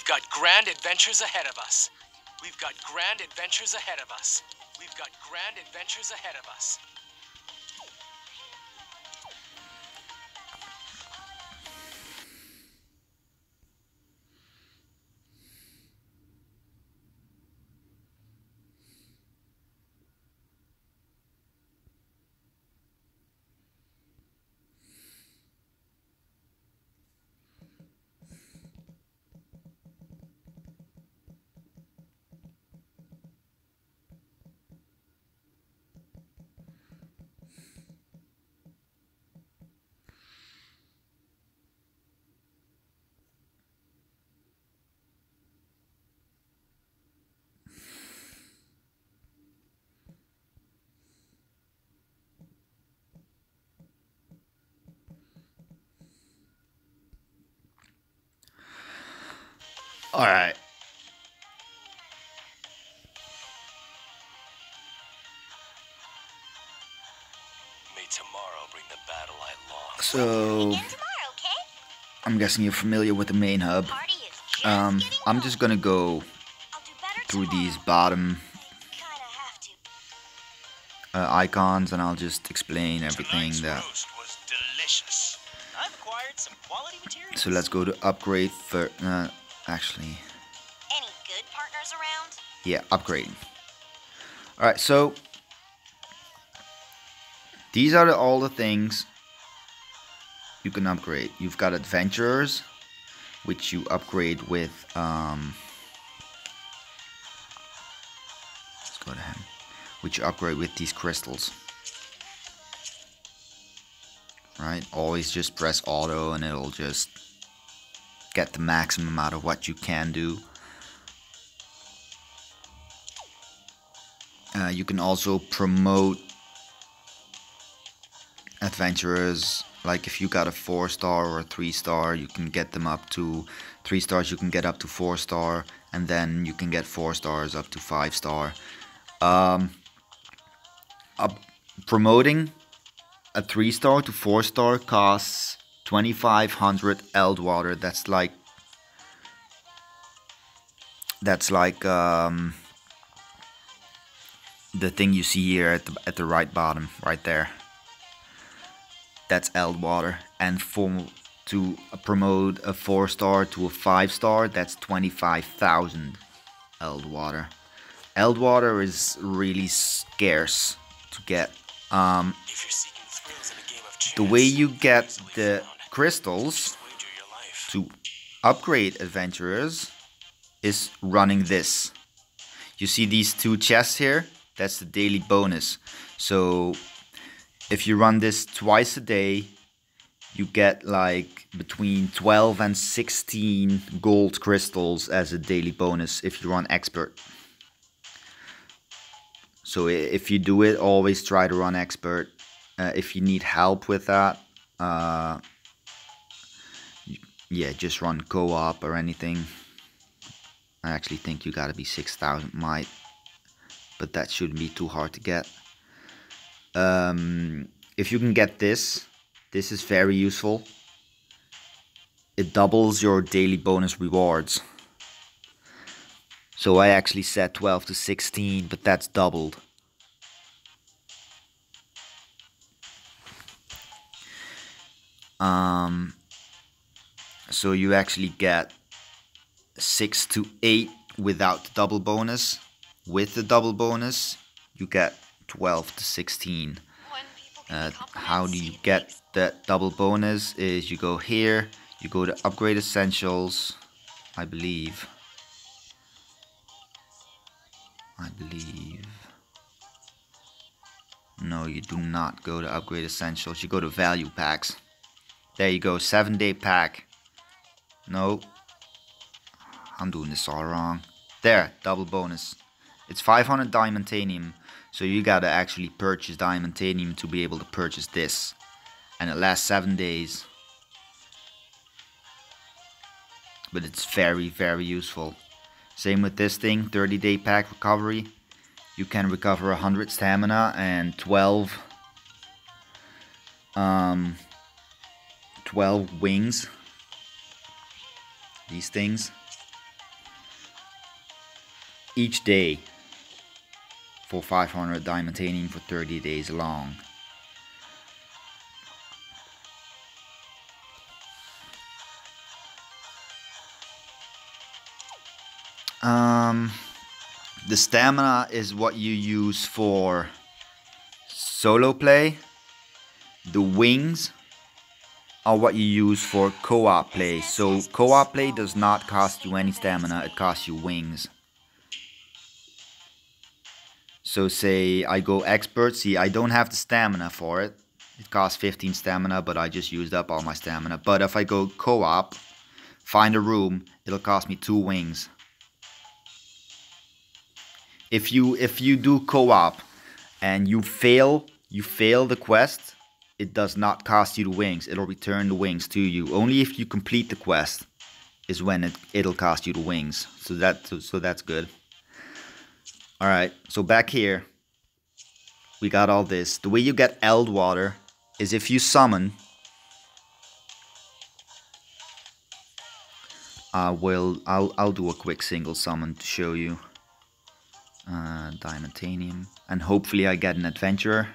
got grand adventures ahead of us. We've got grand adventures ahead of us. We've got grand adventures ahead of us. Alright. May tomorrow bring the battle I lost. So, I'm guessing you're familiar with the main hub. I'm just gonna go through these bottom icons, and I'll just explain everything that. So let's go to upgrade for actually. Any good partners around? Yeah, upgrading. Alright, so these are all the things you can upgrade. You've got adventurers, which you upgrade with let's go to him. Which you upgrade with these crystals. Right? Always just press auto and it'll just get the maximum out of what you can do. You can also promote adventurers. Like if you got a 4-star or a 3-star, you can get them up to 3 stars. You can get up to 4-star, and then you can get 4 stars up to 5-star. Promoting a 3-star to 4-star costs 2,500 eld water. That's like the thing you see here at the right bottom, right there. That's eld water. And to promote a 4-star to a 5-star, that's 25,000 eld water. Eld water is really scarce to get. The way you get the crystals to upgrade adventurers is running this. You see these 2 chests here? That's the daily bonus. So if you run this twice a day, you get like between 12 and 16 gold crystals as a daily bonus if you run expert. So if you do it, always try to run expert. If you need help with that, yeah, just run co-op or anything. I actually think you gotta be 6,000 might, but that shouldn't be too hard to get. If you can get this is very useful. It doubles your daily bonus rewards. So I actually said 12 to 16, but that's doubled. So you actually get 6 to 8 without the double bonus. With the double bonus, you get 12 to 16. How do you get that double bonus? Is you go here, you go to upgrade essentials, I believe. No, you do not go to upgrade essentials. You go to value packs. There you go, 7-day pack. No, I'm doing this all wrong. There, double bonus. It's 500 diamantanium, so you gotta actually purchase diamantanium to be able to purchase this. And it lasts 7 days. But it's very, very useful. Same with this thing, 30-day pack recovery. You can recover 100 stamina and 12 wings. These things. each day for 500 diamantanium for 30 days long. The stamina is what you use for solo play. The wings are what you use for co-op play. So co-op play does not cost you any stamina, it costs you wings. So say I go expert, see I don't have the stamina for it. It costs 15 stamina, but I just used up all my stamina. But if I go co-op, find a room, it'll cost me 2 wings. If you do co-op and you fail the quest, it does not cost you the wings. It'll return the wings to you. Only if you complete the quest is when it'll cost you the wings. So that's good. All right. So back here, we got all this. The way you get Eld water is if you summon. I'll do a quick single summon to show you. Diamantanium, and hopefully I get an adventurer.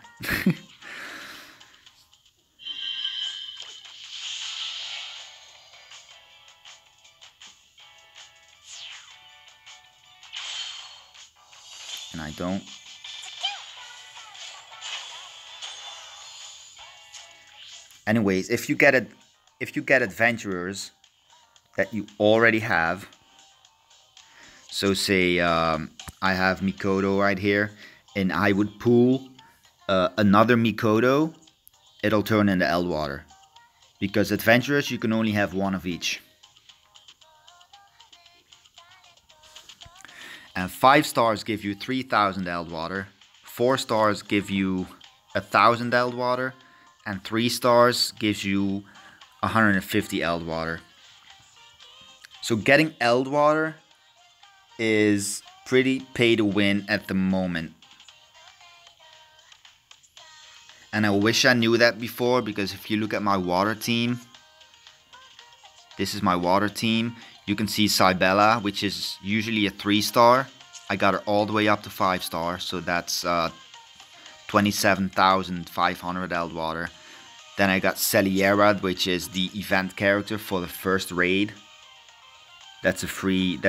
And I don't. Anyways, if you get adventurers that you already have. So say I have Mikoto right here, and I would pool another Mikoto, it'll turn into Eld water. Because adventurers, you can only have 1 of each. And 5 stars give you 3000 Eld water, 4 stars give you 1000 Eld water, and 3 stars gives you 150 Eld water. So getting Eld water is pretty pay to win at the moment. And I wish I knew that before, because if you look at my water team, this is my water team. You can see Cybella, which is usually a 3 star. I got her all the way up to 5 star, so that's 27,500 Eld water. Then I got Celierad, which is the event character for the first raid. That's a free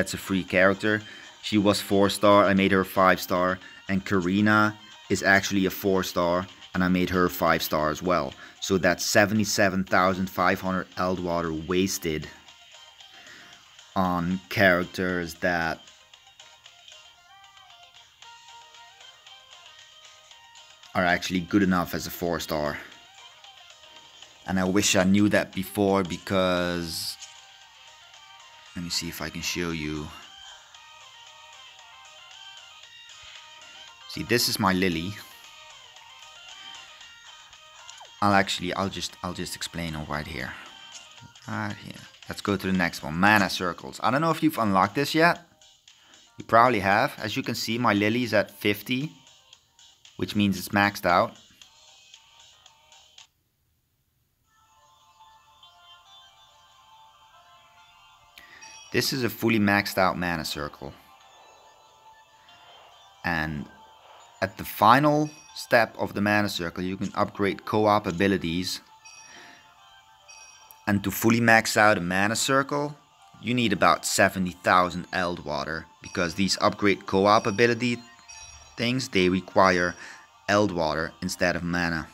character. She was 4 star, I made her 5 star. And Karina is actually a 4 star, and I made her 5 star as well. So that's 77,500 Eld water wasted on characters that are actually good enough as a 4 star. And I wish I knew that before, because let me see if I can show you. See, this is my Lily. I'll just explain it right here. Right here. Let's go to the next one. Mana circles. I don't know if you've unlocked this yet. You probably have. As you can see, my Lily is at 50, which means it's maxed out. This is a fully maxed out mana circle. And at the final step of the mana circle, you can upgrade co-op abilities. And to fully max out a mana circle, you need about 70,000 Eld water. Because these upgrade co-op ability things, they require Eld water instead of mana.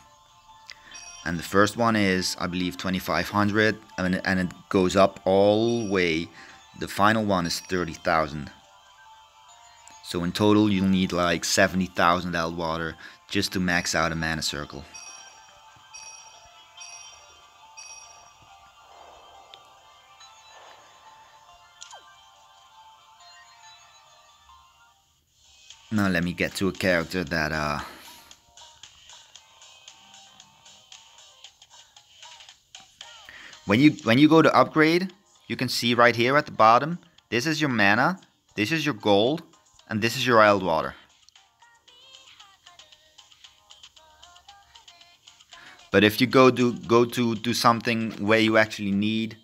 And the first one is, I believe, 2,500. And it goes up all the way. The final one is 30,000. So in total you'll need like 70,000 Eld water just to max out a mana circle. Now let me get to a character that when you go to upgrade, you can see right here at the bottom, this is your mana, this is your gold, and this is your Eld water. But if you go to do something where you actually need,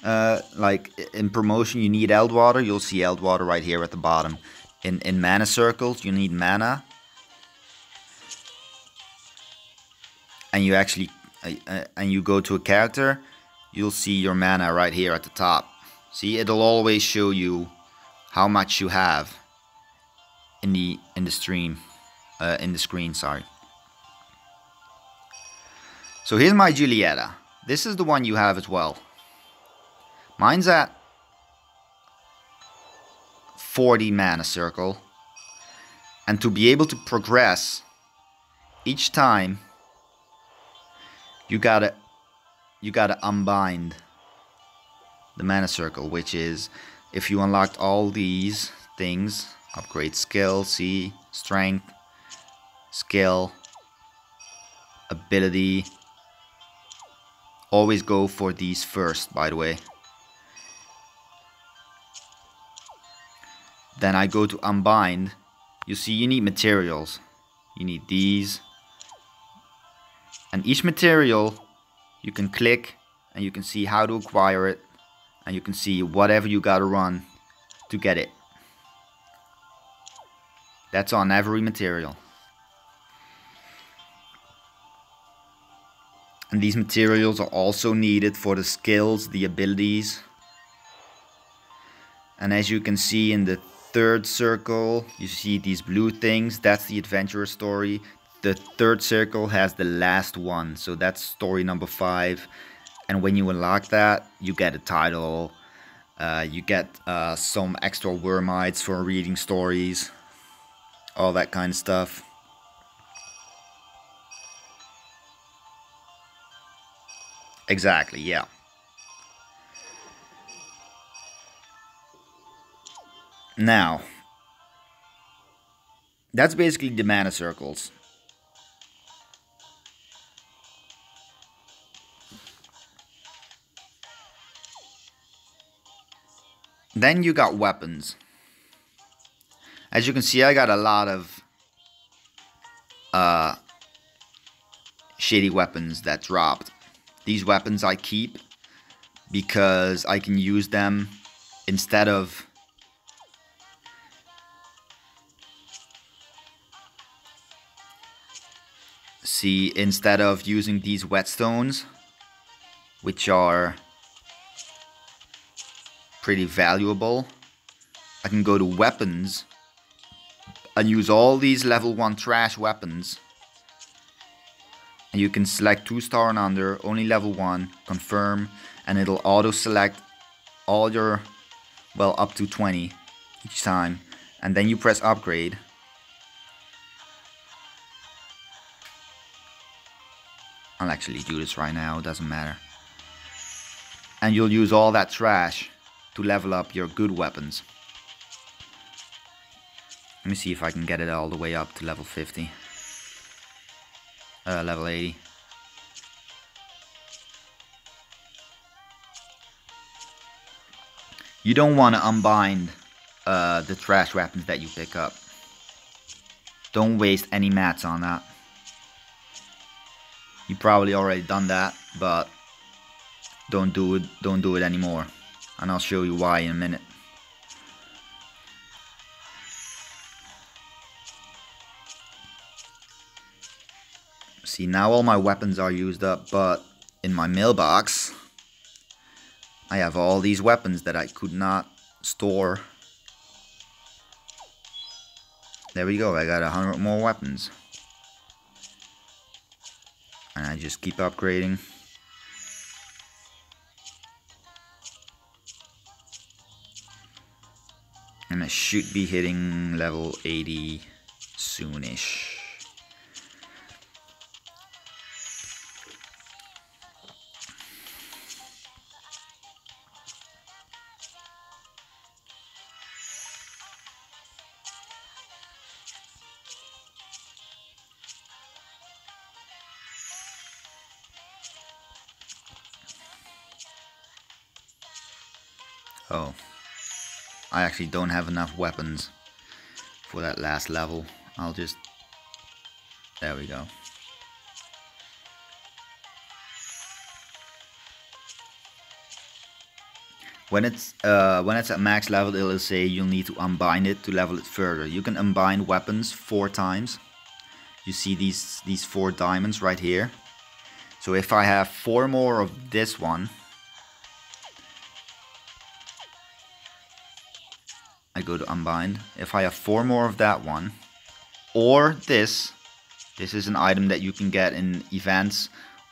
like in promotion, you need Eld water, you'll see Eld water right here at the bottom. in mana circles, you need mana. And you actually, and you go to a character, you'll see your mana right here at the top. See, it'll always show you how much you have in the screen, sorry. So here's my Julieta. This is the one you have as well. Mine's at 40 mana circle, and to be able to progress each time, you gotta unbind the mana circle, which is if you unlocked all these things, upgrade skill, see, strength, skill, ability. Always go for these first, by the way. Then I go to unbind. You see, you need materials. You need these. And each material you can click and you can see how to acquire it. And you can see whatever you gotta run to get it. That's on every material. And these materials are also needed for the skills, the abilities. And as you can see in the third circle, you see these blue things. That's the adventurer story. The third circle has the last one. So that's story number 5. And when you unlock that, you get a title. You get some extra wormites for reading stories. All that kind of stuff. Exactly, yeah. Now, that's basically the mana circles. Then you got weapons. As you can see, I got a lot of shitty weapons that dropped. These weapons I keep because I can use them instead of using these whetstones, which are pretty valuable. I can go to weapons and use all these level 1 trash weapons. And you can select 2-star and under, only level 1, confirm, and it'll auto select all your, well, up to 20 each time. And then you press upgrade. I'll actually do this right now, it doesn't matter. And you'll use all that trash to level up your good weapons. Let me see if I can get it all the way up to level 50. Level 80. You don't want to unbind the trash weapons that you pick up. Don't waste any mats on that. You probably already done that, but don't do it anymore. And I'll show you why in a minute. See, now all my weapons are used up, but in my mailbox I have all these weapons that I could not store. There we go, I got 100 more weapons. And I just keep upgrading. And I should be hitting level 80 soonish. Oh, I actually don't have enough weapons for that last level. I'll just... There we go. When it's at max level, it'll say you'll need to unbind it to level it further. You can unbind weapons 4 times. You see these 4 diamonds right here. So if I have 4 more of this one, I go to unbind. If I have 4 more of that one, or this is an item that you can get in events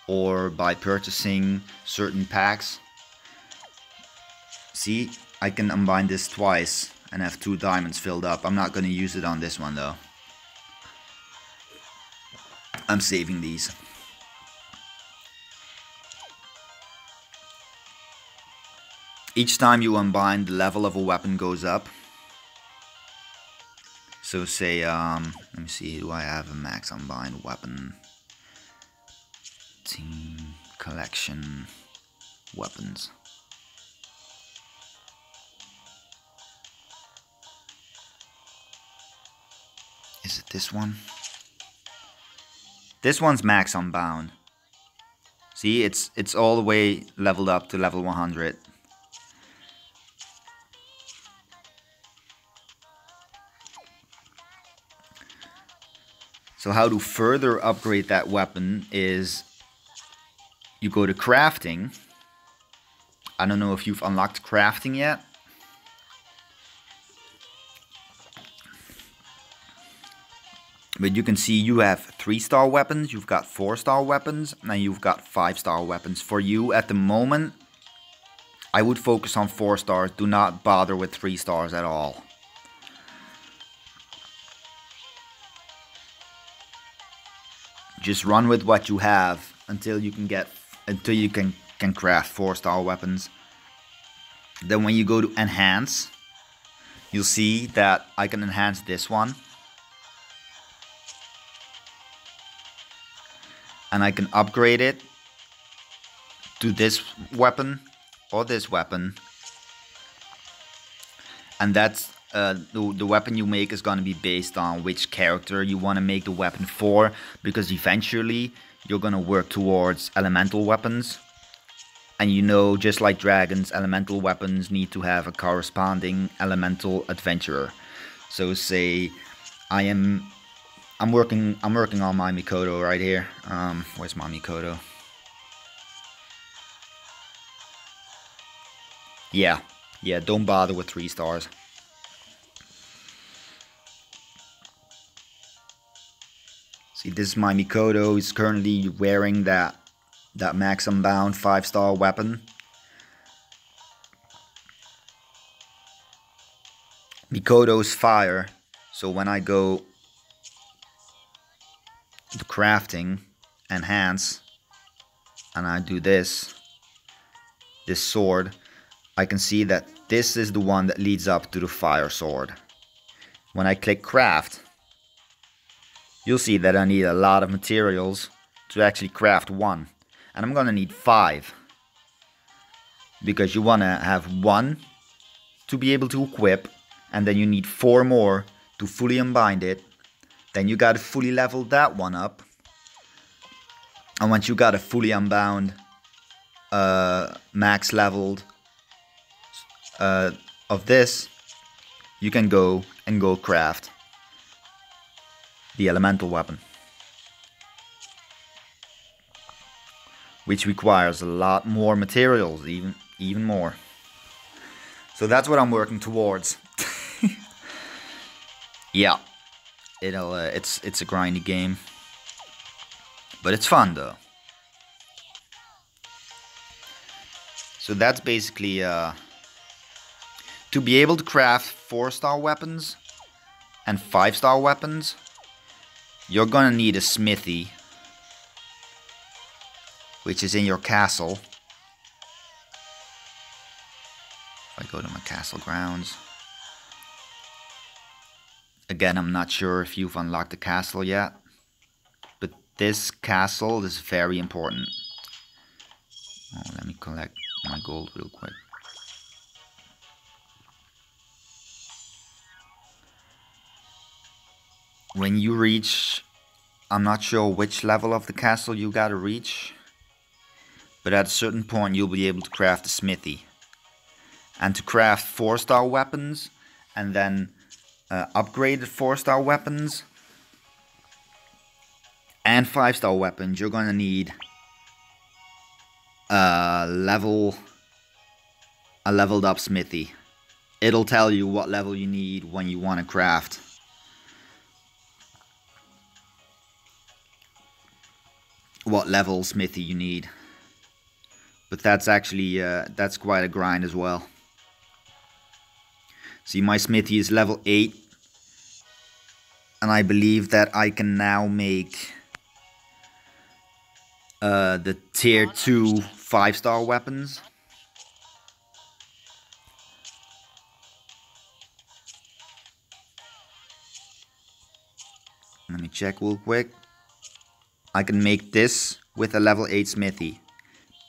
or by purchasing certain packs. See, I can unbind this twice and have 2 diamonds filled up. I'm not going to use it on this one though. I'm saving these. Each time you unbind, the level of a weapon goes up. So say, let me see, do I have a max unbind weapon? Team, collection, weapons. Is it this one? This one's max unbound. See, it's all the way leveled up to level 100. So how to further upgrade that weapon is you go to crafting. I don't know if you've unlocked crafting yet. But you can see you have 3-star weapons, you've got 4-star weapons, and you've got 5-star weapons. For you at the moment, I would focus on 4 stars. Do not bother with 3 stars at all. Just run with what you have until you can craft 4-star weapons. Then when you go to enhance, you'll see that I can enhance this one. And I can upgrade it to this weapon or this weapon. And that's the weapon you make is going to be based on which character you want to make the weapon for, because eventually you're going to work towards elemental weapons. And you know, just like dragons, elemental weapons need to have a corresponding elemental adventurer. So say I'm working on my Mikoto right here. Where's my Mikoto? Yeah, don't bother with 3 stars. See, this is my Mikoto. He's currently wearing that max unbound 5-star weapon. Mikoto's fire. So when I go to crafting, enhance, and I do this sword, I can see that this is the one that leads up to the fire sword. When I click craft, you'll see that I need a lot of materials to actually craft one. And I'm gonna need 5. Because you wanna have 1 to be able to equip, and then you need 4 more to fully unbind it. Then you gotta fully level that one up. And once you got a fully unbound, max leveled of this, you can go craft the elemental weapon, which requires a lot more materials, even more. So that's what I'm working towards. Yeah, it's a grindy game, but it's fun though. So that's basically to be able to craft 4-star weapons and 5-star weapons. You're gonna need a smithy, which is in your castle. If I go to my castle grounds. Again, I'm not sure if you've unlocked the castle yet, but this castle is very important. Oh, let me collect my gold real quick. When you reach, I'm not sure which level of the castle you gotta reach, but at a certain point you'll be able to craft a smithy. and to craft 4-star weapons and then upgraded 4-star weapons and 5-star weapons, you're gonna need a leveled up smithy. It'll tell you what level you need when you want to craft. What level smithy you need. But that's actually, that's quite a grind as well. See, my smithy is level 8. And I believe that I can now make the tier 2 5-star weapons. Let me check real quick. I can make this with a level 8 smithy.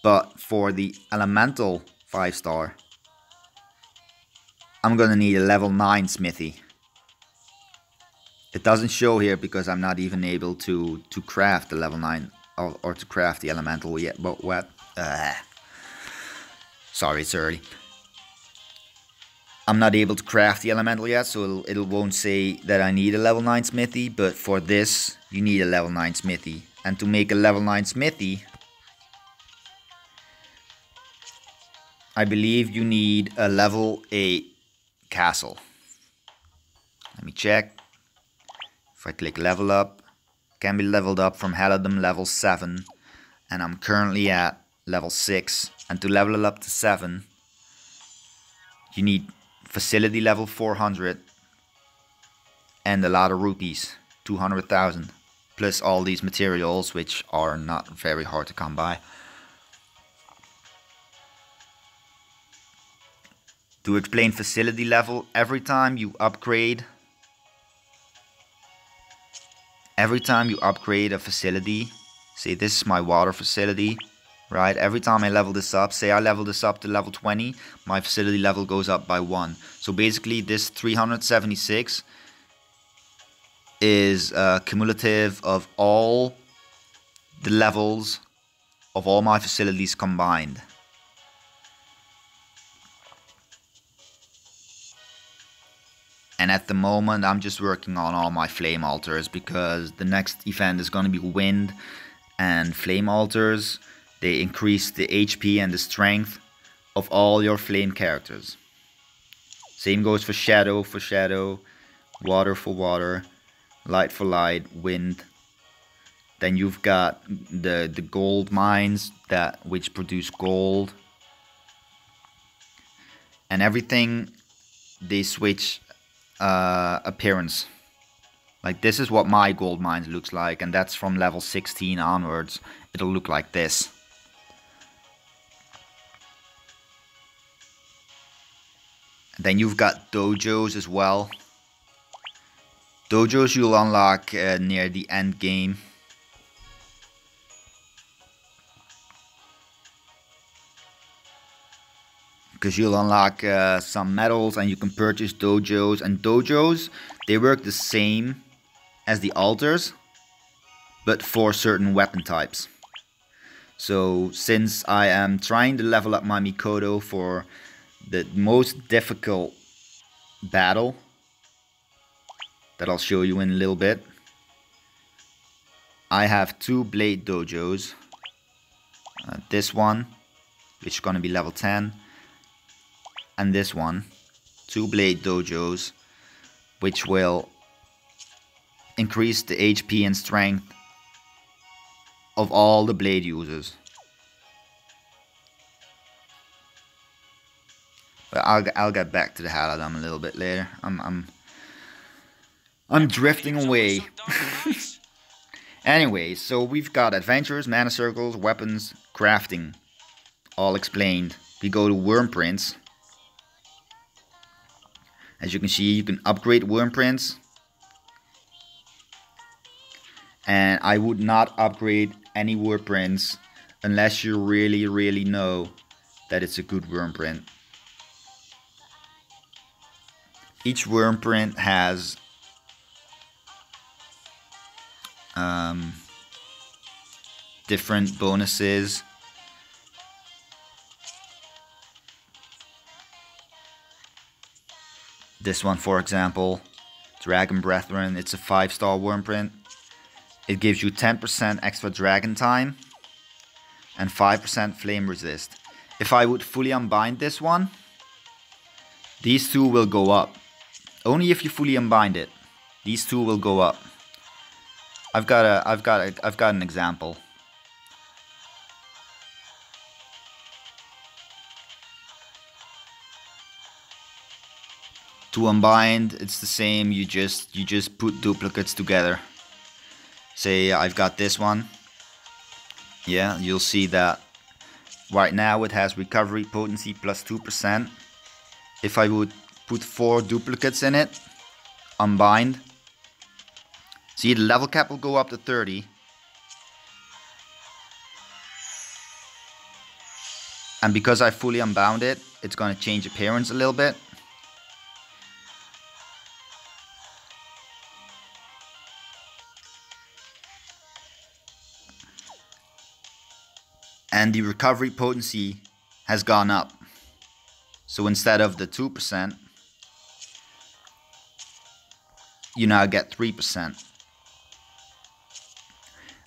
But for the elemental 5-star, I'm gonna need a level 9 smithy. It doesn't show here because I'm not even able to craft the level 9 or to craft the elemental yet. But what? Sorry, it's early. I'm not able to craft the elemental yet, so it won't say that I need a level 9 smithy. But for this, you need a level 9 smithy. And to make a level 9 smithy, I believe you need a level 8 castle. Let me check. If I click level up, can be leveled up from Helidum level 7. And I'm currently at level 6. And to level it up to 7, you need facility level 400 and a lot of rupees, 200,000. Plus all these materials, which are not very hard to come by. To explain facility level, every time you upgrade a facility, say this is my water facility, right? Every time I level this up, say I level this up to level 20, my facility level goes up by 1. So basically this 376 is cumulative of all the levels of all my facilities combined. And at the moment I'm just working on all my flame altars, because the next event is going to be wind, and flame altars, they increase the HP and the strength of all your flame characters. Same goes for shadow, water for water, light for light, wind. Then you've got the gold mines which produce gold. And everything, they switch appearance. Like this is what my gold mines looks like, and that's from level 16 onwards. It'll look like this. Then you've got dojos as well. Dojos you'll unlock near the end game. Because you'll unlock some medals and you can purchase dojos. And dojos, they work the same as the altars, but for certain weapon types. So since I am trying to level up my Mikoto for the most difficult battle that I'll show you in a little bit, I have 2 blade dojos. This one, which is going to be level 10, and this one, 2 blade dojos, which will increase the HP and strength of all the blade users. But I'll get back to the Halidam a little bit later. I'm drifting away. Anyway, so we've got adventures, mana circles, weapons, crafting, all explained. We go to worm prints. As you can see, you can upgrade worm prints. And I would not upgrade any worm prints unless you really know that it's a good worm print. Each worm print has different bonuses. This one, for example, Dragon Brethren, it's a 5-star worm print. It gives you 10% extra dragon time and 5% flame resist. If I would fully unbind this one, these two will go up. Only if you fully unbind it, these two will go up. I've got an example. To unbind, it's the same. You just put duplicates together. Say I've got this one. Yeah, you'll see that right now it has recovery potency plus 2%. If I would put 4 duplicates in it, unbind, see, the level cap will go up to 30. And because I fully unbound it, it's going to change appearance a little bit. And the recovery potency has gone up. So instead of the 2%, you now get 3%.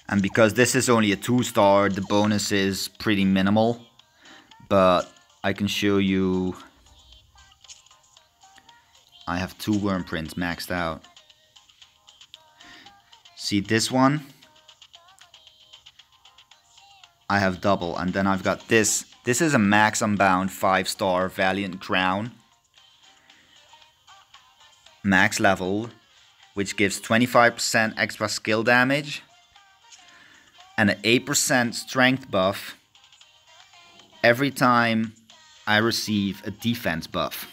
And because this is only a 2-star, the bonus is pretty minimal. But I can show you. I have 2 worm prints maxed out. See this one? I have double, and then I've got this. This is a max unbound 5-star Valiant Crown. Max level, which gives 25% extra skill damage and an 8% strength buff every time I receive a defense buff.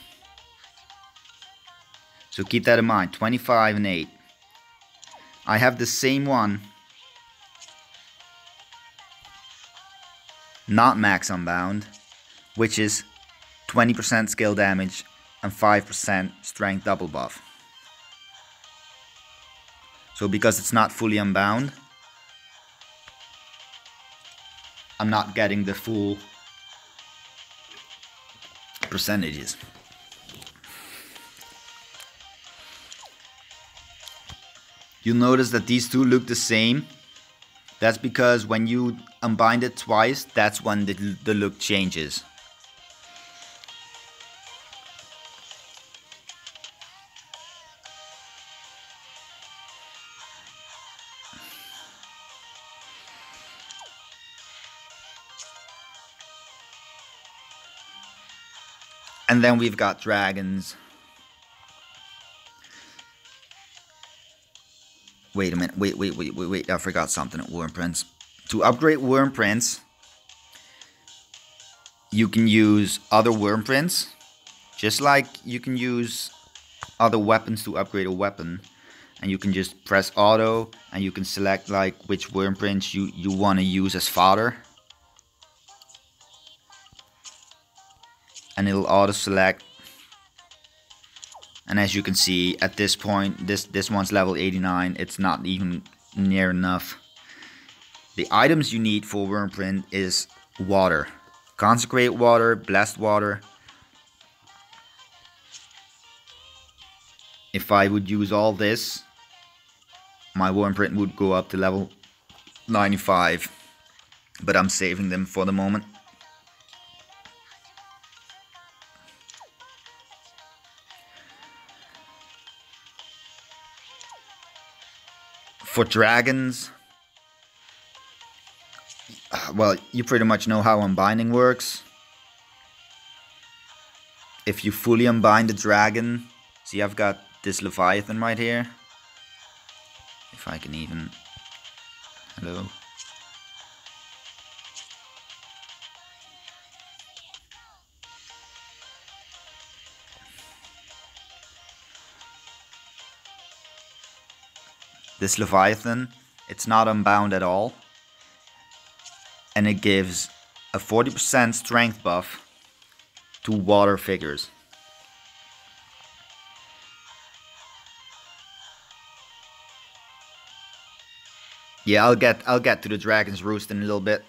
So keep that in mind, 25 and 8. I have the same one, not max unbound, which is 20% skill damage and 5% strength double buff. So because it's not fully unbound, I'm not getting the full percentages. You'll notice that these two look the same. That's because when you unbind it twice, that's when the look changes. And then we've got dragons. Wait a minute, wait, I forgot something at Worm Prince. To upgrade Worm Prince, you can use other Worm Prints, just like you can use other weapons to upgrade a weapon. And you can just press auto, and you can select like which Worm Prints you want to use as fodder. And it'll auto select. And as you can see, at this point, this one's level 89. It's not even near enough. The items you need for Wormprint is water. Consecrate water, blessed water. If I would use all this, my Wormprint would go up to level 95. But I'm saving them for the moment. For dragons, well, you pretty much know how unbinding works. If you fully unbind the dragon, see, I've got this Leviathan right here. If I can even, hello. This Leviathan, it's not unbound at all. And it gives a 40% strength buff to water figures. Yeah, I'll get to the Dragon's Roost in a little bit.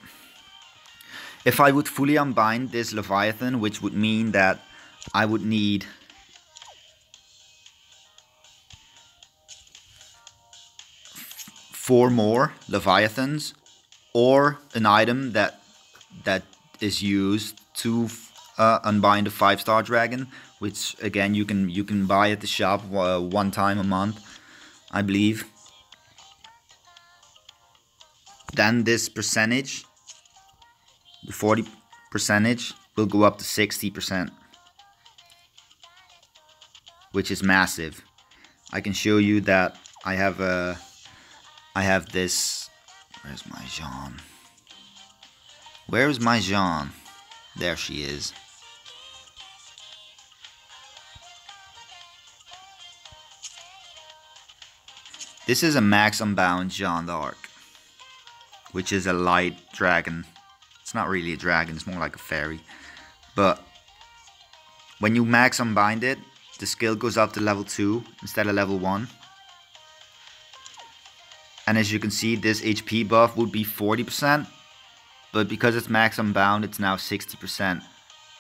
If I would fully unbind this Leviathan, which would mean that I would need 4 more Leviathans, or an item that is used to unbind a 5-star dragon, which again you can buy at the shop one time a month, I believe. Then this percentage, the 40 percentage, will go up to 60%, which is massive. I can show you that I have this. Where's my Jean? Where is my Jean? There she is. This is a max unbound Jean d'Arc, which is a light dragon. It's not really a dragon, it's more like a fairy. But when you max unbind it, the skill goes up to level 2 instead of level 1. And as you can see, this HP buff would be 40%, but because it's max unbound, it's now 60%.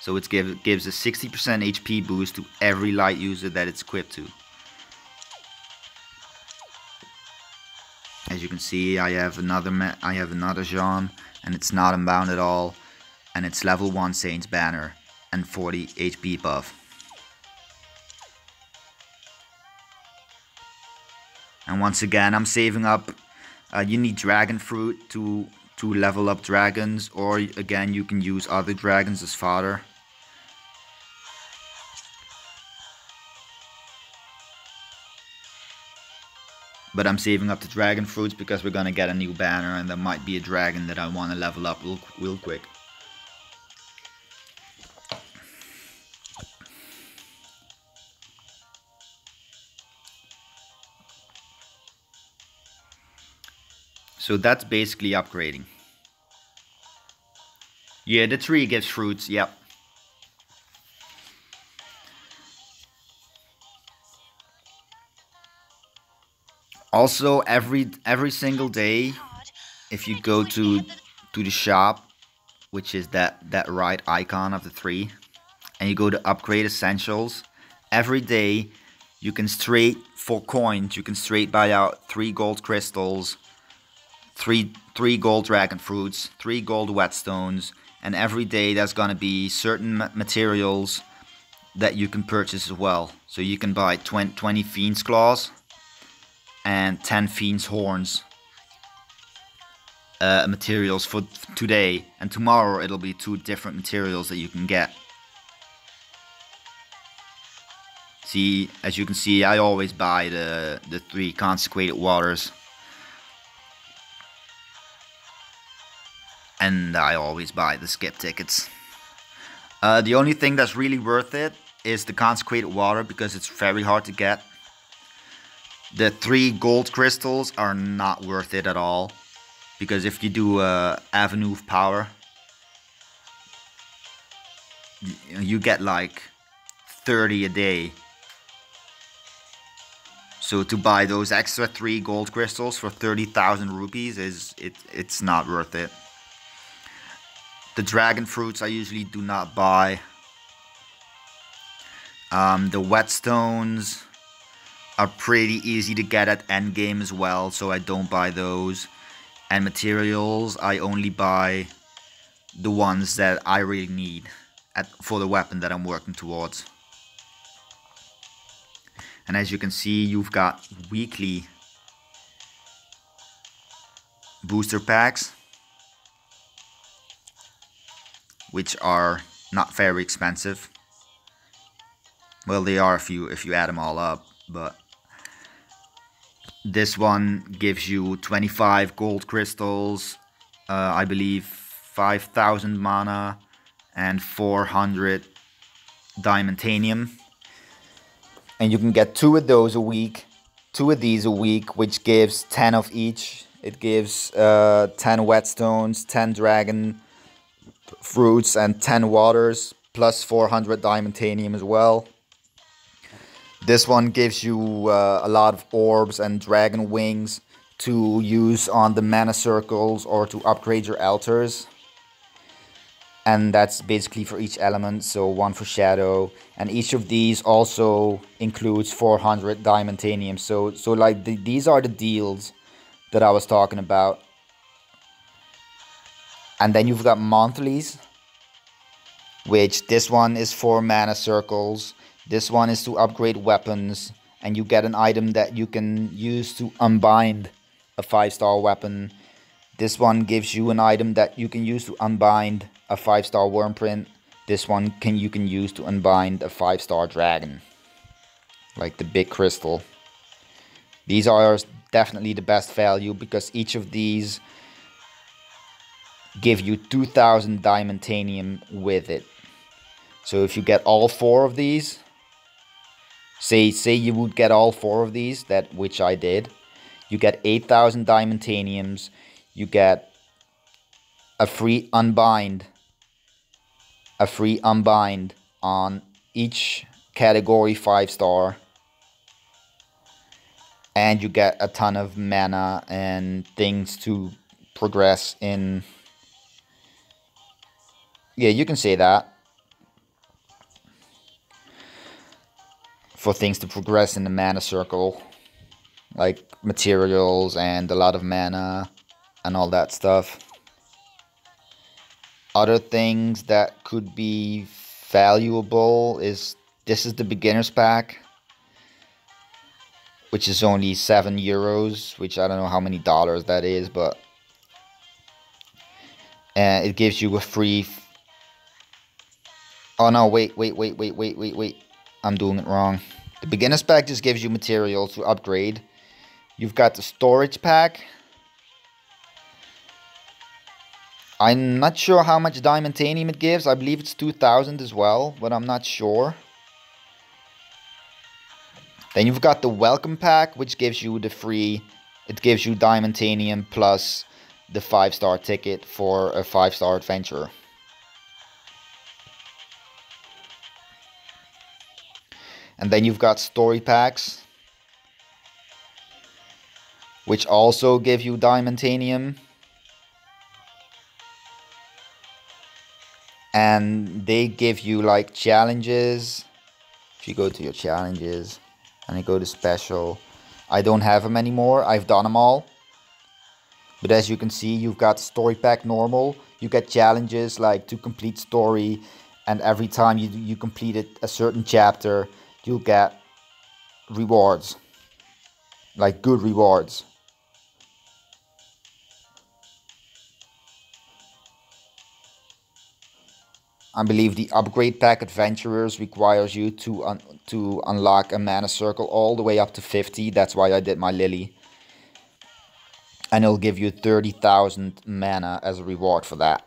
So it gives a 60% HP boost to every light user that it's equipped to. As you can see, I have another Jean, and it's not unbound at all, and it's level 1 Saint's Banner and 40 HP buff. And once again, I'm saving up. You need dragon fruit to level up dragons, or again you can use other dragons as fodder. But I'm saving up the dragon fruits because we're gonna get a new banner, and there might be a dragon that I want to level up real quick. So that's basically upgrading. Yeah, the tree gives fruits, yep. Also, every single day, if you go to the shop, which is that right icon of the 3, and you go to upgrade essentials, every day you can straight, for coins, you can straight buy out 3 gold crystals, 3 gold dragon fruits, 3 gold whetstones, and every day there's gonna be certain materials that you can purchase as well. So you can buy 20 Fiend's Claws and 10 Fiend's Horns materials for today, and tomorrow it'll be 2 different materials that you can get. See, as you can see, I always buy the 3 consecrated waters. And I always buy the skip tickets. The only thing that's really worth it is the consecrated water, because it's very hard to get. The 3 gold crystals are not worth it at all, because if you do Avenue of Power, you get like 30 a day. So to buy those extra 3 gold crystals for 30,000 rupees it's not worth it. The dragon fruits I usually do not buy. The whetstones are pretty easy to get at endgame as well, so I don't buy those. And materials, I only buy the ones that I really need for the weapon that I'm working towards. And as you can see, you've got weekly booster packs, which are not very expensive. Well, they are if you add them all up, but this one gives you 25 gold crystals, I believe 5,000 mana and 400 diamantanium, and you can get 2 of those a week, 2 of these a week, which gives 10 of each. It gives 10 whetstones, 10 dragon fruits, and 10 waters, plus 400 diamantanium as well. This one gives you a lot of orbs and dragon wings to use on the mana circles or to upgrade your altars. And that's basically for each element, so 1 for shadow. And each of these also includes 400 diamantanium. So like these are the deals that I was talking about. And then you've got monthlies, which this one is for mana circles. This one is to upgrade weapons, and you get an item that you can use to unbind a 5-star weapon. This one gives you an item that you can use to unbind a 5-star Wyrmprint. This one you can use to unbind a 5-star dragon, like the big crystal. These are definitely the best value because each of these give you 2000 diamantanium with it. So if you get all 4 of these, say you would get all 4 of these, which I did, you get 8000 diamantaniums, you get a free unbind on each category 5-star, and you get a ton of mana and things to progress in. Yeah, you can say that. For things to progress in the mana circle, like materials and a lot of mana and all that stuff. Other things that could be valuable is, this is the beginner's pack, which is only €7, which I don't know how many dollars that is, but it gives you a free... Oh no, wait. I'm doing it wrong. The beginner's pack just gives you materials to upgrade. You've got the storage pack. I'm not sure how much diamantanium it gives. I believe it's 2000 as well, but I'm not sure. Then you've got the welcome pack, which gives you the free... It gives you diamantanium plus the 5-star ticket for a 5-star adventurer. And then you've got story packs, which also give you diamantanium. And they give you like challenges. If you go to your challenges and you go to special, I don't have them anymore. I've done them all. But as you can see, you've got story pack normal. You get challenges like to complete story. And every time you complete a certain chapter, you'll get rewards, like good rewards. I believe the upgrade pack adventurers requires you to unlock a mana circle all the way up to 50. That's why I did my Lily. And it'll give you 30,000 mana as a reward for that.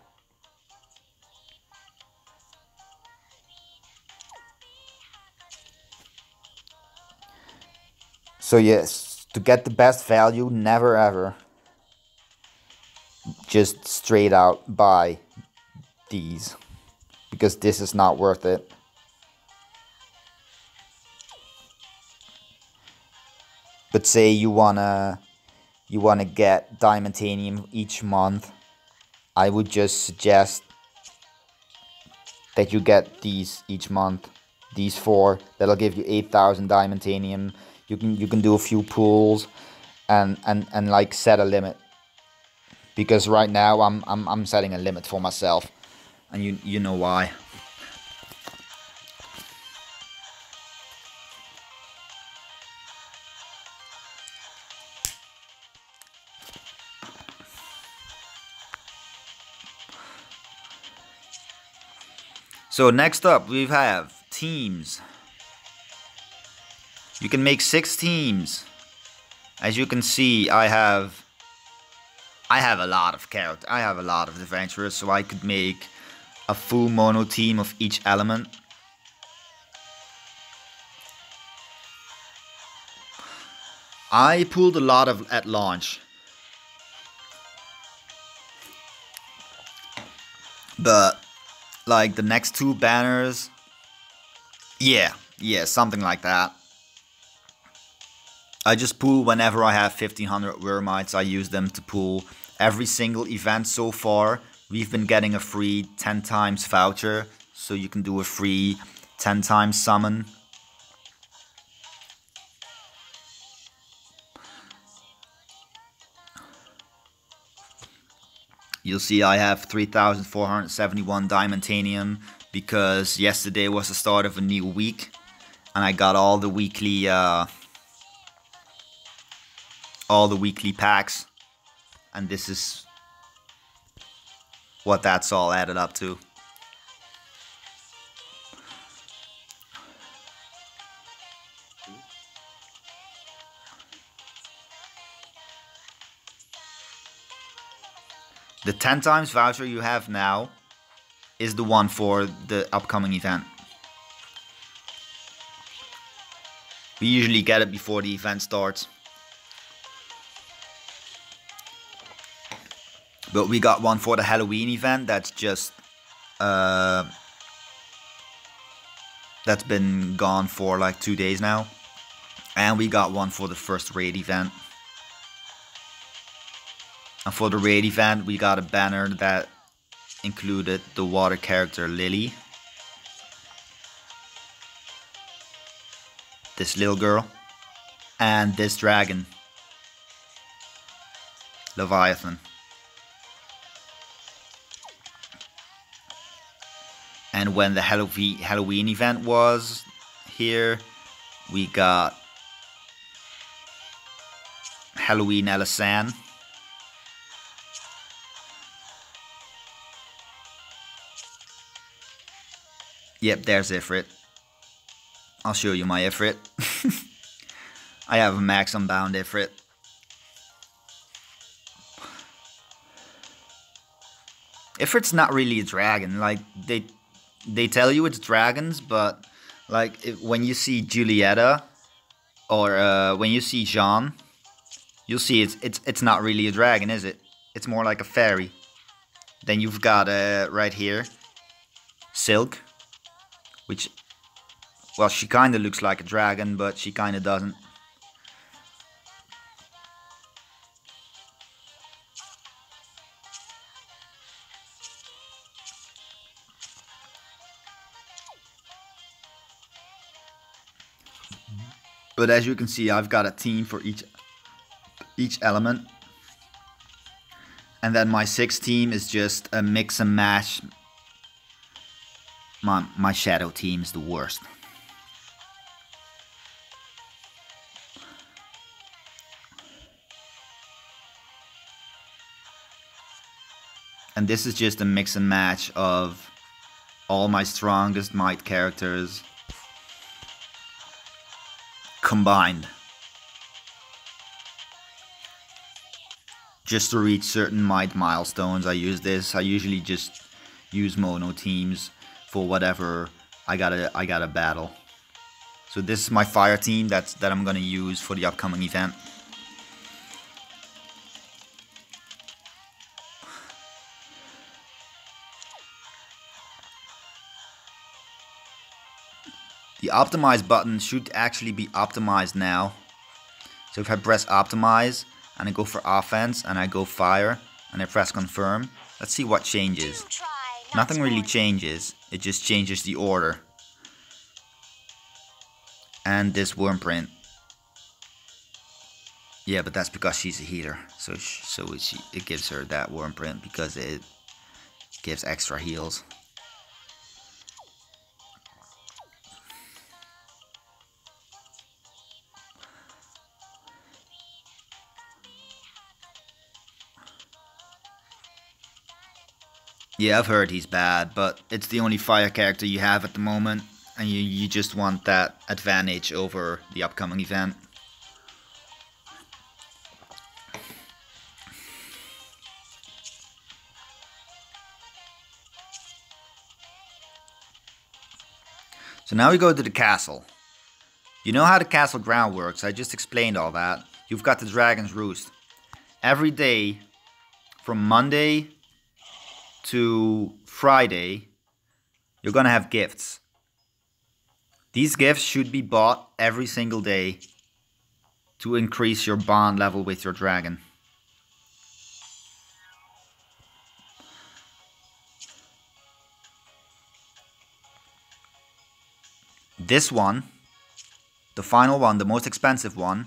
So yes, to get the best value, never ever just straight out buy these, because this is not worth it. But say you wanna get diamantanium each month, I would just suggest that you get these each month. These 4, that'll give you 8000 diamantanium. You can do a few pools and like set a limit, because right now I'm setting a limit for myself, and you know why. So next up we have teams. You can make 6 teams. As you can see, I have a lot of characters. I have a lot of adventurers, so I could make a full mono team of each element. I pulled a lot at launch, but like the next 2 banners, yeah, something like that. I just pull whenever I have 1500 Wyrmites. I use them to pull every single event so far. We've been getting a free 10 times voucher, so you can do a free 10 times summon. You'll see I have 3,471 Diamantanium because yesterday was the start of a new week, and I got all the weekly packs, and this is what that's all added up to. The 10 times voucher you have now is the one for the upcoming event. We usually get it before the event starts. But we got one for the Halloween event that's just that's been gone for like 2 days now. And we got one for the first raid event. And for the raid event we got a banner that included the water character Lily. This little girl. And this dragon. Leviathan. And when the Halloween event was here, we got Halloween Alisan. Yep, there's Ifrit. I'll show you my Ifrit. I have a max unbound Ifrit. Ifrit's not really a dragon. Like they tell you it's dragons, but like when you see Julieta or when you see Jean, you'll see it's not really a dragon, is it? It's more like a fairy. Then you've got right here Silk, which, well, she kind of looks like a dragon, but she kind of doesn't. But as you can see, I've got a team for each element. And then my 6th team is just a mix and match. My shadow team is the worst. And this is just a mix and match of all my strongest might characters combined. Just to reach certain might milestones, I use this. I usually just use mono teams for whatever I gotta battle. So this is my fire team that I'm gonna use for the upcoming event. The optimize button should actually be optimized now. So if I press optimize and I go for offense and I go fire and I press confirm, let's see what changes. Nothing really changes, it just changes the order. And this worm print. Yeah, but that's because she's a healer, so it gives her that worm print because it gives extra heals. Yeah, I've heard he's bad, but it's the only fire character you have at the moment, and you just want that advantage over the upcoming event. So now we go to the castle. You know how the castle ground works, I just explained all that. You've got the Dragon's Roost. Every day, from Monday to Friday, you're gonna have gifts. These gifts should be bought every single day to increase your bond level with your dragon. This one, the final one, the most expensive one,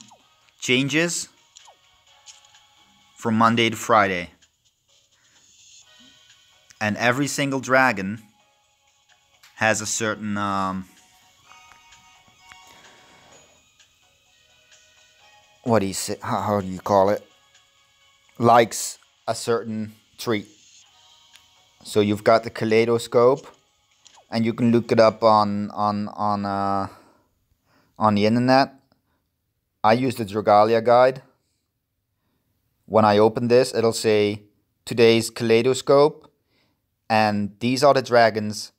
changes from Monday to Friday. And every single dragon has a certain what do you say? How do you call it? Likes a certain treat. So you've got the kaleidoscope, and you can look it up on the internet. I use the Dragalia guide. When I open this, it'll say today's kaleidoscope, and these are the dragons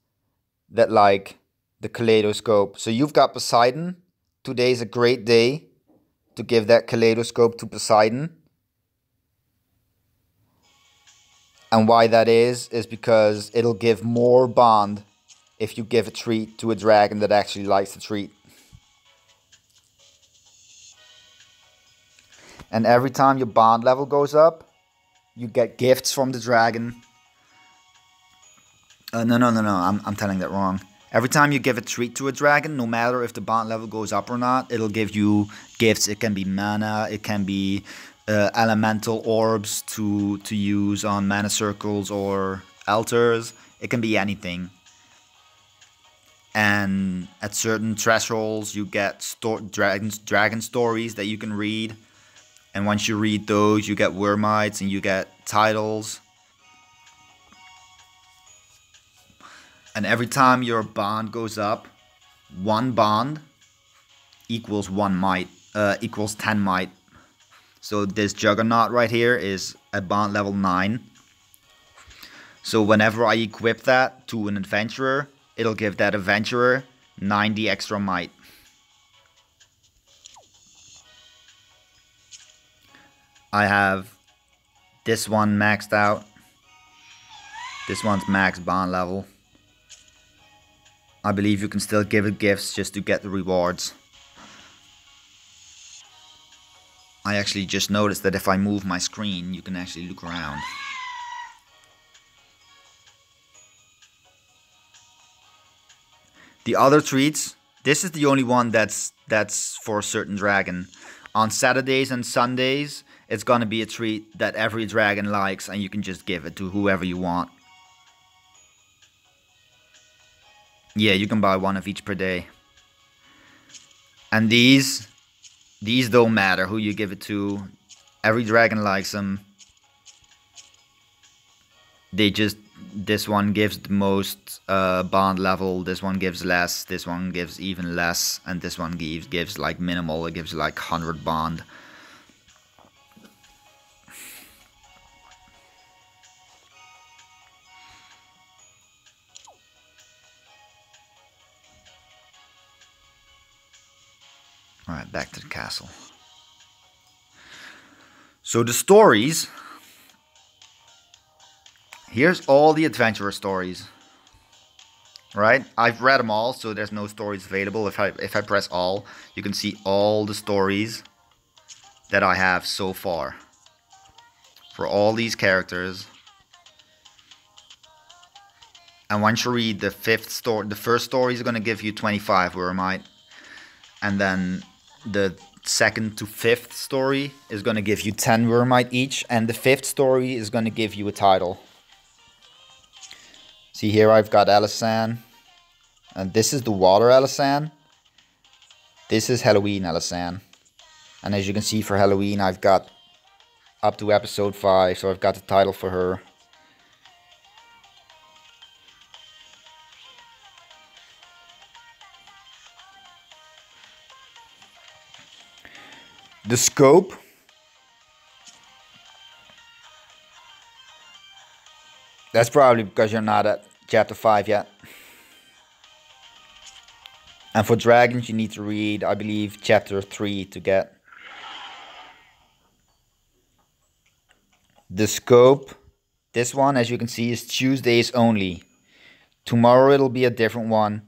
that like the kaleidoscope. So you've got Poseidon. Today's a great day to give that kaleidoscope to Poseidon. And why that is because it'll give more bond if you give a treat to a dragon that actually likes the treat. And every time your bond level goes up, you get gifts from the dragon. No, I'm telling that wrong. Every time you give a treat to a dragon, no matter if the bond level goes up or not, it'll give you gifts. It can be mana, it can be elemental orbs to use on mana circles or altars. It can be anything. And at certain thresholds, you get dragon stories that you can read. And once you read those, you get wormites and you get titles. And every time your bond goes up, one bond equals 1 might, equals 10 might. So this Juggernaut right here is at bond level 9. So whenever I equip that to an adventurer, it'll give that adventurer 90 extra might. I have this one maxed out. This one's max bond level. I believe you can still give it gifts just to get the rewards. I actually just noticed that if I move my screen, you can actually look around. The other treats, this is the only one that's for a certain dragon. On Saturdays and Sundays, it's gonna be a treat that every dragon likes, and you can just give it to whoever you want. Yeah, you can buy one of each per day. And these don't matter who you give it to. Every dragon likes them. This one gives the most bond level, this one gives less, this one gives even less, and this one gives like minimal, it gives like 100 bond. Alright, back to the castle. So the stories. Here's all the adventurer stories. Right? I've read them all, so there's no stories available. If I press all, you can see all the stories that I have so far. For all these characters. And once you read the first story is going to give you 25 Wormite. And then the second to fifth story is going to give you 10 Wormite each. And the fifth story is going to give you a title. See here I've got Alisan. And this is the water Alisan. This is Halloween Alisan. And as you can see for Halloween I've got up to episode 5. So I've got the title for her. The scope. That's probably because you're not at chapter 5 yet. And for dragons you need to read, I believe, chapter 3 to get. The scope. This one, as you can see, is Tuesdays only. Tomorrow it'll be a different one.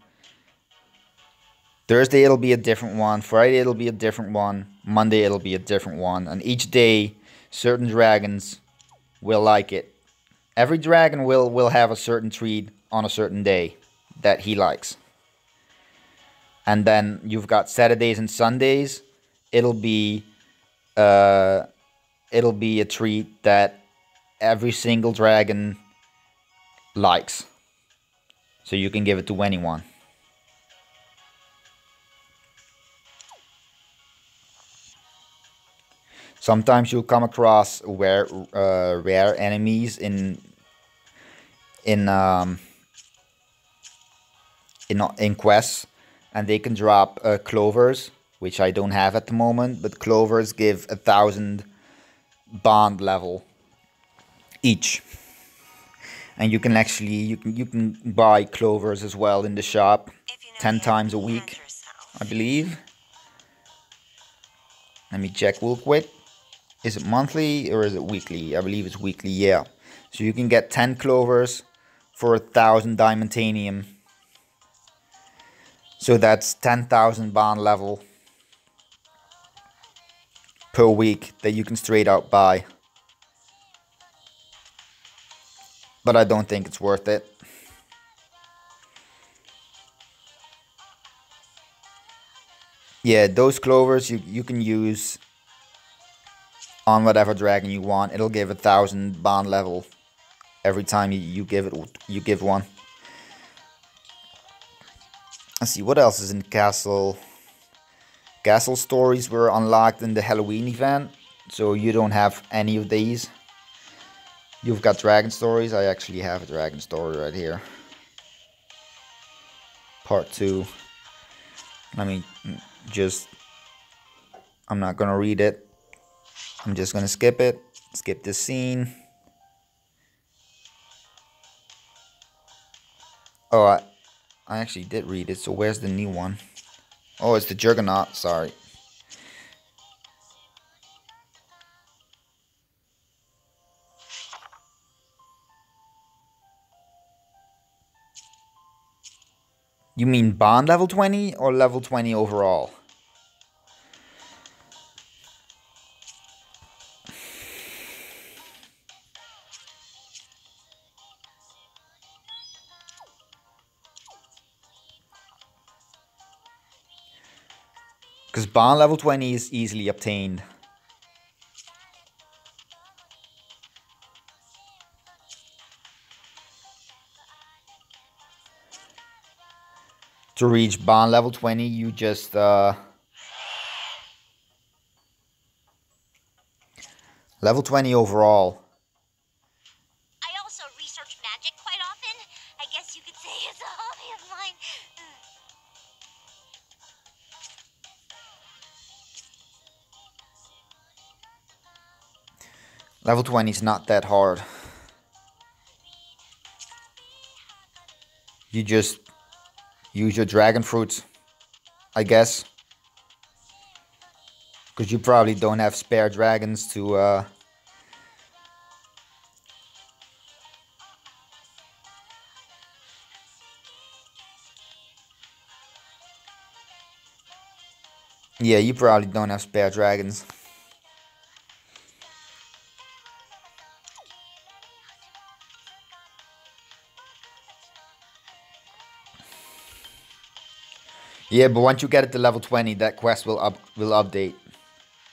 Thursday it'll be a different one. Friday it'll be a different one. Monday it'll be a different one. And each day, certain dragons will like it. Every dragon will have a certain treat on a certain day that he likes. And then you've got Saturdays and Sundays. It'll be a treat that every single dragon likes. So you can give it to anyone. Sometimes you'll come across rare enemies in quests, and they can drop clovers, which I don't have at the moment. But clovers give 1,000 bond level each, and you can actually you can buy clovers as well in the shop 10 times a week, I believe. Let me check real quick. Is it monthly or is it weekly? I believe it's weekly, yeah. So you can get 10 clovers for 1,000 diamantanium. So that's 10,000 bond level per week that you can straight out buy. But I don't think it's worth it. Yeah, those clovers you can use on whatever dragon you want. It'll give 1,000 bond level every time you give one. Let's see what else is in the castle. Castle stories were unlocked in the Halloween event, so you don't have any of these. You've got dragon stories. I actually have a dragon story right here. Part 2. Let me just... I'm not gonna read it. I'm just gonna skip it. Skip this scene. Oh, I actually did read it, so where's the new one? Oh, it's the Juggernaut, sorry. You mean bond level 20 or level 20 overall? Because bond level 20 is easily obtained. To reach bond level 20, you just level 20 overall. I also research magic quite often. I guess you could say it's a hobby of mine. Level 20 is not that hard. You just use your dragon fruits, I guess. Because you probably don't have spare dragons to... Yeah, you probably don't have spare dragons. Yeah, but once you get it to level 20, that quest will update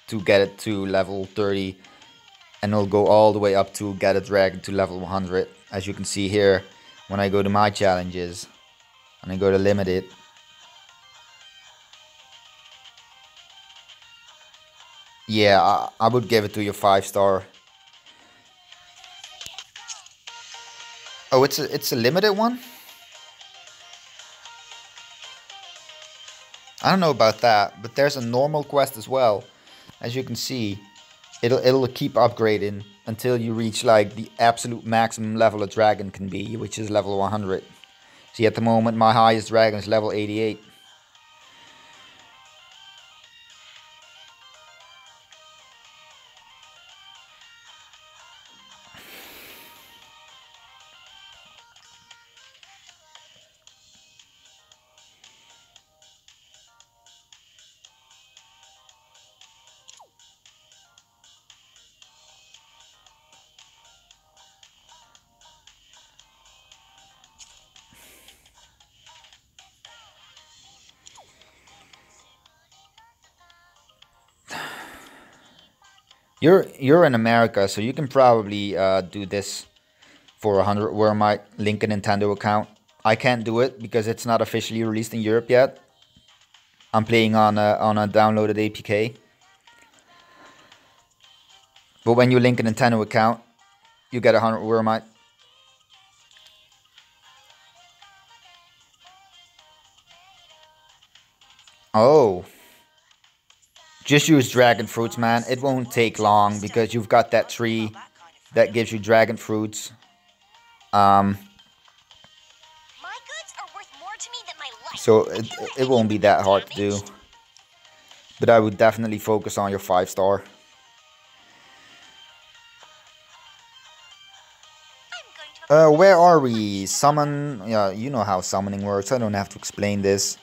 to get it to level 30, and it'll go all the way up to get a dragon to level 100. As you can see here, when I go to my challenges, and I go to limited, yeah, I would give it to your 5-star. Oh, it's a limited one? I don't know about that, but there's a normal quest as well. As you can see, it'll keep upgrading until you reach like the absolute maximum level a dragon can be, which is level 100. See, at the moment my highest dragon is level 88. You're in America, so you can probably do this for 100 Wormite, link a Nintendo account. I can't do it because it's not officially released in Europe yet. I'm playing on a downloaded APK. But when you link a Nintendo account, you get 100 Wormite. Oh. Just use dragon fruits, man. It won't take long because you've got that tree that gives you dragon fruits. My goods are worth more to me than my life. So it won't be that hard to do. But I would definitely focus on your 5-star. Where are we? Summon. Yeah, you know how summoning works. I don't have to explain this.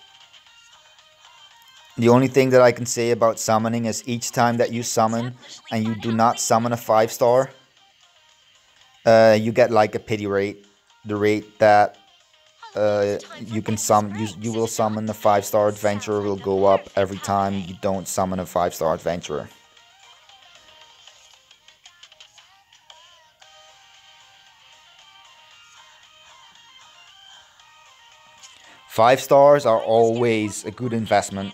The only thing that I can say about summoning is each time that you summon and you do not summon a 5-star, you get like a pity rate. The rate that you can you will summon a 5-star adventurer will go up every time you don't summon a 5-star adventurer. Five stars are always a good investment.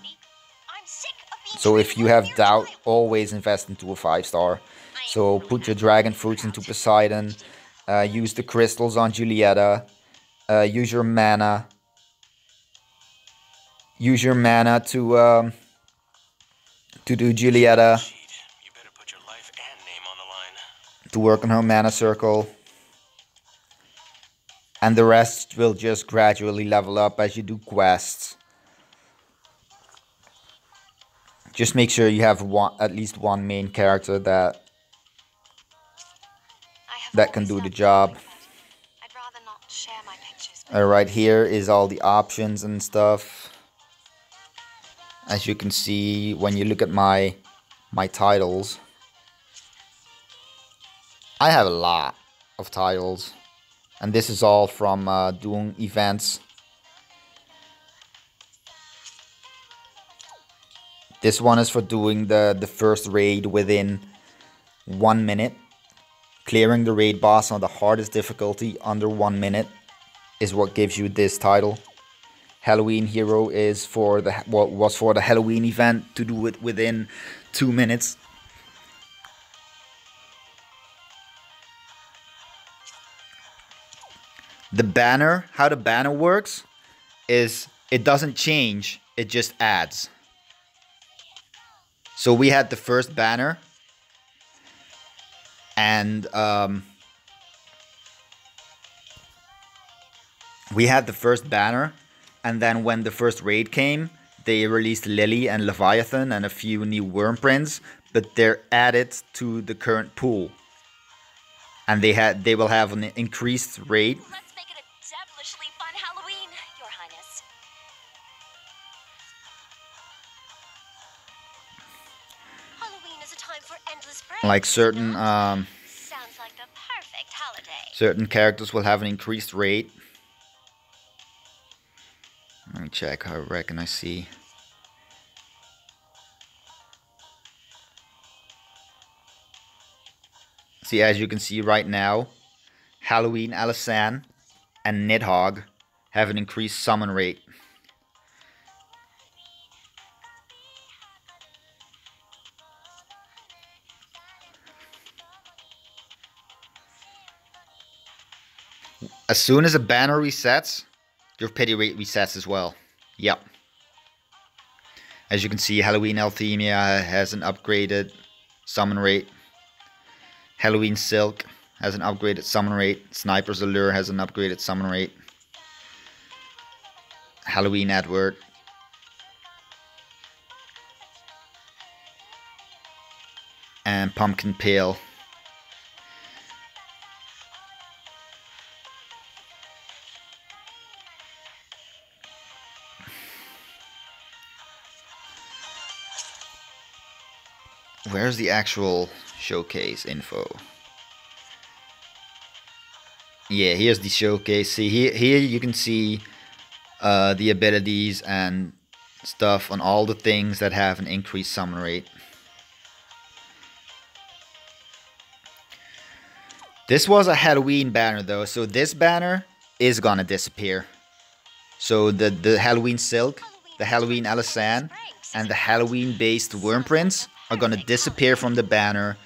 So if you have doubt, always invest into a 5-star. So put your dragon fruits into Poseidon, use the crystals on Julieta, use your mana. Use your mana to do Julieta. To work on her mana circle. And the rest will just gradually level up as you do quests. Just make sure you have at least one main character that can do the job. I'd rather not share my pictures. Right here is all the options and stuff. As you can see when you look at my titles, I have a lot of titles, and this is all from doing events. This one is for doing the first raid within 1 minute. Clearing the raid boss on the hardest difficulty under 1 minute is what gives you this title. Halloween Hero is for was for the Halloween event, to do it within 2 minutes. The banner, how the banner works is it doesn't change, it just adds. So we had the first banner, and then when the first raid came, they released Lily and Leviathan and a few new worm prints, but they're added to the current pool, and they will have an increased rate. Let's make it a devilishly fun Halloween, Your Highness. Halloween is a time for endless praise. Like certain Sounds like the perfect holiday. certain characters will have an increased rate. Let me check how I reckon I see. See, as you can see right now, Halloween Alisan and Nidhogg have an increased summon rate. As soon as a banner resets, your pity rate resets as well. Yep. As you can see, Halloween Althemia has an upgraded summon rate. Halloween Silk has an upgraded summon rate. Sniper's Allure has an upgraded summon rate. Halloween Edward. And Pumpkin Pale. Where's the actual showcase info? Yeah, here's the showcase. See, here you can see the abilities and stuff on all the things that have an increased summon rate. This was a Halloween banner though, so this banner is gonna disappear. So the Halloween Silk, the Halloween Alisan, and the Halloween based worm prints are gonna disappear from the banner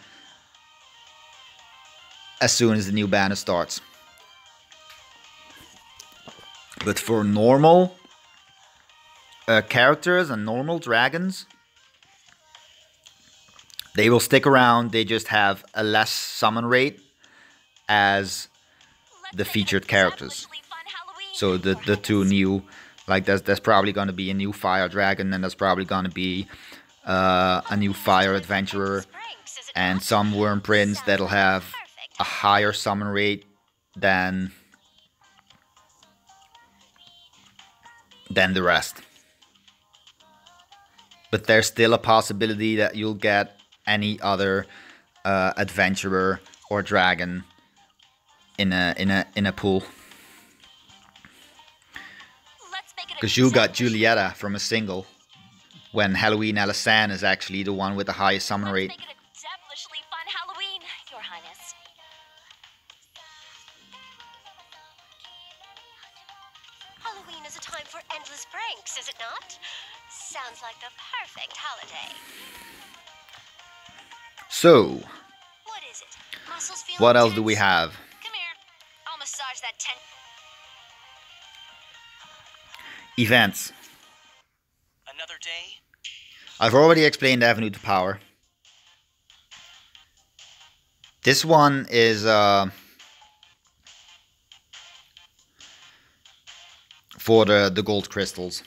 as soon as the new banner starts. But for normal characters and normal dragons, they will stick around. They just have a less summon rate as the featured characters. So the two new, like there's probably going to be a new fire dragon, and there's probably going to be a new fire adventurer, and some worm prints that'll have a higher summon rate than the rest. But there's still a possibility that you'll get any other adventurer or dragon in a pool. Because you got Julieta from a single, when Halloween Alisan is actually the one with the highest summon rate. Let's make it a devilishly fun Halloween, Your Highness. Halloween is a time for endless pranks, is it not? Sounds like the perfect holiday. So, What is it? Muscles feel what else do tense? we have? Come here. I'll massage that tension. Events. Another day? I've already explained Avenue to Power. This one is for the gold crystals.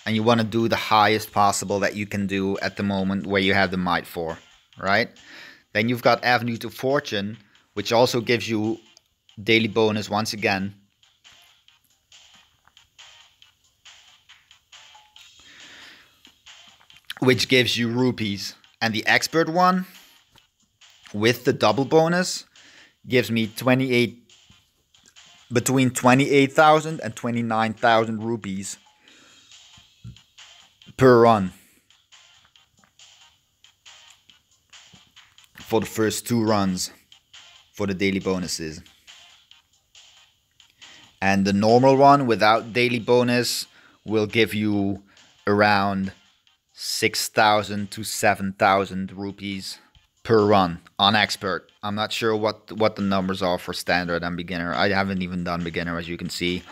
And you want to do the highest possible that you can do at the moment where you have the Might 4, right? Then you've got Avenue to Fortune, which also gives you daily bonus once again. Which gives you rupees. And the expert one, with the double bonus, gives me between 28,000 and 29,000 rupees per run for the first 2 runs for the daily bonuses. And the normal one without daily bonus will give you around 6,000 to 7,000 rupees per run on expert. I'm not sure what the numbers are for standard and beginner. I haven't even done beginner, as you can see.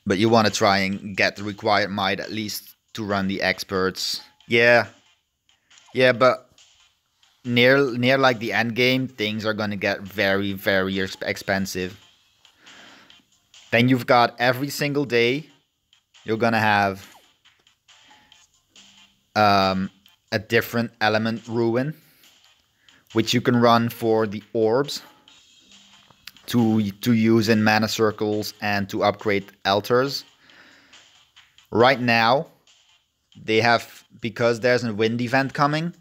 But you want to try and get the required might at least to run the experts. Yeah, but near like the end game, things are gonna get very, very expensive. Then you've got every single day, you're gonna have a different element ruin, which you can run for the orbs to use in mana circles and to upgrade altars. Right now, they have, because there's a wind event coming,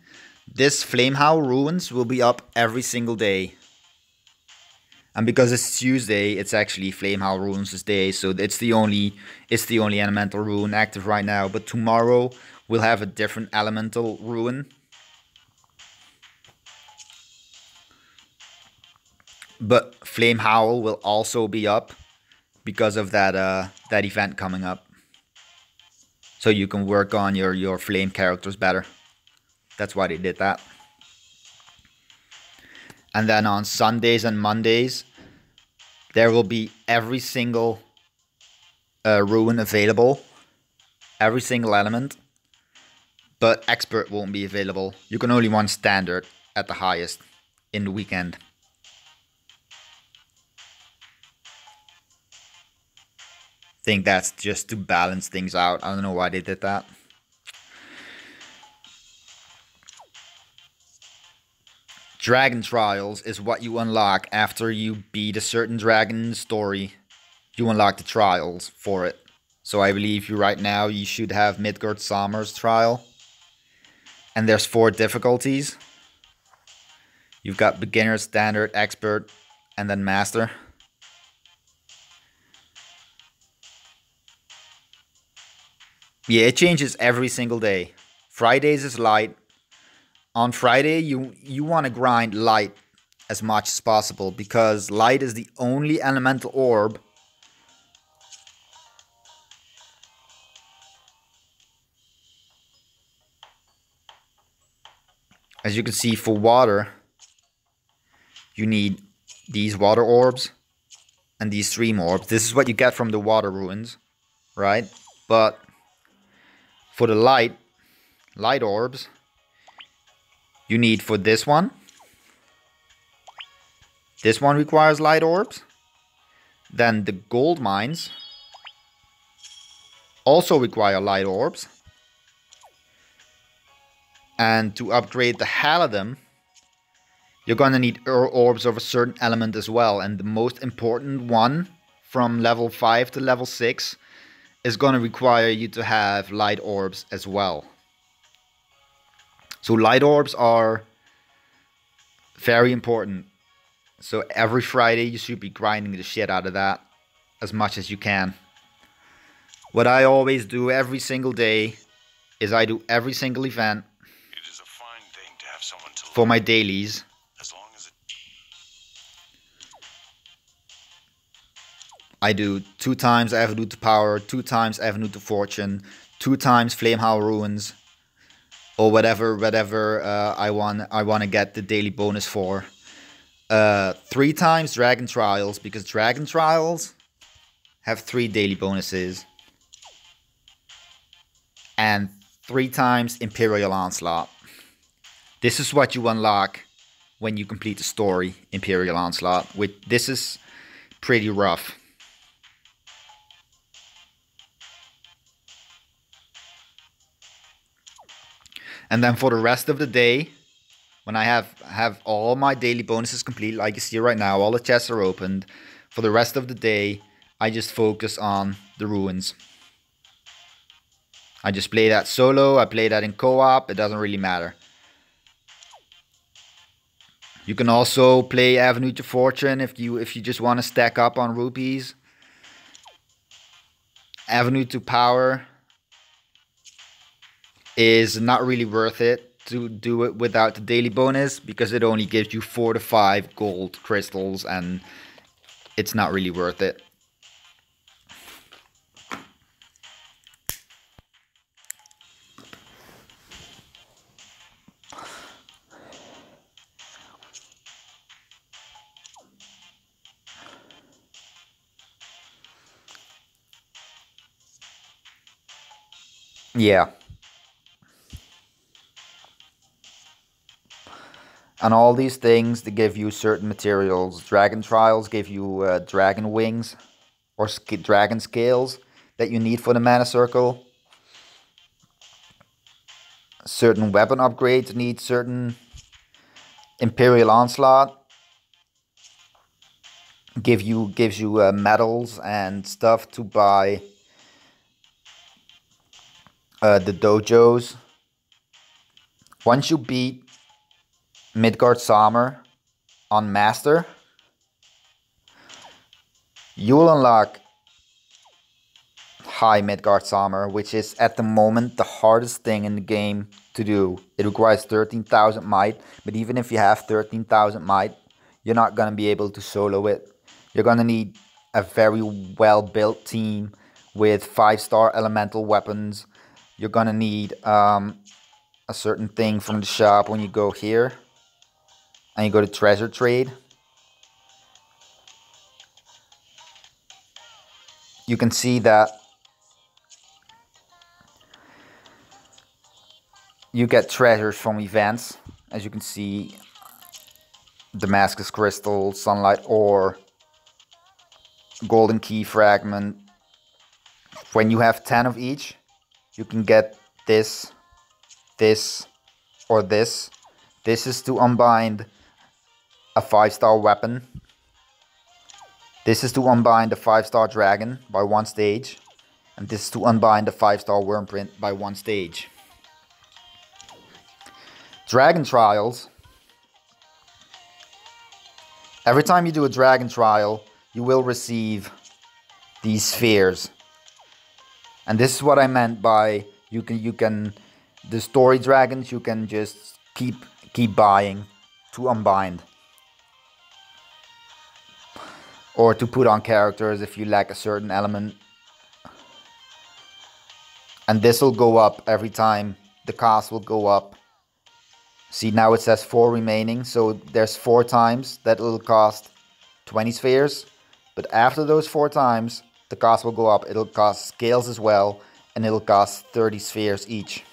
this Flamehowl ruins will be up every single day. And because it's Tuesday, it's actually Flamehowl ruins day, so it's the only elemental rune active right now. But tomorrow we'll have a different elemental rune. But Flamehowl will also be up because of that event coming up. So you can work on your flame characters better. That's why they did that. And then on Sundays and Mondays, there will be every single ruin available. Every single element. But expert won't be available. You can only run standard at the highest in the weekend. I think that's just to balance things out. I don't know why they did that. Dragon Trials is what you unlock after you beat a certain dragon in the story. You unlock the trials for it. So I believe right now you should have Midgard Sommer's trial. And there's 4 difficulties. You've got beginner, standard, expert, and then master. Yeah, it changes every single day. Fridays is light. On Friday, you want to grind light as much as possible, because light is the only elemental orb as you can see. For water, you need these water orbs and these stream orbs. This is what you get from the water ruins, right? But for the light orbs, you need for this one. This one requires light orbs. Then the gold mines also require light orbs. And to upgrade the hell of them, you're gonna need orbs of a certain element as well. And the most important one from level 5 to level 6 is gonna require you to have light orbs as well. So light orbs are very important. So every Friday you should be grinding the shit out of that as much as you can. What I always do every single day is I do every single event for my dailies. I do 2 times Avenue to Power, 2 times Avenue to Fortune, 2 times Flamehowl Ruins, or whatever I want to get the daily bonus for. 3 times Dragon Trials, because Dragon Trials have 3 daily bonuses. And 3 times Imperial Onslaught. This is what you unlock when you complete the story, Imperial Onslaught. This is pretty rough. And then for the rest of the day, when I have all my daily bonuses complete, like you see right now, all the chests are opened. For the rest of the day, I just focus on the ruins. I just play that solo, I play that in co-op, it doesn't really matter. You can also play Avenue to Fortune if you just want to stack up on rupees. Avenue to Power is not really worth it to do it without the daily bonus, because it only gives you 4 to 5 gold crystals and it's not really worth it. Yeah. And all these things, they give you certain materials. Dragon Trials give you dragon wings or dragon scales that you need for the mana circle. Certain weapon upgrades need certain. Imperial Onslaught gives you medals and stuff to buy the dojos. Once you beat Midgard Sommer on Master, you will unlock High Midgard Sommer, which is at the moment the hardest thing in the game to do. It requires 13,000 might, but even if you have 13,000 might, you're not going to be able to solo it. You're going to need a very well built team with 5-star elemental weapons. You're going to need a certain thing from the shop when you go here and you go to treasure trade. You can see that you get treasures from events. As you can see, Damascus Crystal, Sunlight Ore, Golden Key Fragment. When you have 10 of each, you can get this, this, or this. This is to unbind a 5-star weapon. This is to unbind a 5-star dragon by 1 stage. And this is to unbind a 5-star Wyrmprint by 1 stage. Dragon Trials. Every time you do a Dragon Trial, you will receive these spheres. And this is what I meant by you can the story dragons you can just keep buying to unbind. or to put on characters if you lack a certain element. And this will go up every time. The cost will go up. See, now it says 4 remaining, so there's 4 times that it'll cost 20 spheres. But after those 4 times, the cost will go up. It'll cost scales as well, and it'll cost 30 spheres each.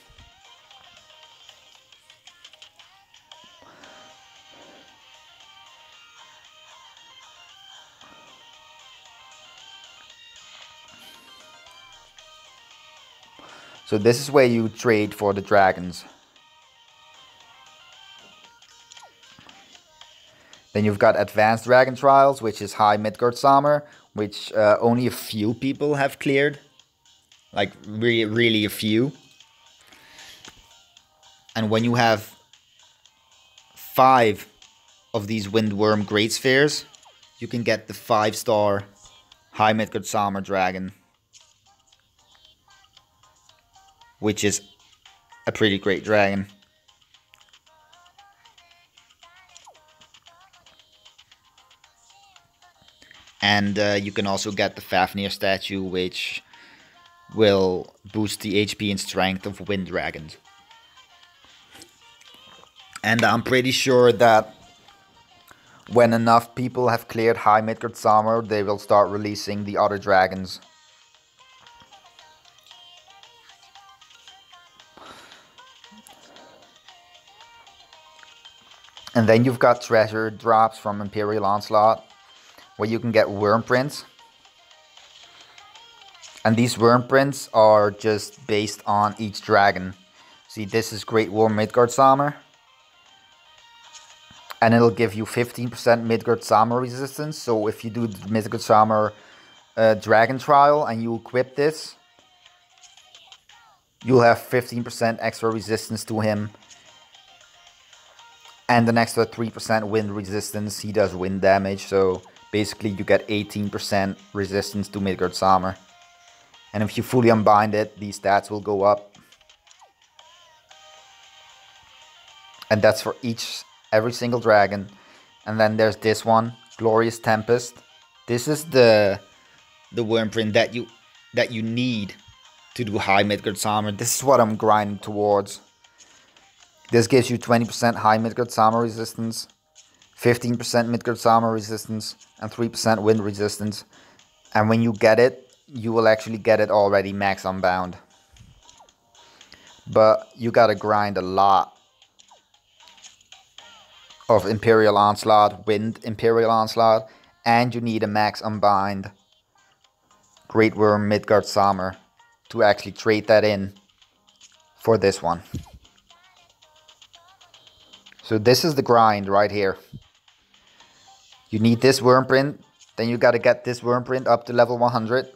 So this is where you trade for the dragons. Then you've got Advanced Dragon Trials, which is High Midgard Summer, which only a few people have cleared. Like, really a few. And when you have 5 of these Windworm Great Spheres, you can get the 5-star High Midgard Summer Dragon, which is a pretty great dragon. And you can also get the Fafnir statue, which will boost the HP and strength of wind dragons. And I'm pretty sure that when enough people have cleared High Midgard Summer, they will start releasing the other dragons. And then you've got treasure drops from Imperial Onslaught, where you can get worm prints. And these worm prints are just based on each dragon. See, this is Great Worm Midgard Summer. And it'll give you 15% Midgard Summer resistance. So if you do the Midgard Summer Dragon Trial and you equip this, you'll have 15% extra resistance to him. And an extra 3% wind resistance. He does wind damage, so basically you get 18% resistance to Midgard Summer. And if you fully unbind it, these stats will go up. And that's for every single dragon. And then there's this one, Glorious Tempest. This is the worm print that you need to do High Midgard Summer. This is what I'm grinding towards. This gives you 20% High Midgard Summer resistance, 15% Midgard Summer resistance, and 3% wind resistance. And when you get it, you will actually get it already max unbound. But you gotta grind a lot of Imperial Onslaught, Wind Imperial Onslaught, and you need a max unbind Great Worm Midgard Summer to actually trade that in for this one. So this is the grind right here. You need this worm print, then you gotta get this worm print up to level 100.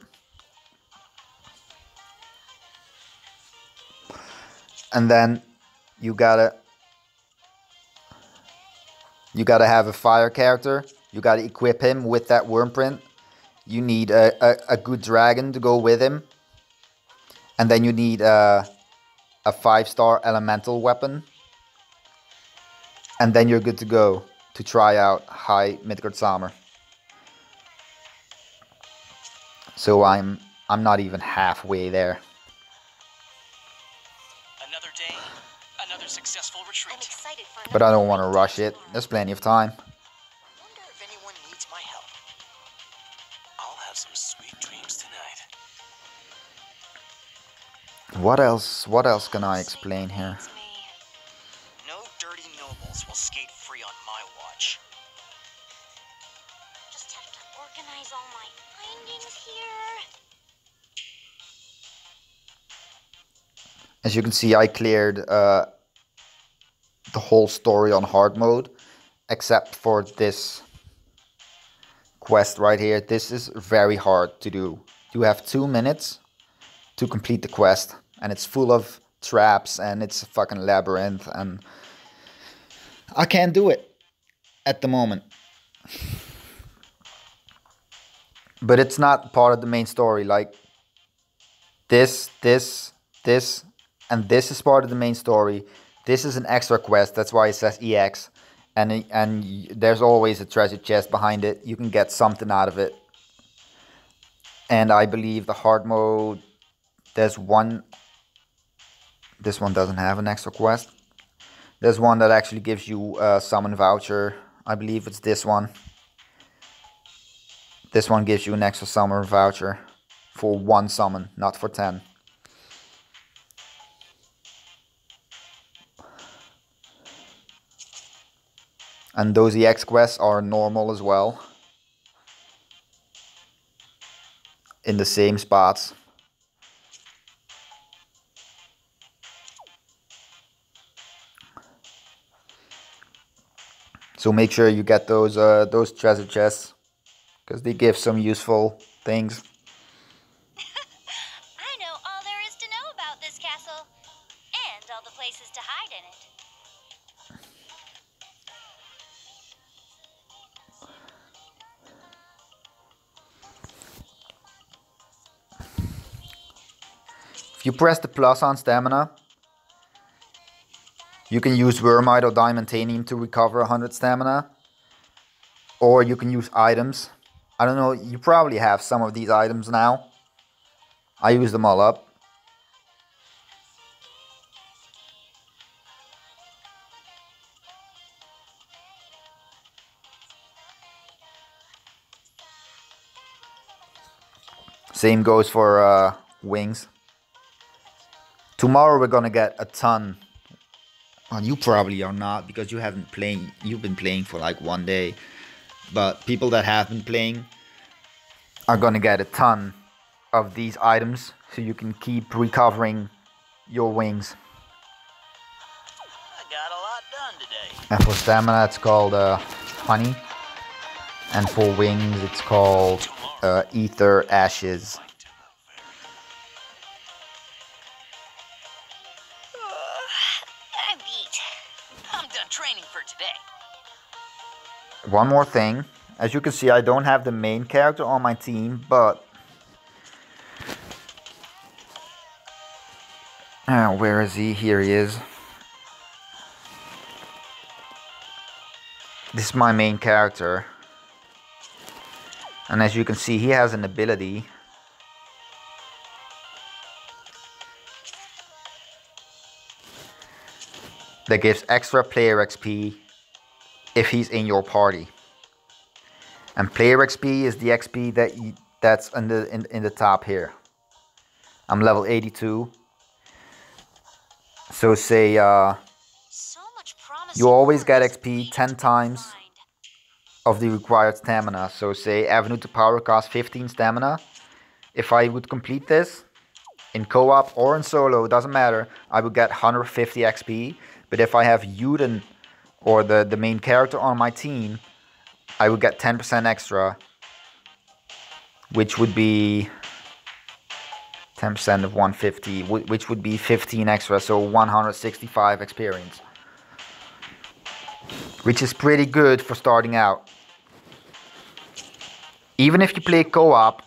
And then you gotta have a fire character. You gotta equip him with that worm print. You need a good dragon to go with him. And then you need a 5-star elemental weapon. And then you're good to go to try out High Midgard Summer. So I'm not even halfway there. Another day, another successful retreat. I'm excited for But I don't want to rush it. There's plenty of time. Wonder if anyone needs my help. I'll have some sweet dreams tonight. What else can I explain here? No dirty nobles will skate free on my watch. Just have to organize all my findings here. As you can see, I cleared the whole story on hard mode, except for this quest right here. This is very hard to do. You have 2 minutes to complete the quest, and it's full of traps, and it's a fucking labyrinth, and I can't do it at the moment. But it's not part of the main story. Like this, and this is part of the main story. This is an extra quest, that's why it says EX. and there's always a treasure chest behind it. You can get something out of it. And I believe the hard mode, there's one. This one doesn't have an extra quest. There's one that actually gives you a summon voucher. I believe it's this one. This one gives you an extra summon voucher for 1 summon, not for 10. And those EX quests are normal as well. In the same spots. So make sure you get those treasure chests, because they give some useful things. I know all there is to know about this castle, and all the places to hide in it. If you press the plus on stamina, you can use Wormite or Diamantanium to recover 100 stamina. Or you can use items. I don't know, you probably have some of these items now. I use them all up. Same goes for wings. Tomorrow we're gonna get a ton. Well, you probably are not, because you haven't playing. You've been playing for like 1 day. But people that have been playing are gonna get a ton of these items, so you can keep recovering your wings. I got a lot done today. And for stamina it's called honey. And for wings it's called ether ashes. I'm beat. I'm done training for today. One more thing. As you can see, I don't have the main character on my team, but where is he? Here he is. This is my main character. And as you can see, he has an ability that gives extra player XP if he's in your party. And player XP is the XP that's in the top here. I'm level 82. So say So much promise. you always get XP 10 times of the required stamina. So say Avenue to Power costs 15 stamina. If I would complete this in co-op or in solo, doesn't matter, I would get 150 XP. But if I have Yuden or the main character on my team, I would get 10% extra, which would be 10% of 150, which would be 15 extra, so 165 experience. Which is pretty good for starting out. Even if you play co-op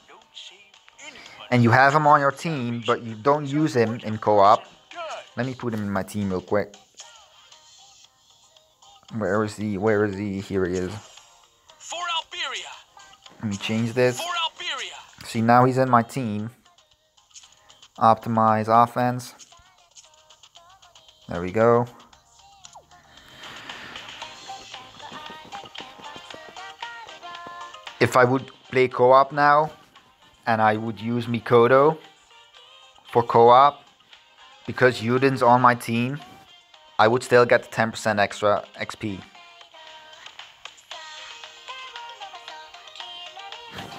and you have him on your team, but you don't use him in co-op. Let me put him in my team real quick. Where is he? Where is he? Here he is. For Alberia. Let me change this. For Alberia. See, now he's in my team. Optimize offense. There we go. If I would play co-op now, and I would use Mikoto for co-op, because Yuden's on my team, I would still get the 10% extra XP.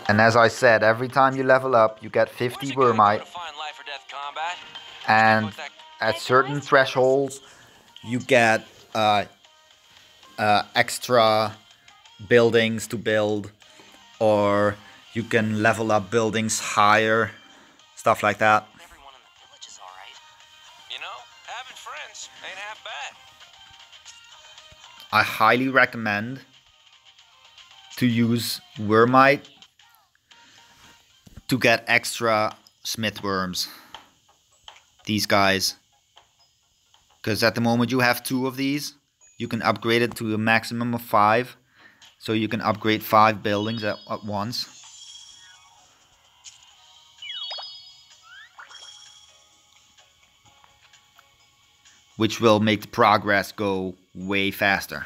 And as I said, every time you level up, you get 50 Wormite. And at certain thresholds, you get extra buildings to build, or you can level up buildings higher, stuff like that. Everyone in the village is alright. You know, having friends ain't half bad. I highly recommend to use Wormite to get extra smith worms. These guys. Because at the moment you have 2 of these, You can upgrade it to a maximum of 5. So you can upgrade 5 buildings at once. Which will make the progress go way faster.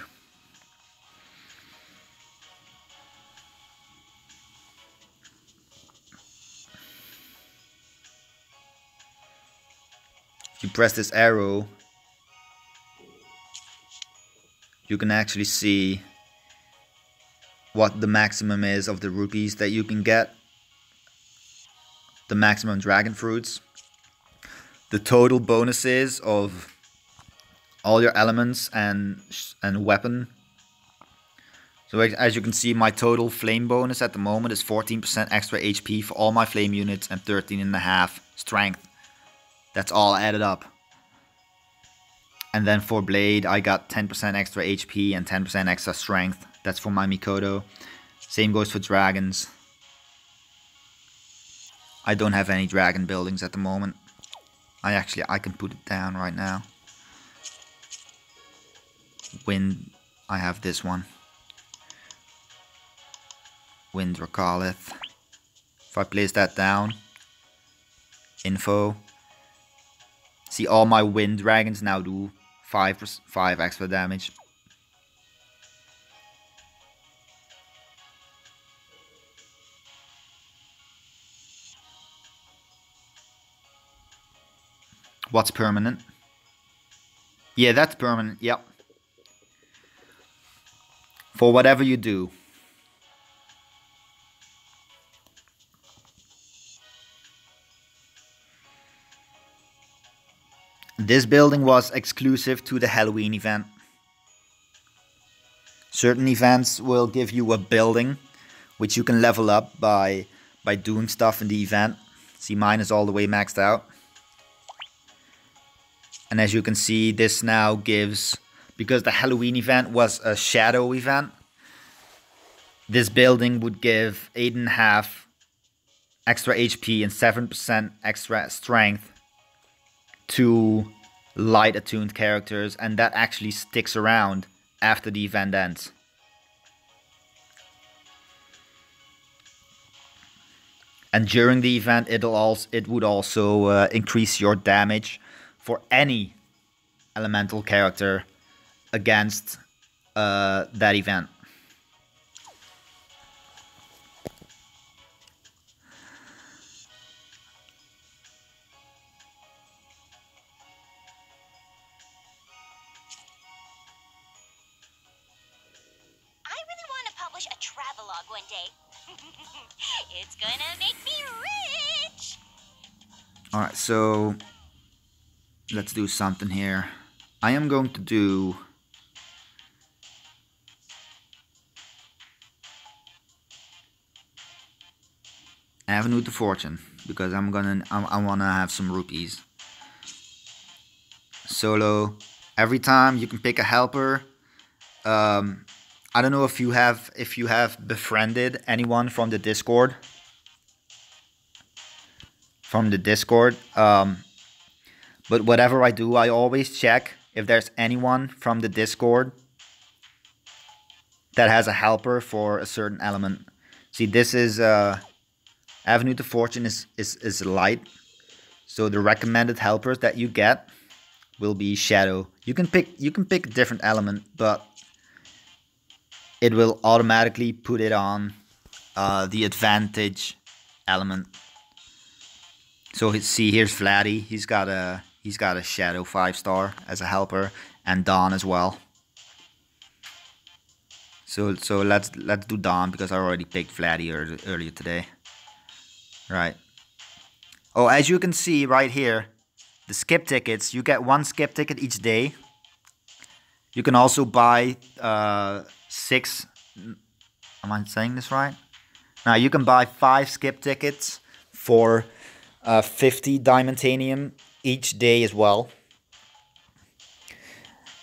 If you press this arrow, you can actually see what the maximum is of the rupees that you can get. The maximum dragon fruits. The total bonuses of all your elements and weapon. So as you can see, my total flame bonus at the moment is 14% extra HP for all my flame units and 13.5 strength. That's all added up. And then for blade, I got 10% extra HP and 10% extra strength. That's for my Mikoto. Same goes for dragons. I don't have any dragon buildings at the moment. I can put it down right now. Wind, I have this one. Wind Dragalith. If I place that down, info. See, all my wind dragons now do 5 extra damage. What's permanent? Yeah, that's permanent, yep. For whatever you do. This building was exclusive to the Halloween event. Certain events will give you a building which you can level up by doing stuff in the event. See, mine is all the way maxed out. And as you can see, this now gives, because the Halloween event was a shadow event, this building would give 8.5 extra HP and 7% extra strength to light attuned characters, and that actually sticks around after the event ends. And during the event, it would also increase your damage for any elemental character against that event. A travelogue one day. It's gonna make me rich. Alright, so let's do something here. I am going to do Avenue to Fortune because I wanna have some rupees. Solo. Every time you can pick a helper. I don't know if you have befriended anyone from the Discord. But whatever I do, I always check if there's anyone from the Discord that has a helper for a certain element. See, this is Avenue to Fortune is light, so the recommended helpers that you get will be Shadow. You can pick a different element, but it will automatically put it on the advantage element. So see, here's Vladdy. He's got a Shadow 5-star as a helper, and Dawn as well. So let's do Dawn because I already picked Vladdy earlier today. Right. Oh, as you can see right here, the skip tickets. You get 1 skip ticket each day. You can also buy 6. Am I saying this right? Now you can buy 5 skip tickets for 50 Diamantanium each day as well.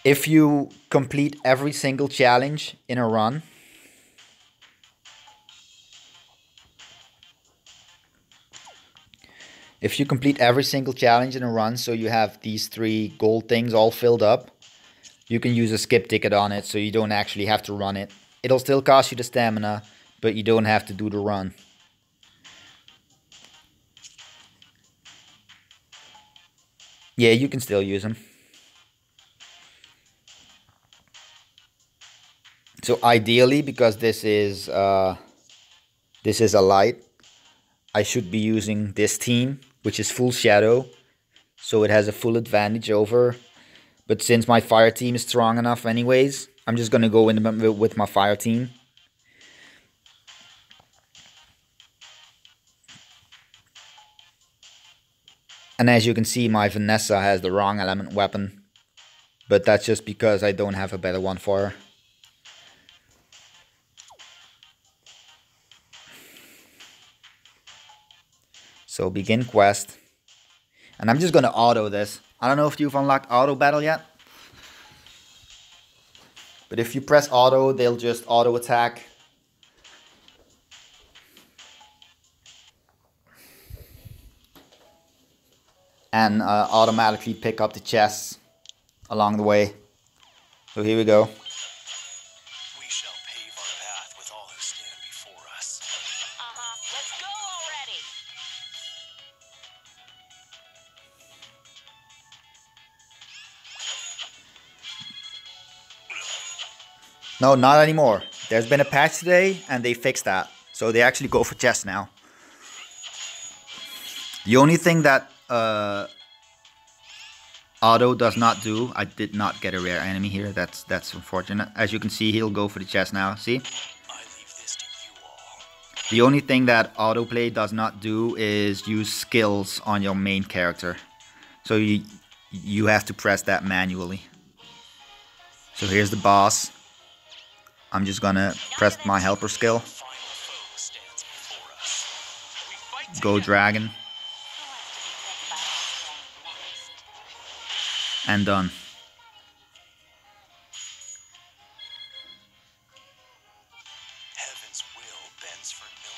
If you complete every single challenge in a run, so you have these 3 gold things all filled up, You can use a skip ticket on it, so you don't actually have to run it. It'll still cost you the stamina, but you don't have to do the run. Yeah, you can still use them. So ideally, because this is a light, I should be using this team, which is full shadow, so it has a full advantage over. But since my fire team is strong enough anyways, I'm just gonna go in with my fire team. And as you can see, my Vanessa has the wrong element weapon, but that's just because I don't have a better one for her. So begin quest. And I'm just gonna auto this. I don't know if you've unlocked auto battle yet. But if you press auto, they'll just auto attack. And automatically pick up the chests along the way. So here we go. We shall pave our path with all who stand before us. Let's go already. No, not anymore. There's been a patch today and they fixed that. So they actually go for chests now. The only thing that auto does not do, I did not get a rare enemy here. That's unfortunate. As you can see, he'll go for the chest now. See? I leave this to you all. The only thing that autoplay does not do is use skills on your main character. So you have to press that manually. So here's the boss. I'm just gonna press my helper skill. Final foe stands before us. We fight Go together. dragon. And done. Heaven's will bends for no man.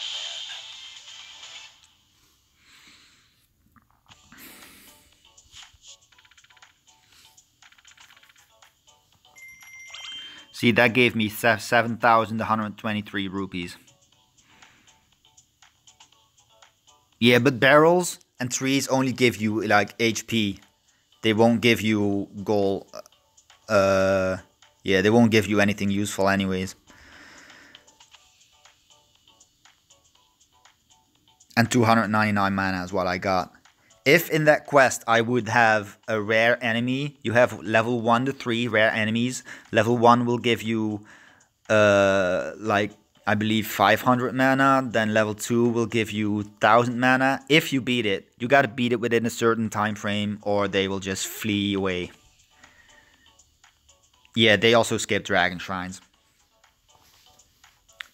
See, that gave me 7,123 rupees. Yeah, but barrels and trees only give you like HP. They won't give you gold. Yeah, they won't give you anything useful anyways. And 299 mana is what I got. If in that quest I would have a rare enemy, you have level 1 to 3 rare enemies. Level 1 will give you like I believe 500 mana, then level 2 will give you 1000 mana. If you beat it, you gotta beat it within a certain time frame or they will just flee away. Yeah, they also skip dragon shrines.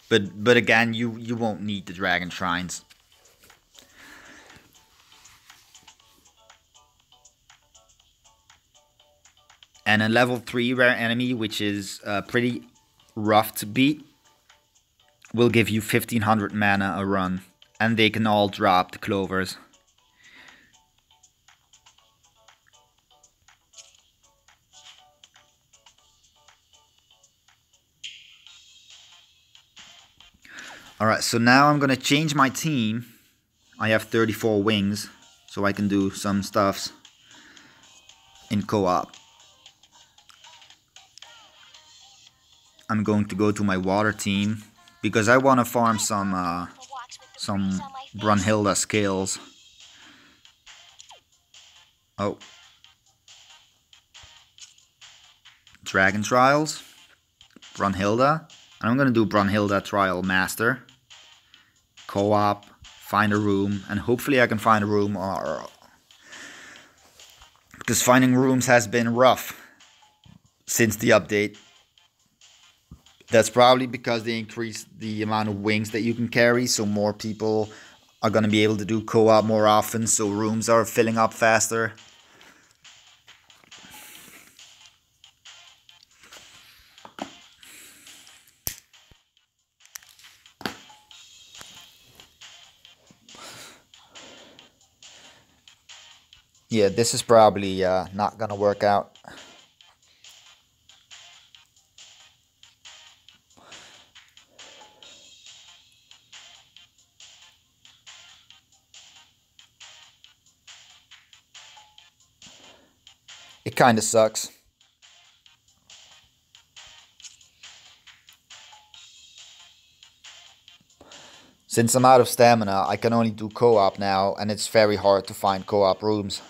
But again, you won't need the dragon shrines. And a level 3 rare enemy, which is pretty rough to beat, will give you 1500 mana a run. And they can all drop the clovers. Alright, so now I'm gonna change my team. I have 34 wings, so I can do some stuffs in co-op. I'm going to go to my water team because I want to farm some Brunhilde skills. Oh. Dragon Trials. Brunhilde. And I'm going to do Brunhilde Trial Master. Co-op. Find a room. And hopefully I can find a room. Because finding rooms has been rough since the update. That's probably because they increased the amount of wings that you can carry, so more people are going to be able to do co-op more often, so rooms are filling up faster. Yeah, this is probably not going to work out. It kind of sucks. Since I'm out of stamina, I can only do co-op now, and it's very hard to find co-op rooms.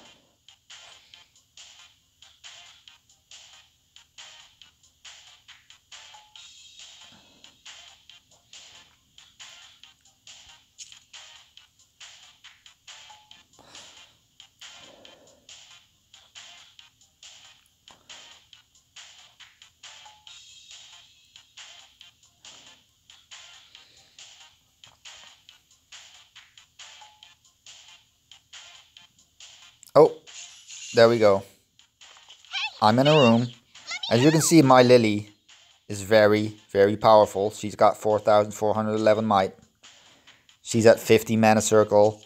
Oh, there we go. I'm in a room. As you can see, my Lily is very, very powerful. She's got 4,411 might. She's at 50 mana circle.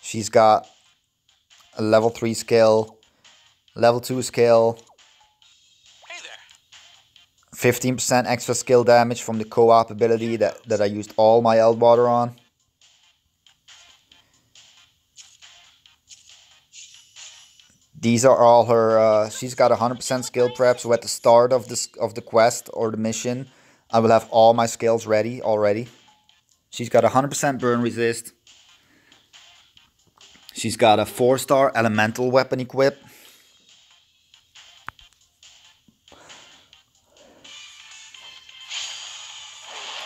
She's got a level 3 skill, level 2 skill, Hey there. 15% extra skill damage from the co-op ability that I used all my Eldwater on. These are all her, she's got 100% skill prep, so at the start of the quest or the mission, I will have all my skills ready already. She's got 100% burn resist. She's got a 4-star elemental weapon equip.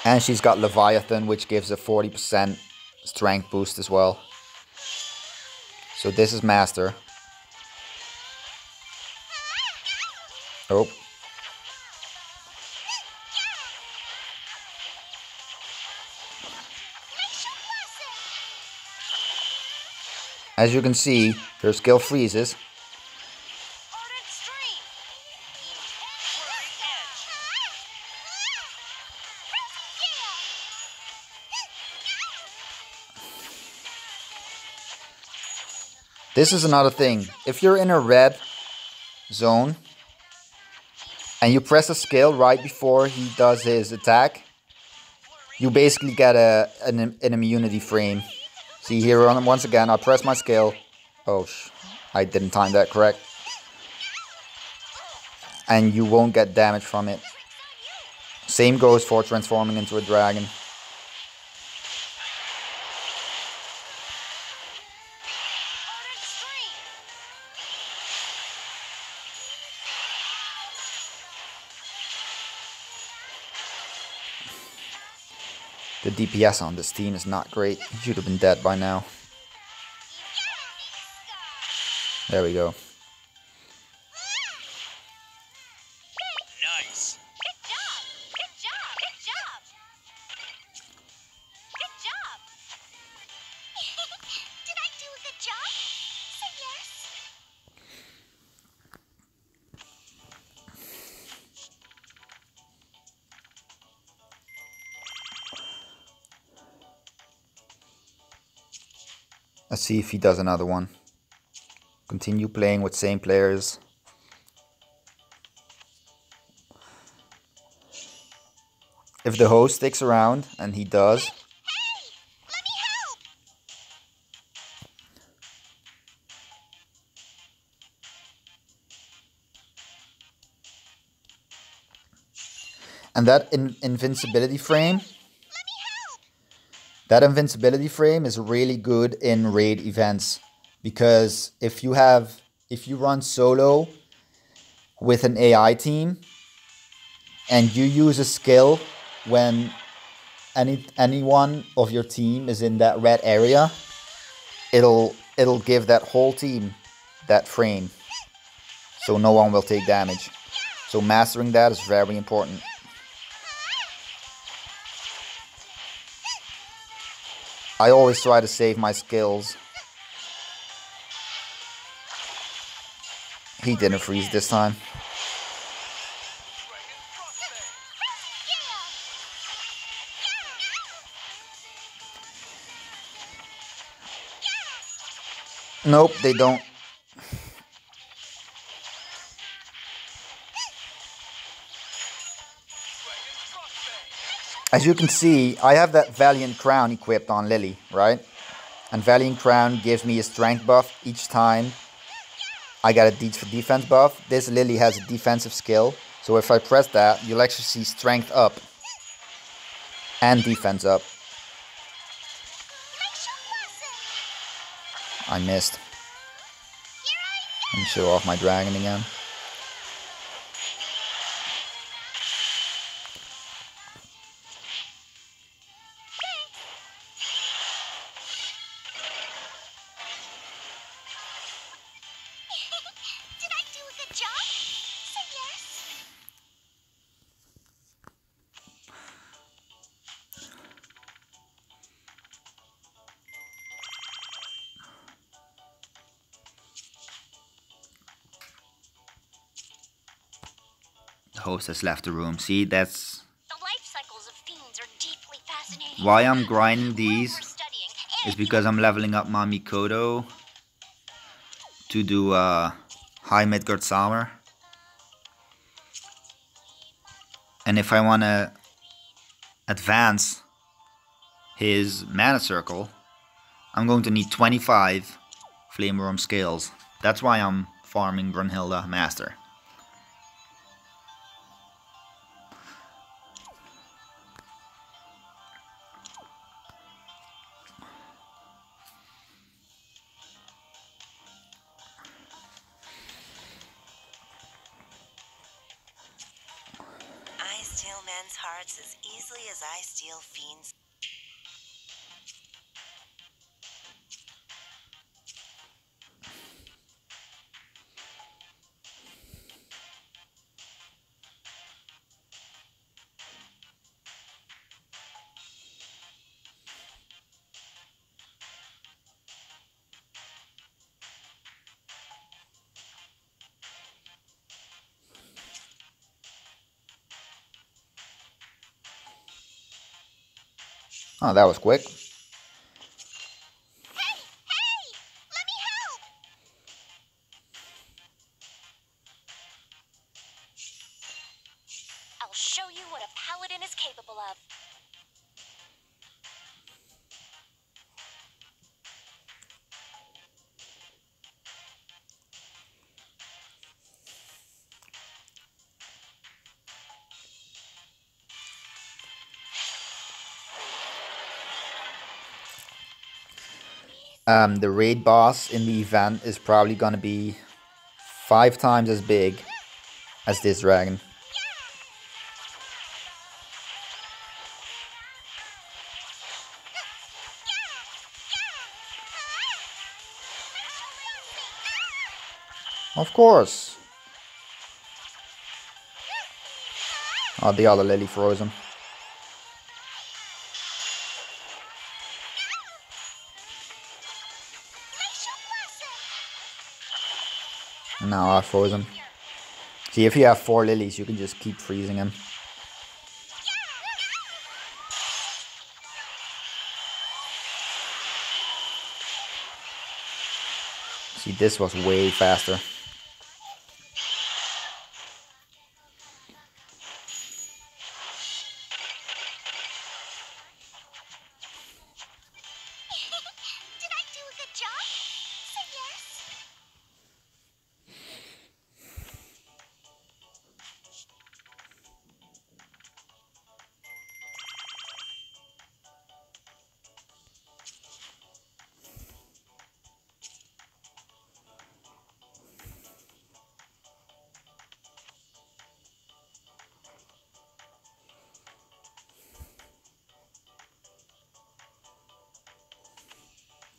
And she's got Leviathan, which gives a 40% strength boost as well. So this is Master. Oh. As you can see, her skill freezes. This is another thing. If you're in a red zone and you press a skill right before he does his attack, you basically get an immunity frame. See here, once again, I press my skill. Oh, I didn't time that correct. And you won't get damage from it. Same goes for transforming into a dragon. The DPS on this team is not great. He should have been dead by now. There we go. Nice. Good job! Good job! Good job! Good job! Did I do a good job? Say yes. Let's see if he does another one. Continue playing with same players. If the host sticks around, and he does. Hey! Let me help! And that invincibility frame. That invincibility frame is really good in raid events, because if you run solo with an AI team and you use a skill when anyone of your team is in that red area, it'll give that whole team that frame, so no one will take damage. So mastering that is very important. I always try to save my skills. He didn't freeze this time. Nope, they don't. As you can see, I have that Valiant Crown equipped on Lily, right? And Valiant Crown gives me a strength buff each time I got a defense buff. This Lily has a defensive skill. So if I press that, you'll actually see strength up. And defense up. I missed. Let me show off my dragon again. Did I do a good job? Say yes. The host has left the room. See, that's The life cycles of fiends are deeply fascinating. why I'm grinding More these. worth studying. Is because I'm leveling up my Mikoto to do high Midgard Summer. And if I want to advance his mana circle, I'm going to need 25 Flameworm scales. That's why I'm farming Brunhilde Master. I steal men's hearts as easily as I steal fiends. Oh, that was quick. Hey! Let me help! I'll show you what a paladin is capable of. The raid boss in the event is probably gonna be 5 times as big as this dragon. Of course. Oh, the other Lily froze him. And now I froze him. See, if you have 4 lilies, you can just keep freezing him. See, this was way faster. Did I do a good job? Say yes.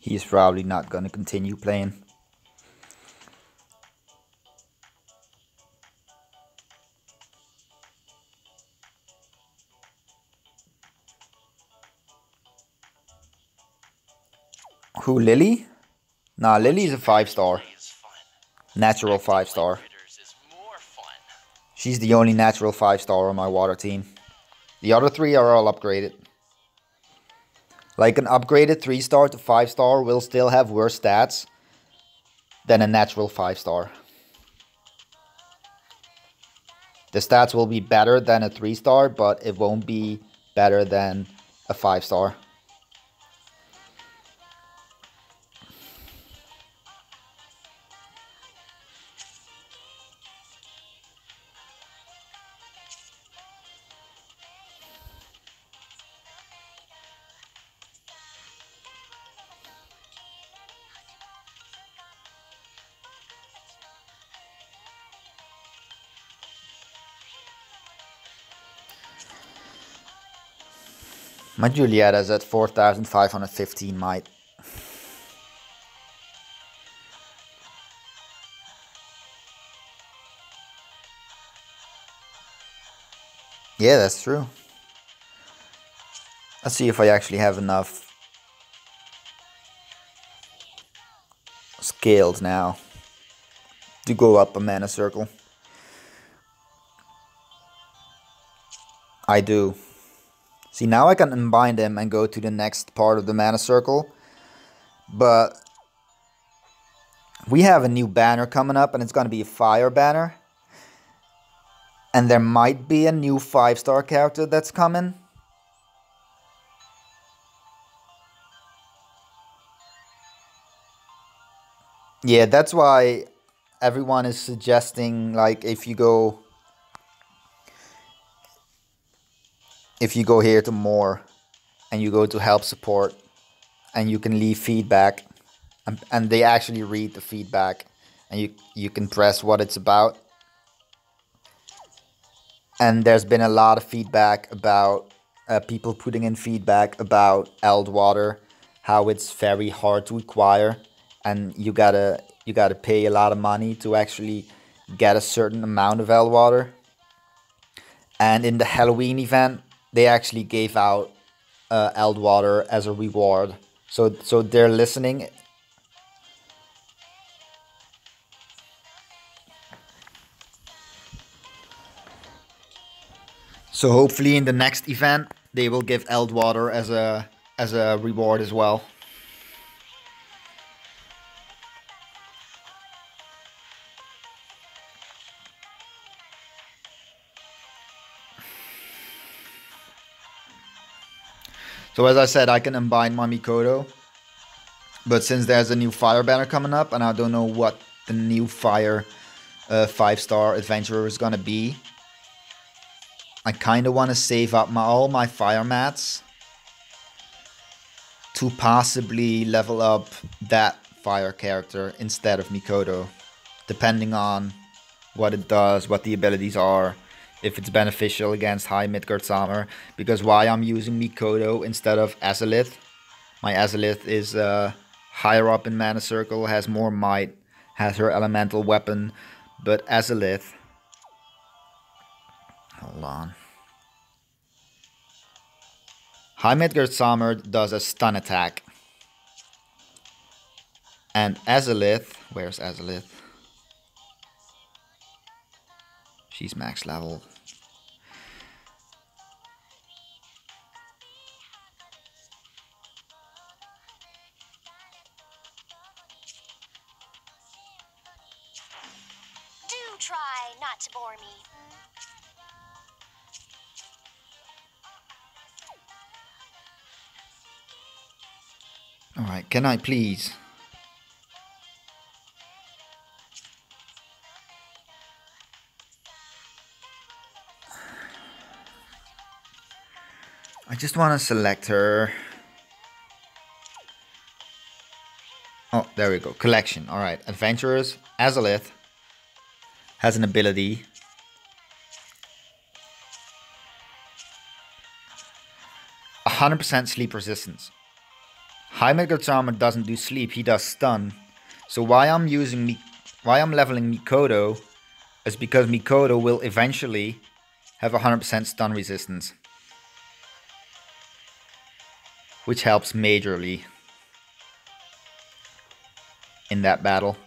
He's probably not gonna continue playing. Who, Lily? Nah, Lily's a 5-star. Natural 5-star. She's the only natural 5-star on my water team. The other 3 are all upgraded. Like an upgraded 3-star to 5-star will still have worse stats than a natural 5-star. The stats will be better than a 3-star, but it won't be better than a 5-star. My Juliet is at 4,515 might. Yeah, that's true. Let's see if I actually have enough scales now to go up a mana circle. I do. See, now I can unbind him and go to the next part of the mana circle. But we have a new banner coming up, and it's going to be a fire banner. And there might be a new 5-star character that's coming. Yeah, that's why everyone is suggesting, like, if you go here to more and you go to help support and you can leave feedback, and they actually read the feedback, and you can press what it's about. And there's been a lot of feedback about people putting in feedback about Eldwater, how it's very hard to acquire, and you gotta pay a lot of money to actually get a certain amount of Eldwater. And in the Halloween event, they actually gave out Eldwater as a reward. So they're listening. So hopefully in the next event they will give Eldwater as a reward as well. So as I said, I can unbind my Mikoto, but since there's a new fire banner coming up, and I don't know what the new fire 5-star adventurer is gonna be, I kind of want to save up all my fire mats to possibly level up that fire character instead of Mikoto, depending on what it does, what the abilities are, if it's beneficial against high Midgard Samur. Because why I'm using Mikoto instead of Azalith, my Azalith is higher up in mana circle, has more might, has her elemental weapon, but Azalith, hold on, high Midgard Samur does a stun attack, and Azalith, where's Azalith? She's max level. Do try not to bore me. Alright, can I please? I just want to select her. Oh, there we go. Collection. Alright, Adventurers. Azalith has an ability. A 100% sleep resistance. High Midgard Samur doesn't do sleep, he does stun. So why I'm leveling Mikoto is because Mikoto will eventually have 100% stun resistance, which helps majorly in that battle.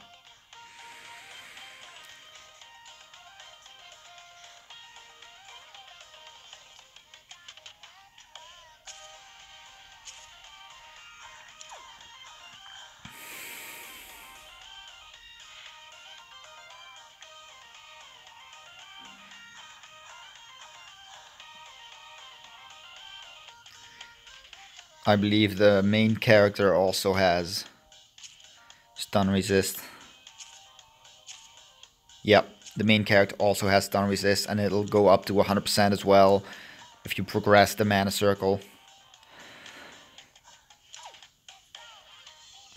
I believe the main character also has stun resist. Yep, the main character also has stun resist, and it'll go up to 100% as well if you progress the mana circle.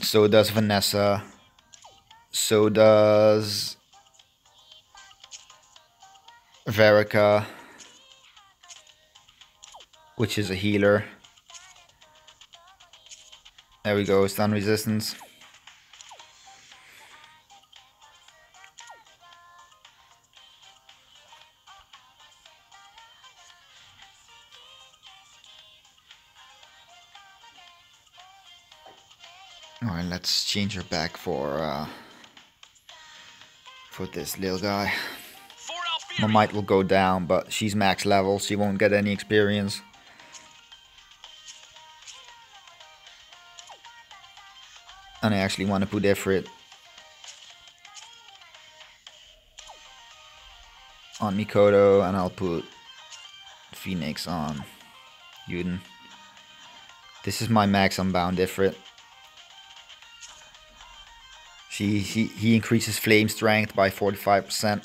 So does Vanessa. So does Verica, which is a healer. There we go, stun resistance. Alright, let's change her back for this little guy. My might will go down, but she's max level, she won't get any experience. And I actually want to put Ifrit on Mikoto, and I'll put Phoenix on Yuden. This is my max unbound Ifrit. He increases flame strength by 45%.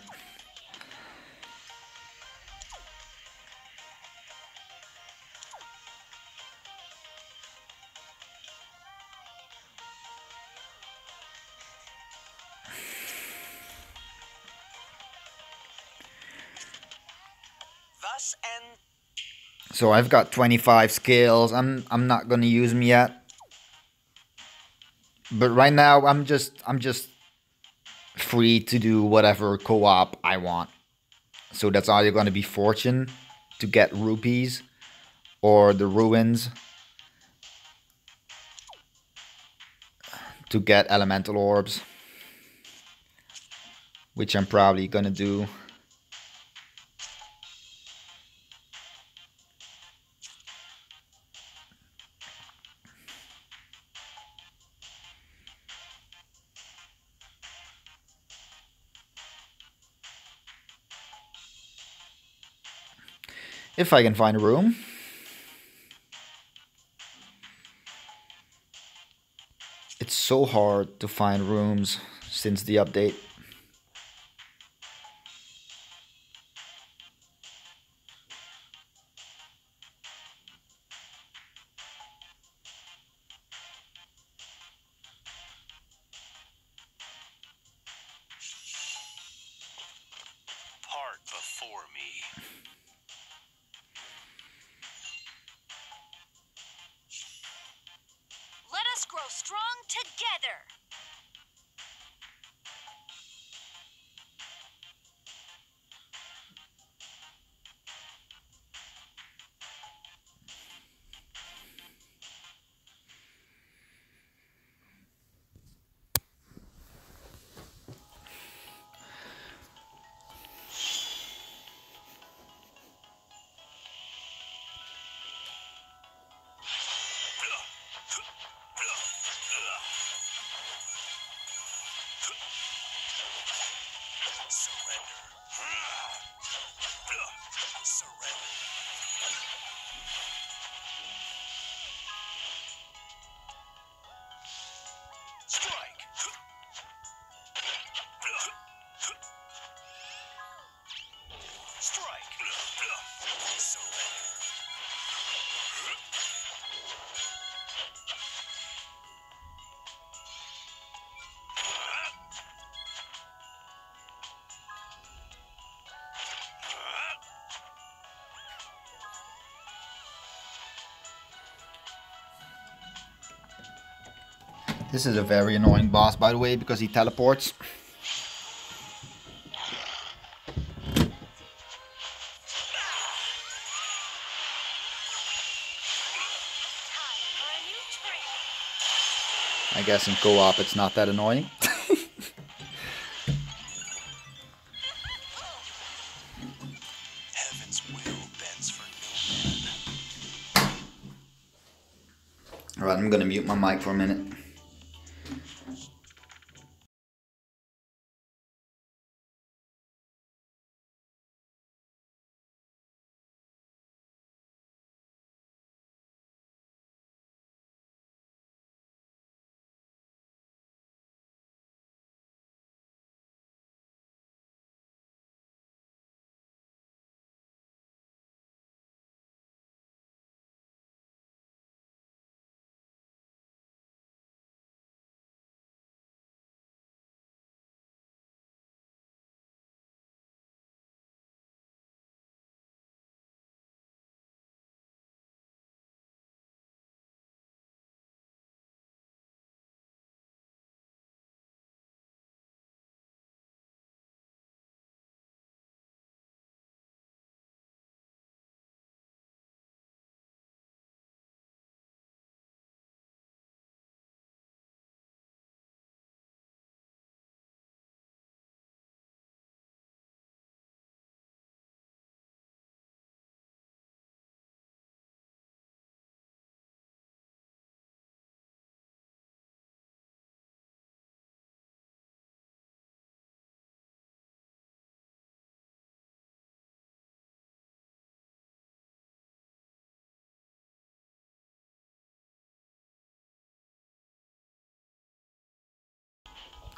So I've got 25 skills. I'm not gonna use them yet. But right now I'm just free to do whatever co-op I want. So that's either gonna be Fortune to get rupees, or the Ruins to get elemental orbs, which I'm probably gonna do. If I can find a room. It's so hard to find rooms since the update. Part before me. Let us grow strong together. This is a very annoying boss, by the way, because he teleports. I guess in co-op it's not that annoying. Heaven's will bends for no man. Alright, I'm gonna mute my mic for a minute.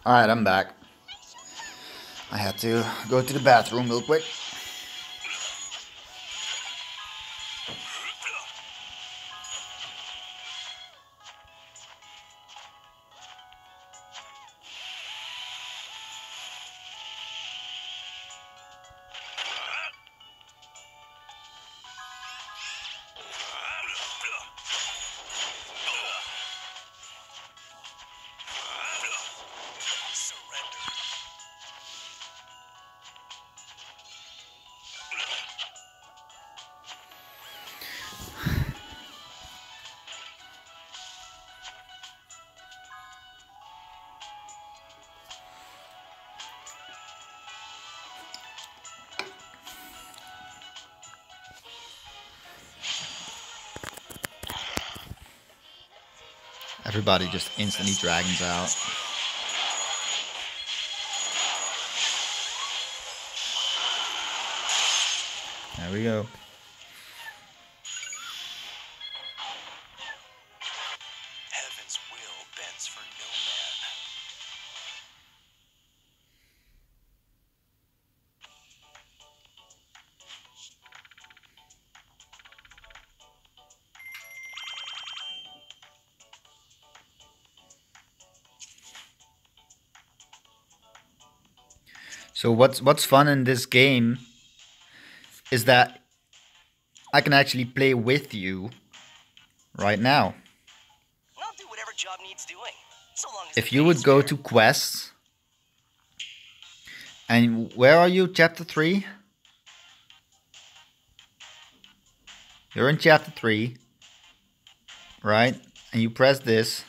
Alright, I'm back. I had to go to the bathroom real quick. Everybody just instantly dragons out. There we go. Heaven's will bends for no man. So what's fun in this game is that I can actually play with you right now. I'll do whatever job needs doing, so long as If the you would pay's go fair. to quests, and where are you? Chapter 3? You're in chapter 3, right? And you press this.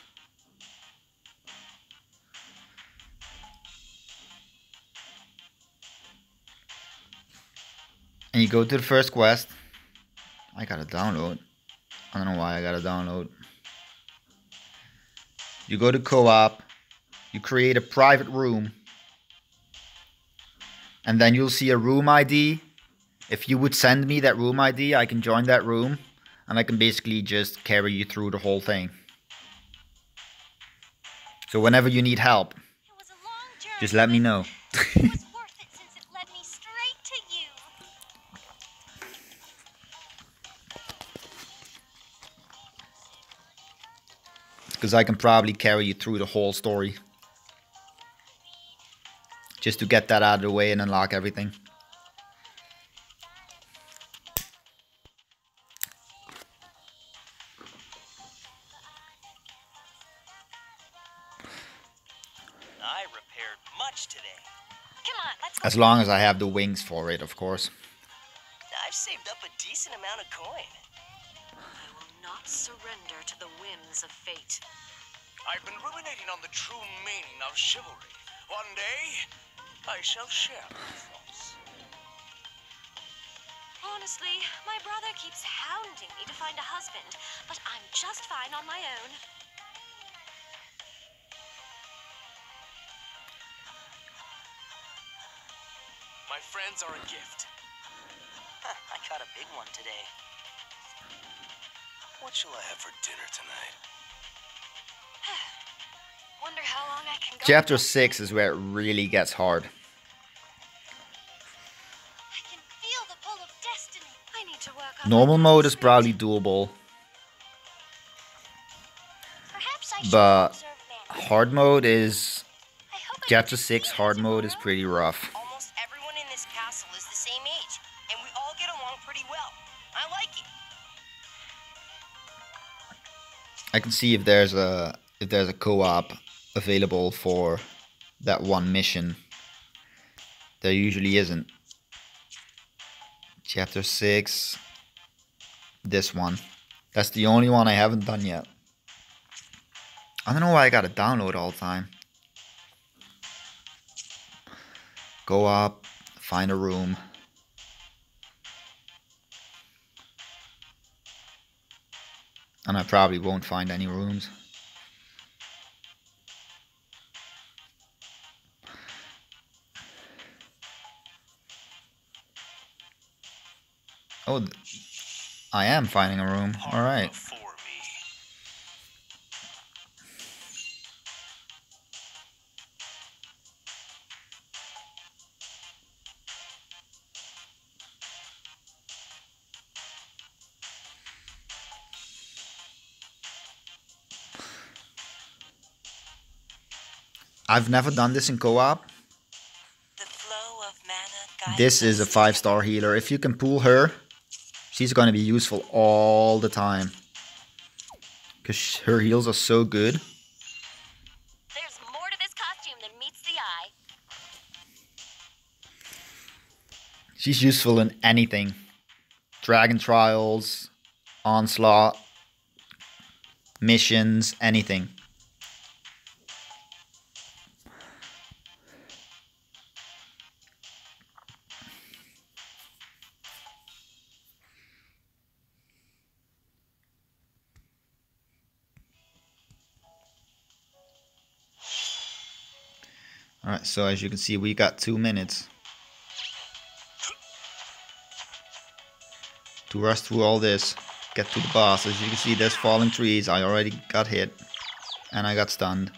And you go to the first quest. I gotta download. I don't know why I gotta download. You go to co-op. You create a private room. And then you'll see a room ID. If you would send me that room ID, I can join that room. And I can basically just carry you through the whole thing. So whenever you need help, It was a long journey. just let me know. It was worth it since it led me straight to you. Because I can probably carry you through the whole story. Just to get that out of the way and unlock everything. I repaired much today. Come on, let's go. As long as I have the wings for it, of course. I've saved up a decent amount of coin. I will not surrender to the whims of fate. I've been ruminating on the true meaning of chivalry. One day, I shall share my thoughts. Honestly, my brother keeps hounding me to find a husband, but I'm just fine on my own. My friends are a gift. I caught a big one today. What shall I have for dinner tonight? Wonder how long I can go. Chapter 6 is where it really gets hard. I can feel the pull of destiny. I need to work on Normal my mode is script. probably doable, Perhaps I should but observe man. hard mode is... I hope I Chapter can 6 see him hard mode is tomorrow. pretty rough. Almost everyone in this castle is the same age, and we all get along pretty well. I like it. I can see if there's a co-op available for that one mission. There usually isn't. Chapter 6. This one. That's the only one I haven't done yet. I don't know why I gotta download all the time. Go up, find a room. And I probably won't find any rooms. Oh, I am finding a room. Alright. Before me. I've never done this in co-op. The flow of mana guides This is a us 5-star healer. If you can pull her, she's gonna be useful all the time. Because her heals are so good. There's more to this costume than meets the eye. She's useful in anything. Dragon trials, onslaught, missions, anything. Alright, so as you can see, we got 2 minutes to rush through all this, get to the boss. As you can see, there's falling trees. I already got hit and I got stunned.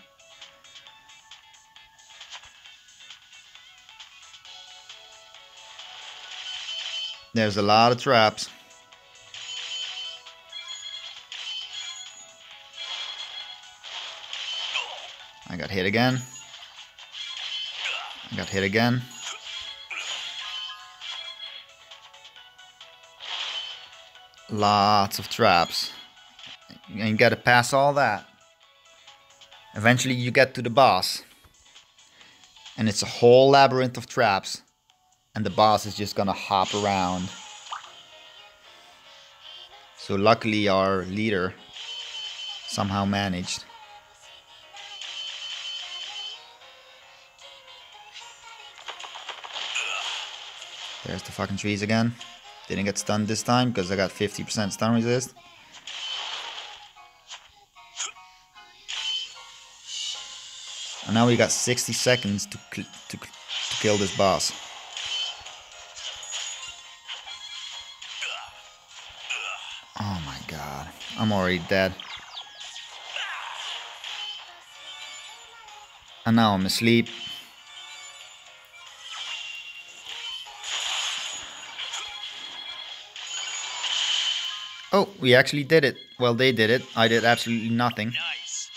There's a lot of traps. I got hit again. I got hit again. Lots of traps. And you gotta pass all that. Eventually you get to the boss. And it's a whole labyrinth of traps. And the boss is just gonna hop around. So luckily our leader somehow managed. There's the fucking trees again. Didn't get stunned this time because I got 50% stun resist. And now we got 60 seconds to kill this boss. Oh my god. I'm already dead. And now I'm asleep. Oh, we actually did it. Well, they did it. I did absolutely nothing. Nice.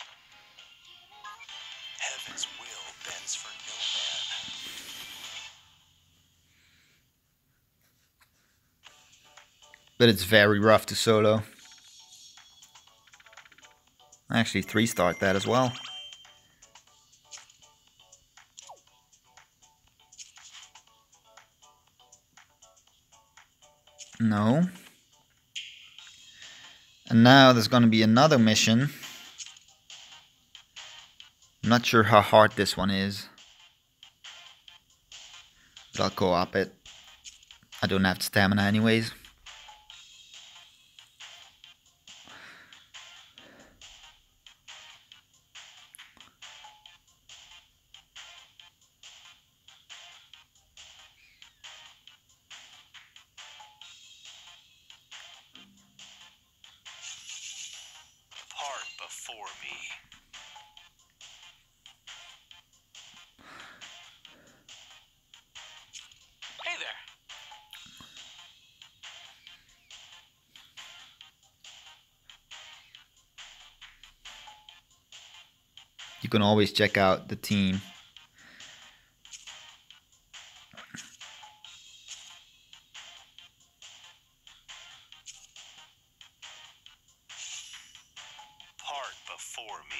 Heaven's will bends for no man. But it's very rough to solo. Actually, 3-starred that as well. No. And now there's going to be another mission. I'm not sure how hard this one is. But I'll co-op it. I don't have stamina anyways. Part before me. Hey there. You can always check out the team. Part before me.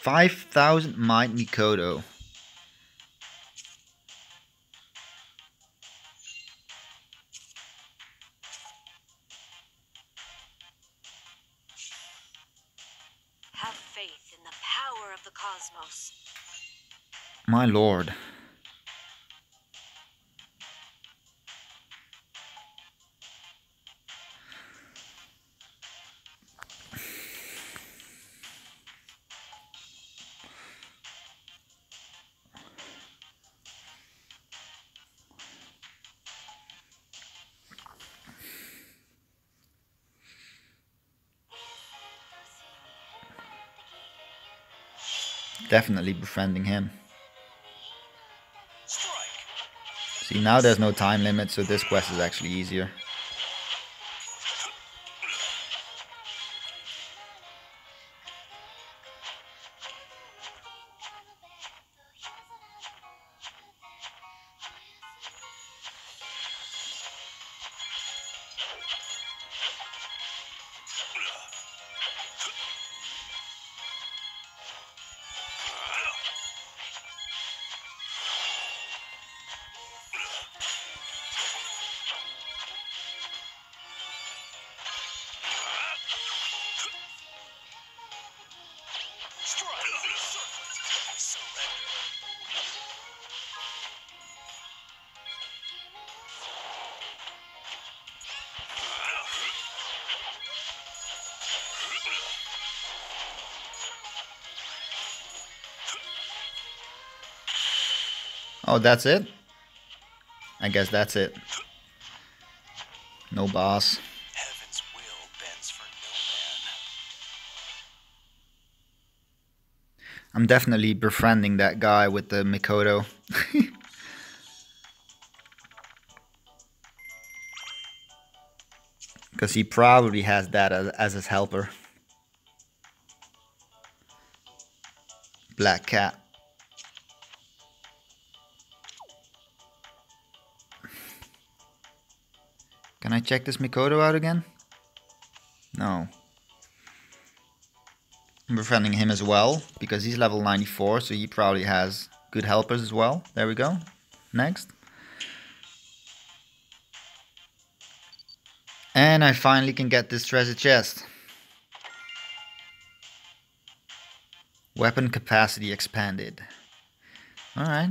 5,000 might Mikoto. Have faith in the power of the cosmos. My lord. Definitely befriending him. Strike. See, now there's no time limit, so this quest is actually easier. Oh, that's it? I guess that's it. No boss. Heaven's will bends for no man. I'm definitely befriending that guy with the Mikoto. Because he probably has that as his helper. Black cat. Can I check this Mikoto out again? No. I'm befriending him as well, because he's level 94, so he probably has good helpers as well. There we go. Next. And I finally can get this treasure chest. Weapon capacity expanded. Alright.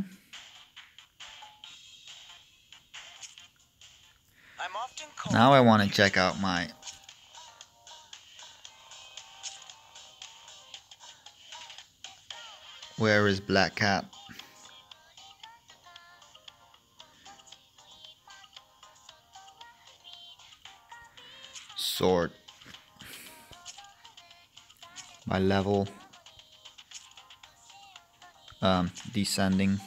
I'm often called Now I want to check out my... Where is Black Cat? Sword. By level. Descending.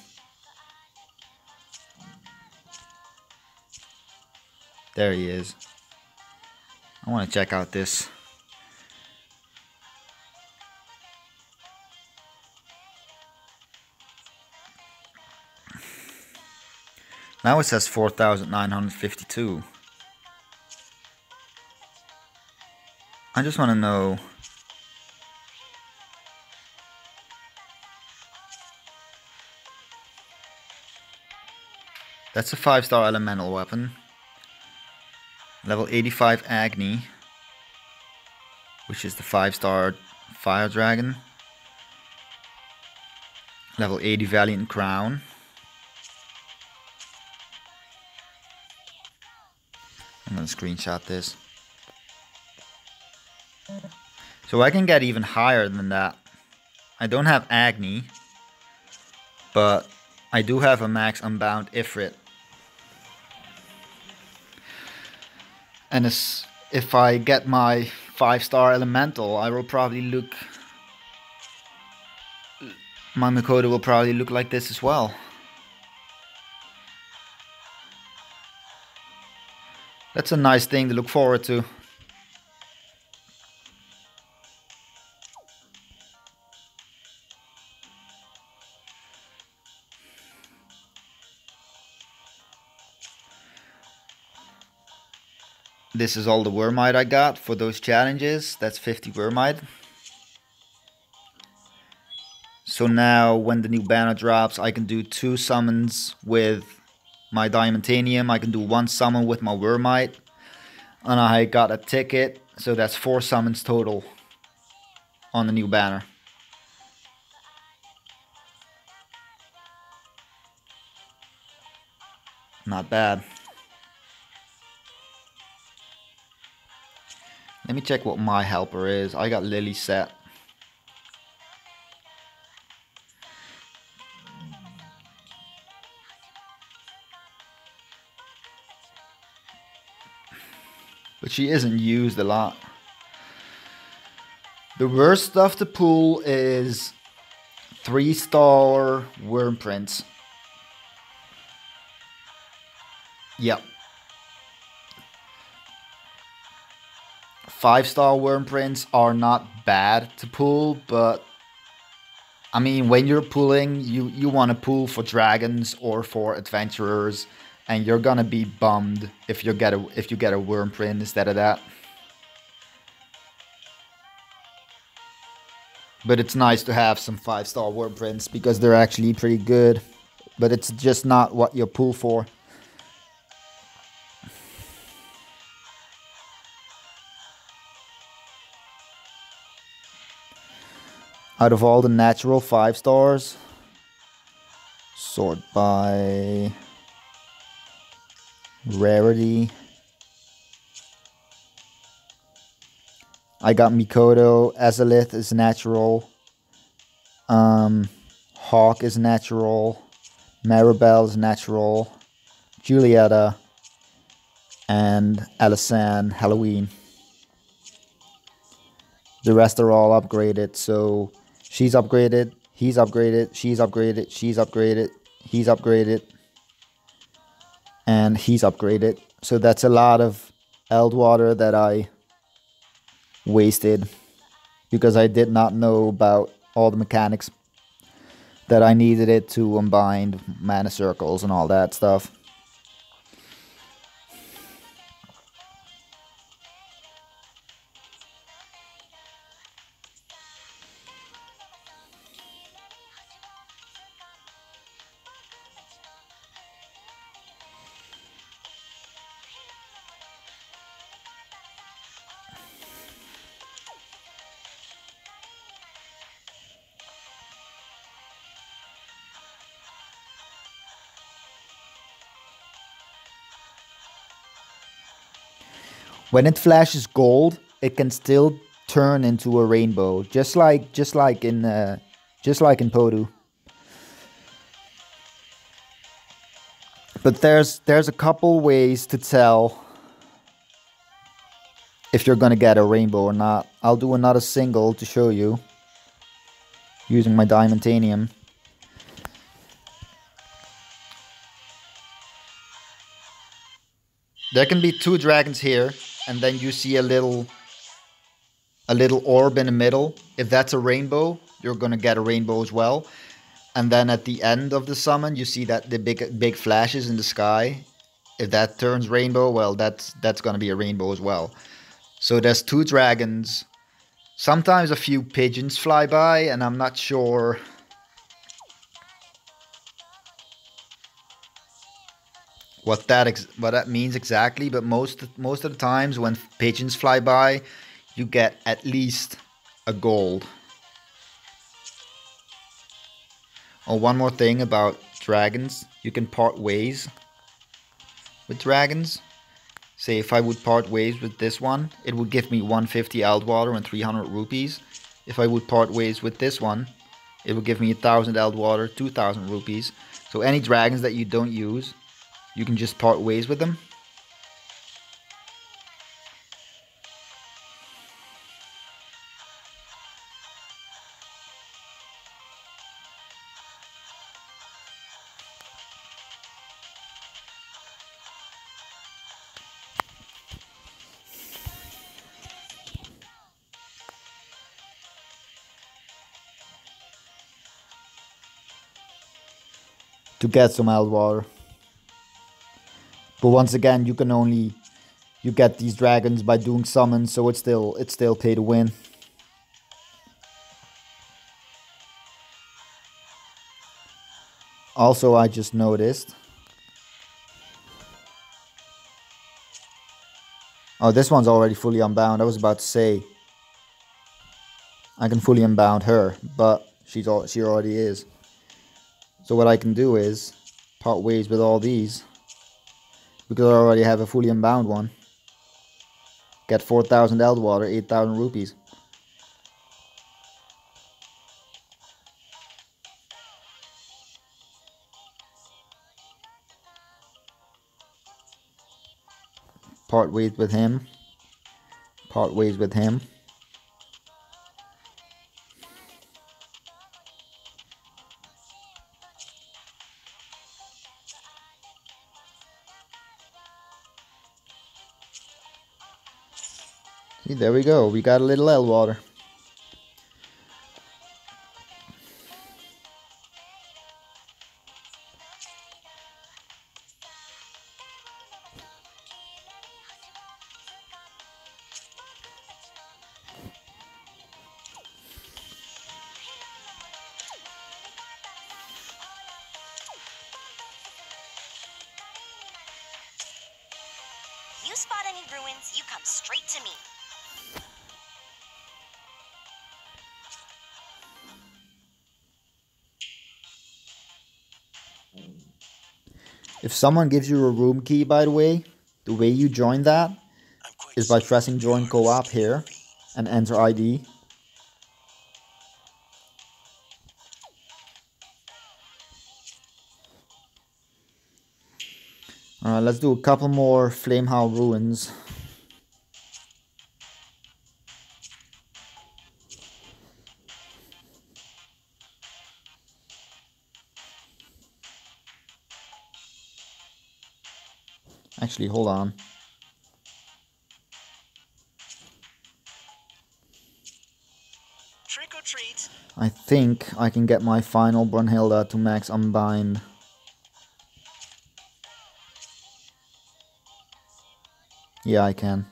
There he is. I want to check out this. Now it says 4,952. I just want to know. That's a 5-star elemental weapon. Level 85 Agni, which is the 5-star fire dragon. Level 80 Valiant Crown. I'm gonna screenshot this. So I can get even higher than that. I don't have Agni, but I do have a max Unbound Ifrit. And if I get my 5-star elemental, I will probably look... My Mikoto will probably look like this as well. That's a nice thing to look forward to. This is all the Wormite I got for those challenges. That's 50 Wormite. So now when the new banner drops, I can do 2 summons with my Diamantanium. I can do 1 summon with my Wormite. And I got a ticket. So that's 4 summons total on the new banner. Not bad. Let me check what my helper is. I got Lily set. But she isn't used a lot. The worst stuff to pull is 3-star worm prints. Yep. 5-star worm prints are not bad to pull, but I mean, when you're pulling, you want to pull for dragons or for adventurers, and you're gonna be bummed if you get a worm print instead of that. But it's nice to have some 5-star worm prints because they're actually pretty good, but it's just not what you pull for. Out of all the natural 5-stars, sort by rarity. I got Mikoto, Azalith is natural, Hawk is natural, Maribel's natural, Julieta, and Alisan Halloween. The rest are all upgraded, so she's upgraded, he's upgraded, she's upgraded, she's upgraded, he's upgraded, and he's upgraded. So that's a lot of Eldwater that I wasted because I did not know about all the mechanics that I needed it to unbind mana circles and all that stuff. When it flashes gold, it can still turn into a rainbow, just like in Podu. But there's a couple ways to tell if you're gonna get a rainbow or not. I'll do another single to show you using my Diamantanium. There can be two dragons here, and then you see a little orb in the middle. If that's a rainbow, you're gonna get a rainbow as well. And then at the end of the summon, you see that the big flashes in the sky. If that turns rainbow, well, that's gonna be a rainbow as well. So there's two dragons. Sometimes a few pigeons fly by, and I'm not sure what that means exactly, but most of the times when pigeons fly by, you get at least a gold. Oh, one more thing about dragons, you can part ways with dragons. Say if I would part ways with this one, it would give me 150 Eldwater and 300 rupees. If I would part ways with this one, it would give me 1000 Eldwater, 2000 rupees. So any dragons that you don't use, you can just part ways with them. To get some Eldwater. But once again, you get these dragons by doing summons, so it's still pay to win. Also, I just noticed. Oh, this one's already fully unbound. I was about to say I can fully unbound her, but she already is. So what I can do is part ways with all these, because I already have a fully unbound one. Get 4000 Eldwater, 8000 rupees. Part ways with him. Part ways with him. See, there we go. We got a little Eldwater. You spot any ruins, you come straight to me. If someone gives you a room key, by the way you join that is by pressing join co-op here and enter ID. Alright, let's do a couple more Flamehowl Ruins. Actually, hold on. Trick or treat. I think I can get my final Brunhilde to max unbind. Yeah, I can.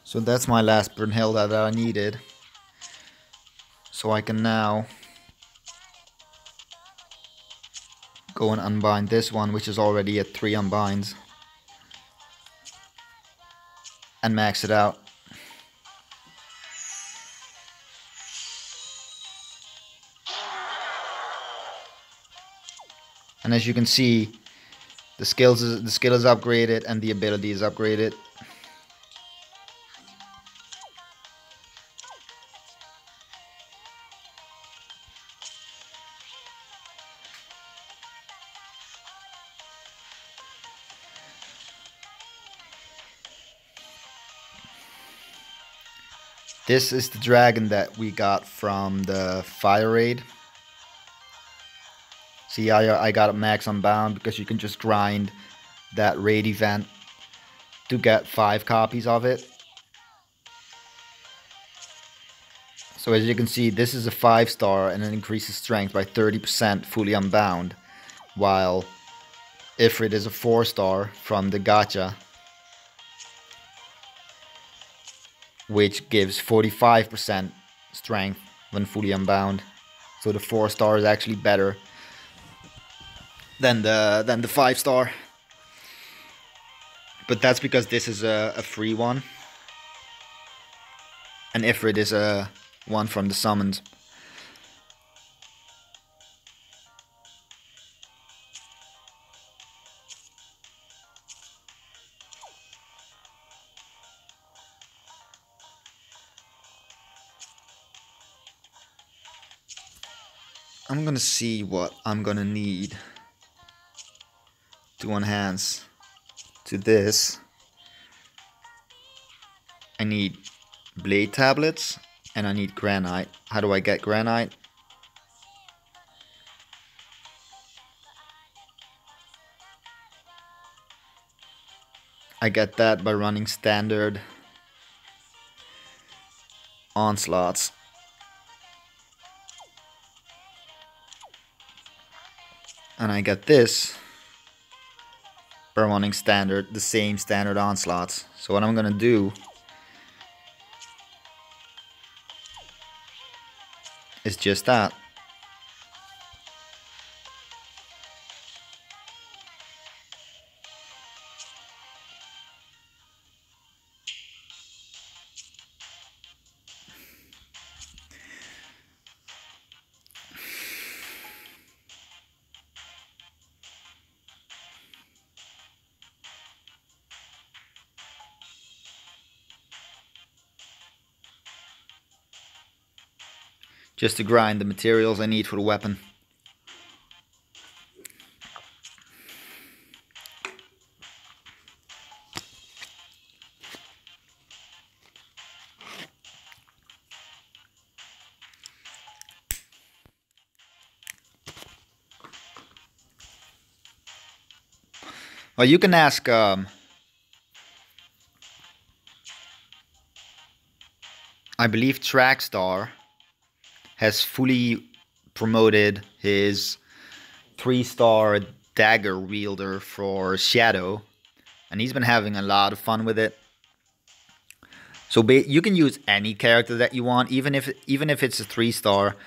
So that's my last Brunhilde that I needed. So I can now go and unbind this one, which is already at 3 unbinds. And max it out. And as you can see, the skill is upgraded and the ability is upgraded. This is the dragon that we got from the fire raid. See, I got it max unbound because you can just grind that raid event to get 5 copies of it. So as you can see, this is a 5-star and it increases strength by 30% fully unbound, while Ifrit is a 4-star from the gacha, which gives 45% strength when fully unbound. So the 4-star is actually better than the 5-star. But that's because this is a free one, and Ifrit is a one from the summons. I'm gonna see what I'm gonna need to enhance to this. I need blade tablets and I need granite. How do I get granite? I get that by running standard onslaughts. And I get this by running the same standard onslaughts. So what I'm gonna do is just that. Just to grind the materials I need for the weapon. Well, you can ask I believe Trackstar has fully promoted his 3-star dagger wielder for Shadow, and he's been having a lot of fun with it. So you can use any character that you want, even if it's a 3-star,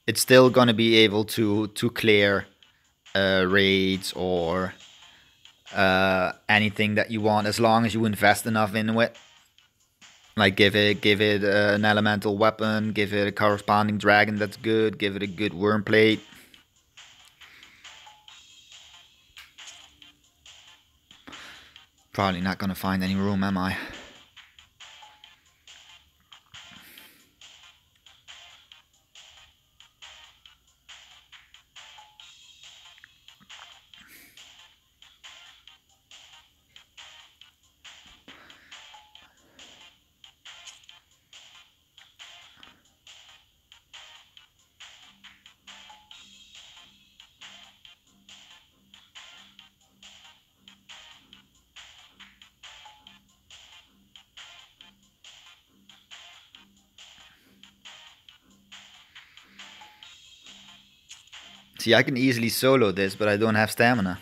it's still gonna be able to clear raids or anything that you want, as long as you invest enough into it. Like give it an elemental weapon, give it a corresponding dragon that's good, give it a good worm plate. Probably not gonna find any room, am I? See, I can easily solo this, but I don't have stamina.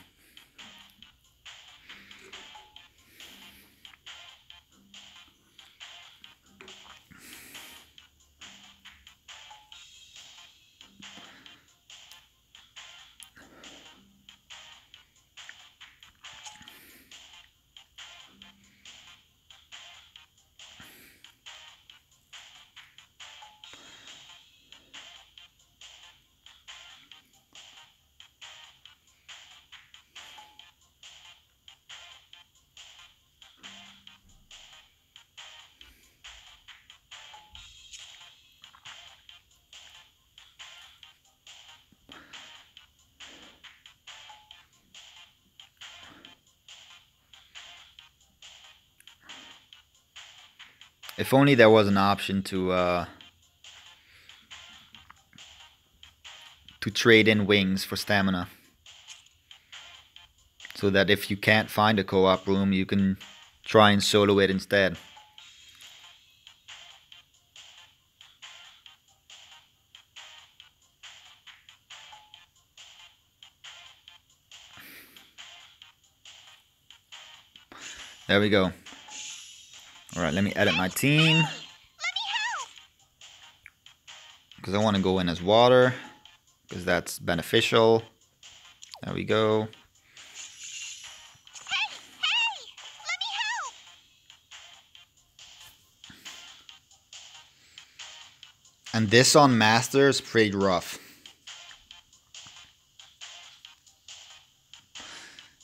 If only there was an option to trade in wings for stamina. So that if you can't find a co-op room, you can try and solo it instead. There we go. Alright, let me edit my team. Because I want to go in as water. Because that's beneficial. There we go. And this on Master is pretty rough.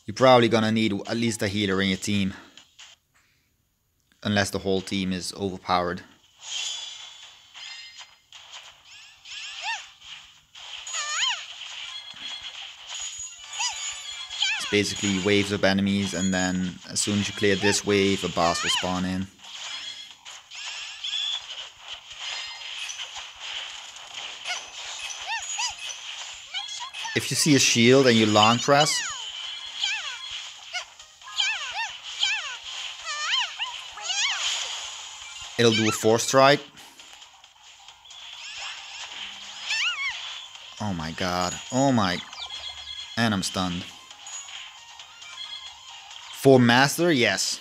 You're probably gonna need at least a healer in your team. Unless the whole team is overpowered. It's basically waves of enemies, and then as soon as you clear this wave, a boss will spawn in. If you see a shield and you long press, it'll do a force strike. Oh my god. Oh my. And I'm stunned. For Master, yes.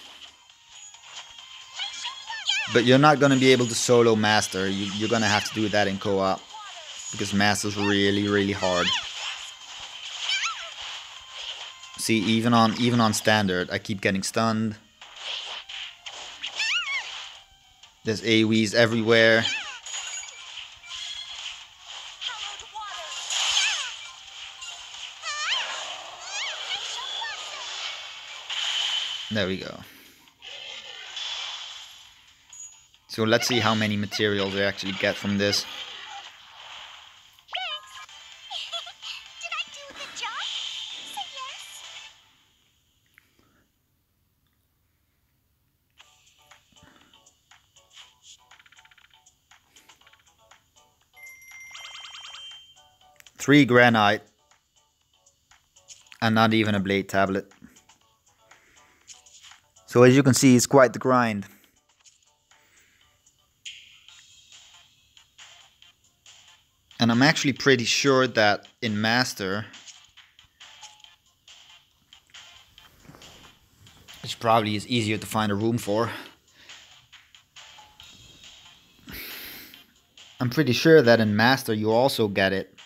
But you're not going to be able to solo Master. You're going to have to do that in co-op. Because Master's really, really hard. See, even on Standard, I keep getting stunned. There's AoEs everywhere. There we go. So let's see how many materials I actually get from this. Did I do a good job? Say yes. Three granite. And not even a blade tablet. So as you can see, it's quite the grind. And I'm actually pretty sure that in Master, which probably is easier to find a room for, I'm pretty sure that in Master you also get it.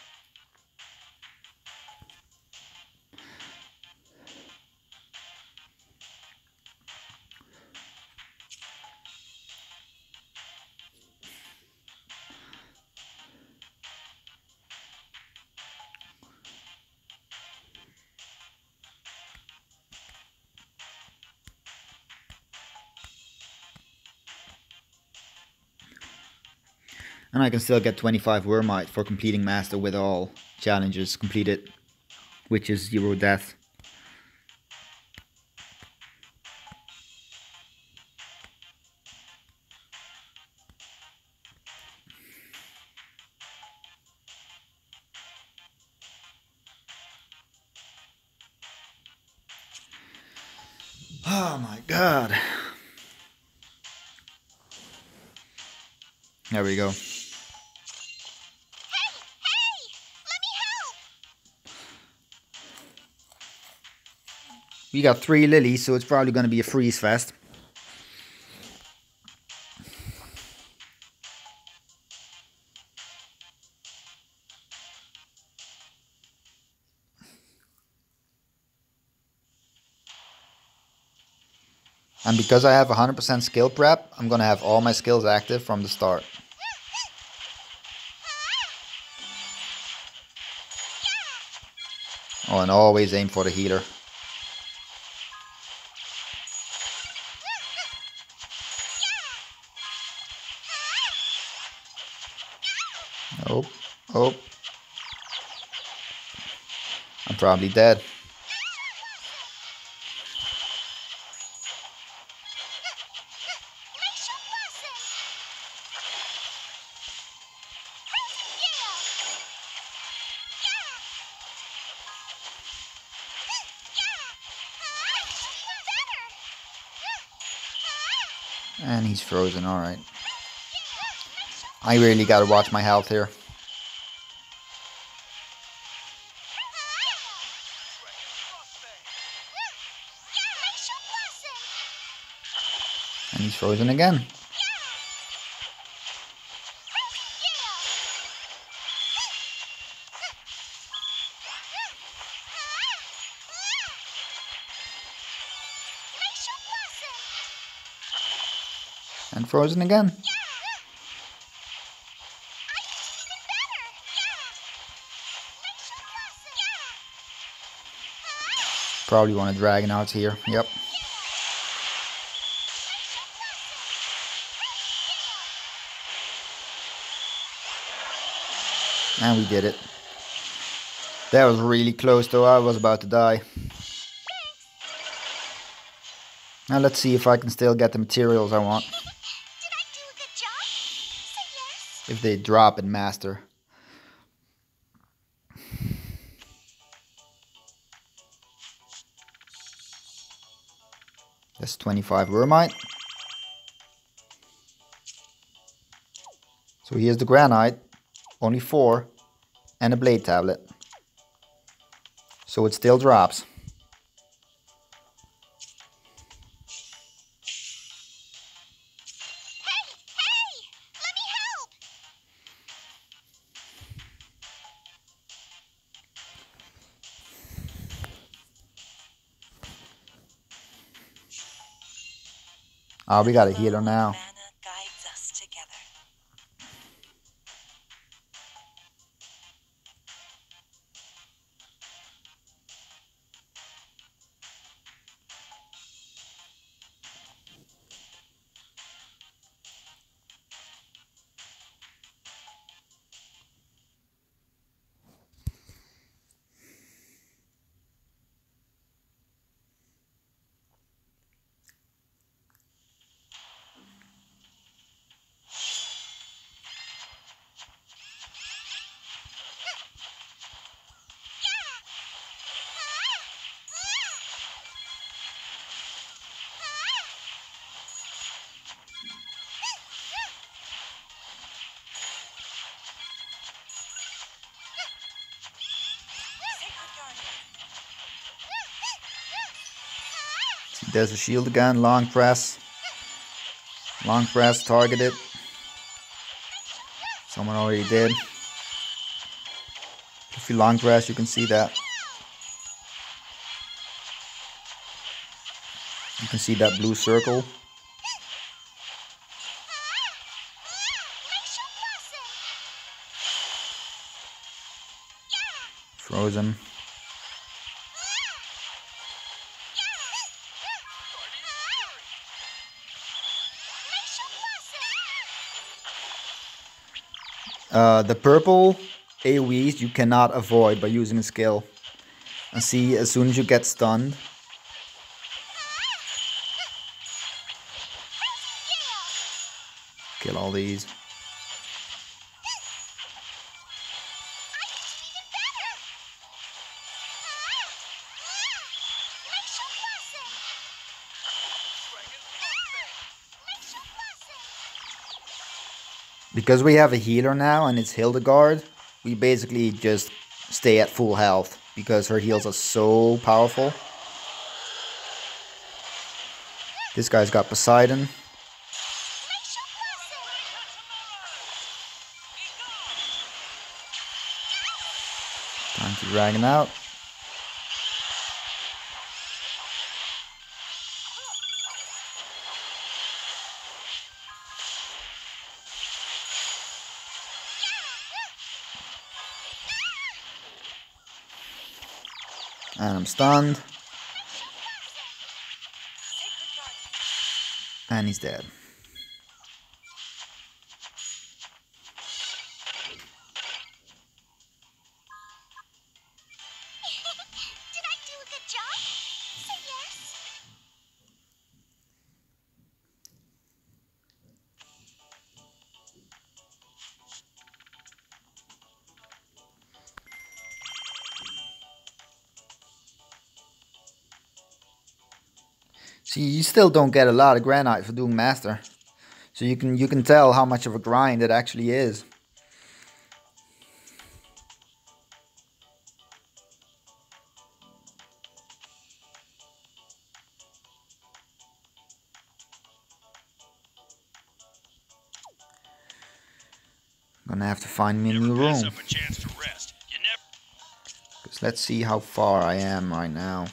And I can still get 25 Wormite for completing Master with all challenges completed, which is 0 death. Oh my god. There we go. Hey! Let me help! We got 3 lilies, so it's probably going to be a freeze fest. And because I have 100% skill prep, I'm going to have all my skills active from the start. Oh, and always aim for the healer. Oh, oh. I'm probably dead. And he's frozen, alright. I really gotta watch my health here. And he's frozen again. And frozen again. Probably want a dragon out here. Yep. And we did it. That was really close though. I was about to die. Now let's see if I can still get the materials I want. If they drop in master. That's 25 Vermite. So here's the granite. Only 4. And a blade tablet. So it still drops. Oh, we got a healer now. Mana guides us together. There's a shield again, long press. Long press, target it. Someone already did. If you long press, you can see that. You can see that blue circle. Frozen. The purple AoEs you cannot avoid by using a skill. And see, as soon as you get stunned, kill all these. Because we have a healer now and it's Hildegard, we basically just stay at full health because her heals are so powerful. This guy's got Poseidon. Time to drag him out. And I'm stunned. And he's dead. Did I do a good job? Say yes. See, you still don't get a lot of granite for doing master. So you can tell how much of a grind it actually is. Gonna have to find me a new room. Because let's see how far I am right now.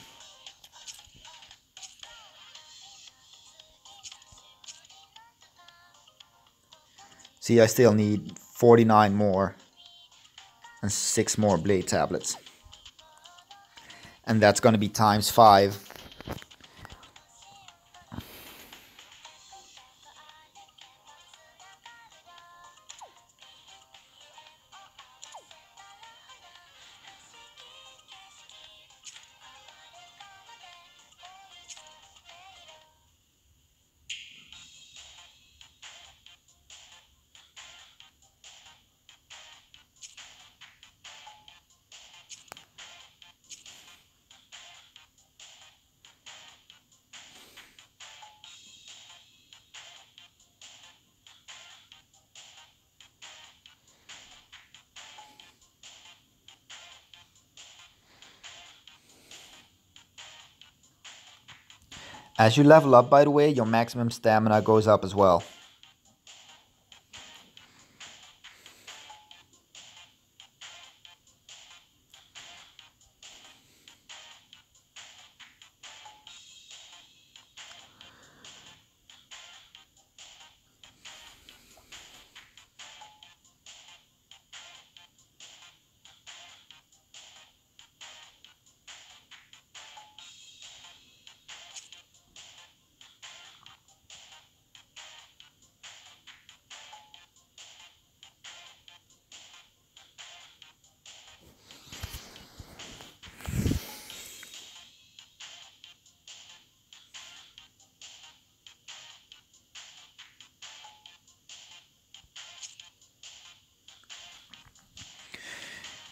See, I still need 49 more and 6 more blade tablets. And that's gonna be times 5. As you level up, by the way, your maximum stamina goes up as well.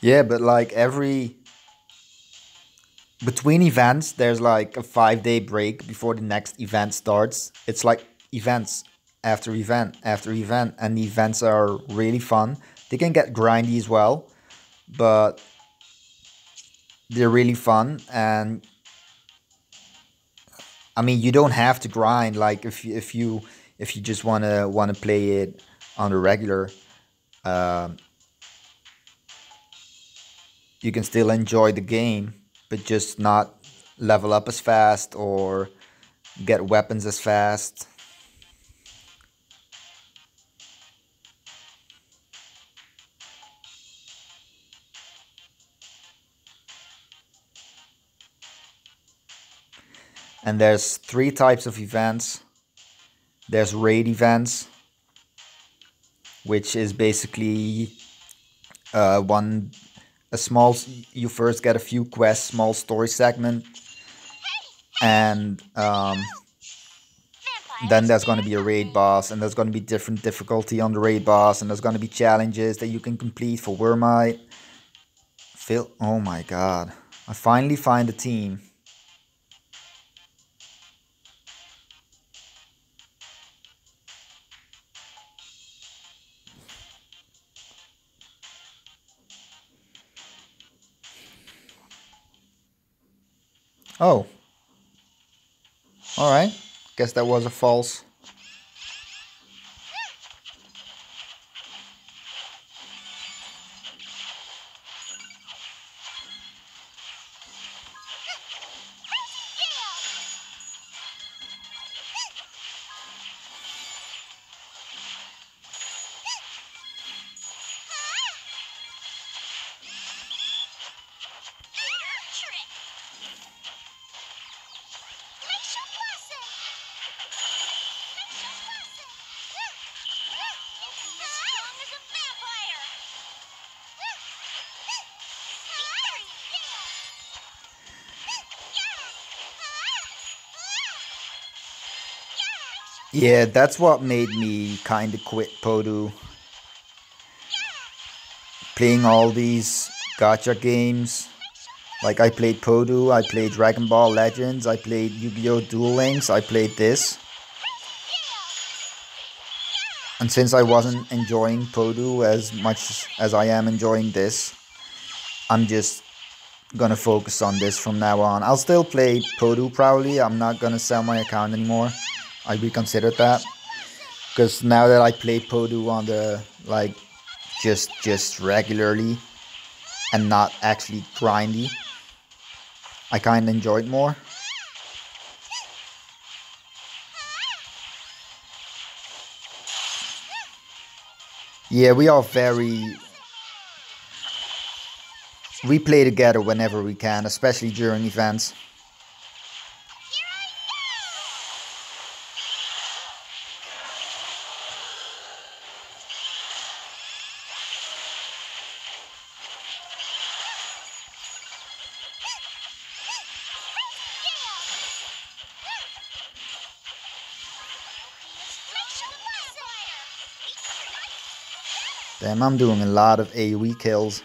Yeah, but like between events, there's like a 5-day break before the next event starts. It's like events after event after event, and the events are really fun. They can get grindy as well, but they're really fun. And I mean, you don't have to grind. Like if you just wanna play it on a regular. You can still enjoy the game, but just not level up as fast or get weapons as fast. And there's 3 types of events. There's raid events, which is basically you first get a few quests, small story segment, and then there's going to be a raid boss, and there's going to be different difficulty on the raid boss, and there's going to be challenges that you can complete for Wormite. Oh my god, I finally find a team. Oh. Alright. Guess that was a false. Yeah, that's what made me kinda quit Podu. Playing all these gacha games. Like I played Podu, I played Dragon Ball Legends, I played Yu-Gi-Oh! Duel Links, I played this. And since I wasn't enjoying Podu as much as I am enjoying this, I'm just gonna focus on this from now on. I'll still play Podu probably. I'm not gonna sell my account anymore. I reconsidered that. Because now that I play Podu on the, like, just regularly and not actually grindy, I kinda enjoy it more. Yeah, we are very... We play together whenever we can, especially during events. Damn, I'm doing a lot of AoE kills.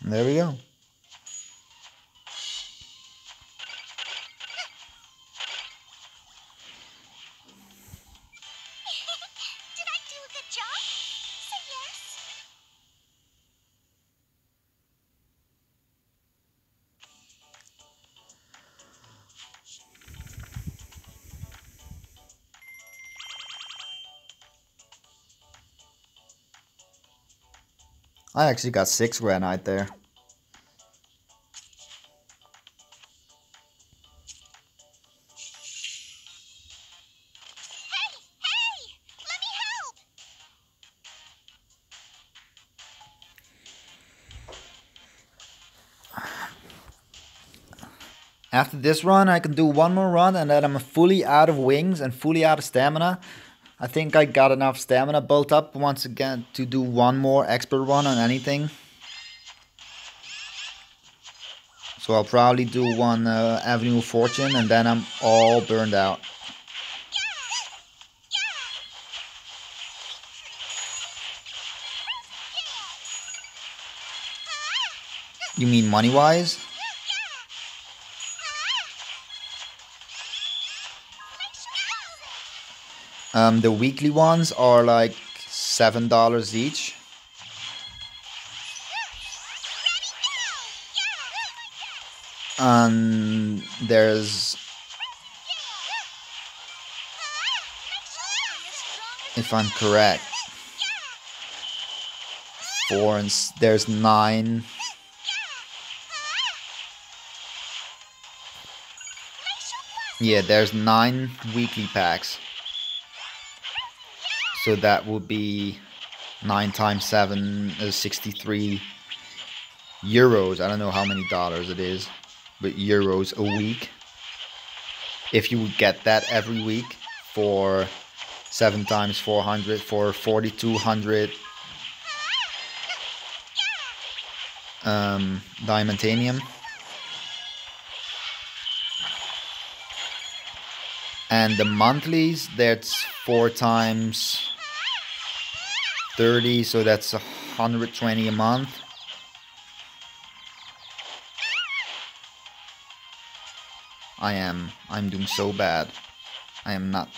There we go. Did I do a good job? Say yes. I actually got 6 granite there. After this run, I can do one more run and then I'm fully out of wings and fully out of stamina. I think I got enough stamina built up once again to do one more expert run on anything. So I'll probably do one Avenue of Fortune and then I'm all burned out. You mean money-wise? The weekly ones are like $7 each. And there's, if I'm correct, there's 9. Yeah, there's 9 weekly packs. So that would be 9 times 7 is 63 euros. I don't know how many dollars it is, but euros a week. If you would get that every week for 7 times 400 for 4,200 diamantanium. And the monthlies, that's 4 times 30, so that's 120 a month. I'm doing so bad. I am not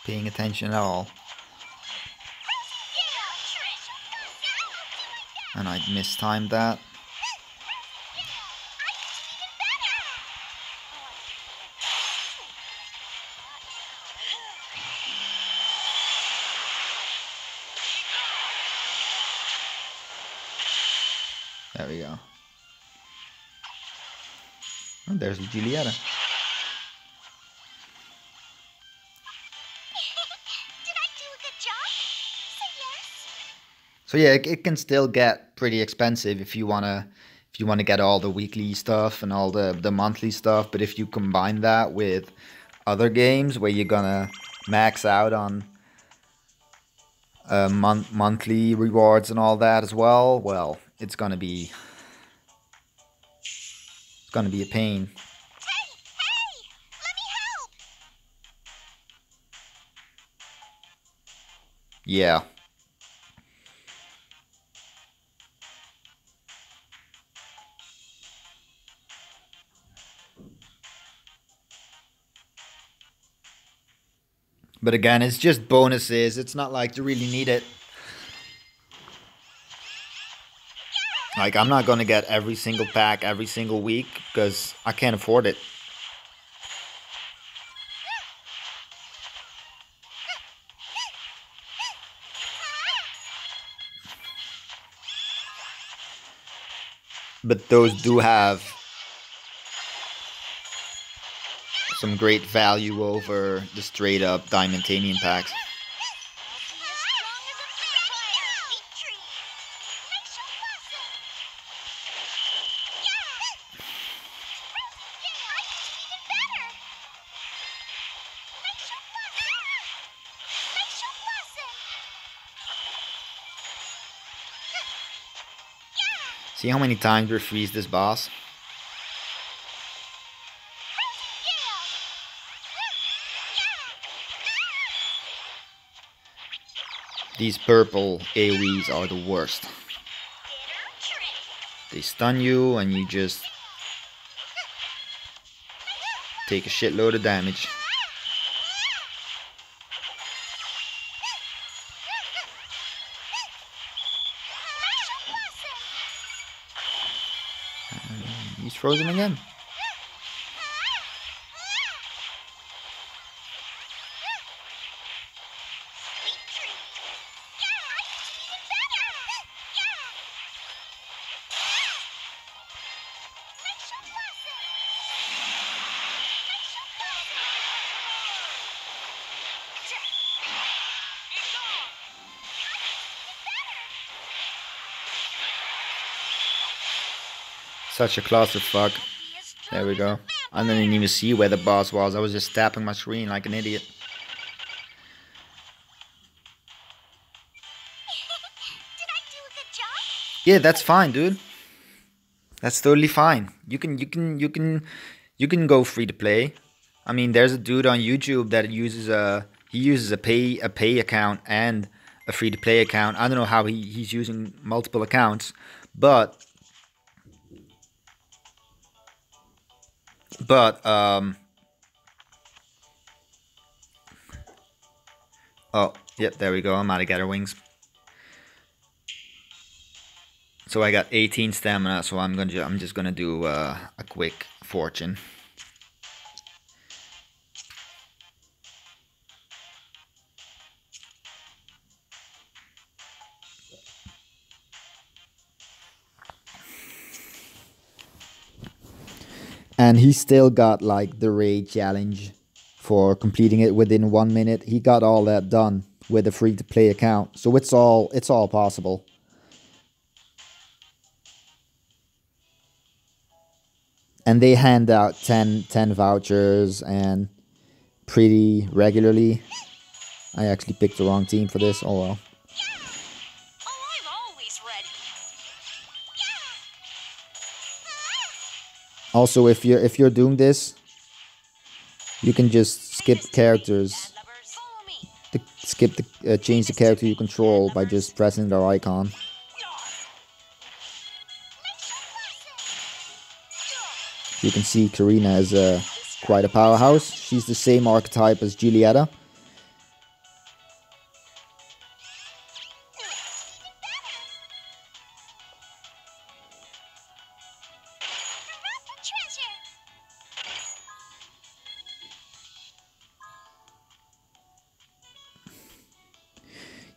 paying attention at all. And I mistimed that. There we go. Oh, there's Julietta. Did I do a good job? Say yes. So yeah, it can still get pretty expensive if you wanna get all the weekly stuff and all the monthly stuff. But if you combine that with other games where you're gonna max out on monthly rewards and all that as well, well, it's gonna be a pain. Hey, let me help. Yeah. But again, it's just bonuses. It's not like you really need it. Like, I'm not gonna get every single pack every single week because I can't afford it. But those do have some great value over the straight up Diamantanian packs. I'll be as strong as a vampire. Victory. Makes you blossom. Yeah. I can do even better. Makes you blossom. Makes you blossom. See how many times we freeze this boss? These purple AoEs are the worst. They stun you and you just take a shitload of damage. He's frozen again. Such a clusterfuck. There we go. I didn't even see where the boss was. I was just tapping my screen like an idiot. Did I do a good job? Yeah, that's fine, dude. That's totally fine. You can go free to play. I mean, there's a dude on YouTube that uses a pay account and a free to play account. I don't know how he's using multiple accounts, but oh, yep, there we go. I'm out of gather wings. So I got 18 stamina, so I'm just gonna do a quick fortune. And he still got like the raid challenge for completing it within 1 minute. He got all that done with a free to play account. So it's all possible. And they hand out 10 vouchers and pretty regularly. I actually picked the wrong team for this. Oh well. Oh, I'm always ready. Also, if you're doing this, you can just skip characters. Bad lovers, follow me. Change the character you control by just pressing their icon. You can see Karina is quite a powerhouse. She's the same archetype as Julietta.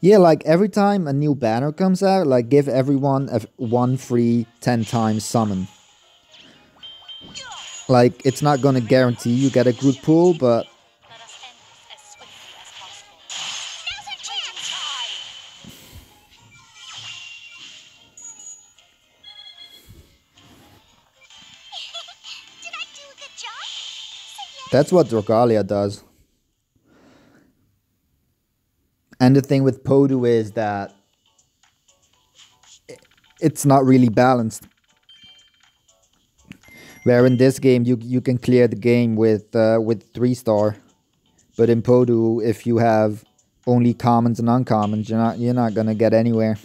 Yeah, like every time a new banner comes out, like give everyone one free 10 times summon. Like, it's not gonna guarantee you get a good pull, but Let us end this as swiftly as possible. Did I do a good job? Say yes. that's what Dragalia does. And the thing with Podu is that it's not really balanced. Where in this game you can clear the game with 3-star, but in Podu if you have only commons and uncommons, you're not gonna get anywhere.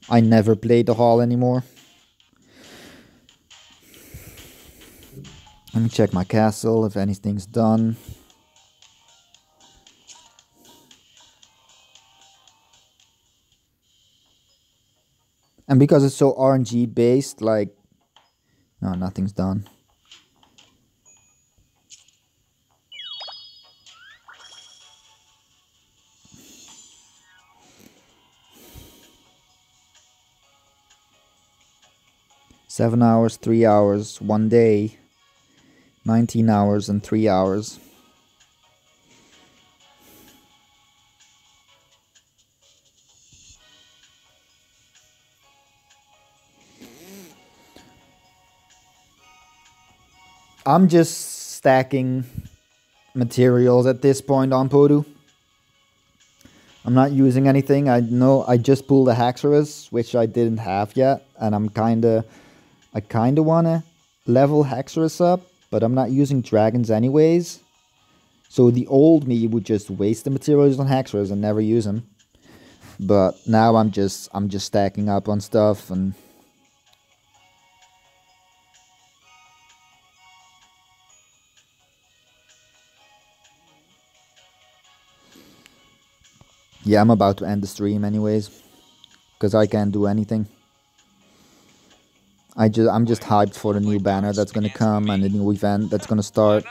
I never play the hall anymore. Let me check my castle if anything's done. And because it's so RNG based, like, no, nothing's done. Seven hours, 3 hours, 1 day, 19 hours and 3 hours. I'm just stacking materials at this point on Podu. I'm not using anything. I know I just pulled a Haxorus, which I didn't have yet, and I kinda wanna level Haxorus up, but I'm not using dragons anyways. So the old me would just waste the materials on Haxorus and never use them. But now I'm just stacking up on stuff and yeah, I'm about to end the stream anyways, because I can't do anything. I'm just hyped for the new banner that's gonna come and the new event that's gonna start.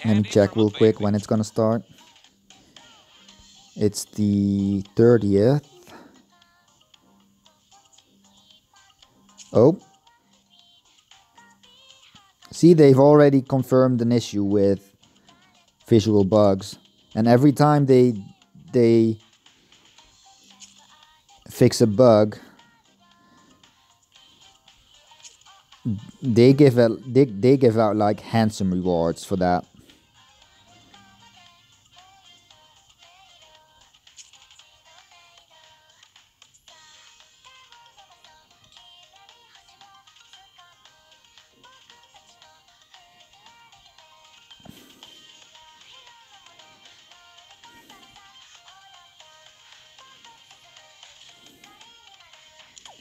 Let me check real quick when it's gonna start. It's the 30th. Oh. See, they've already confirmed an issue with visual bugs. And every time they fix a bug, they give out like handsome rewards for that.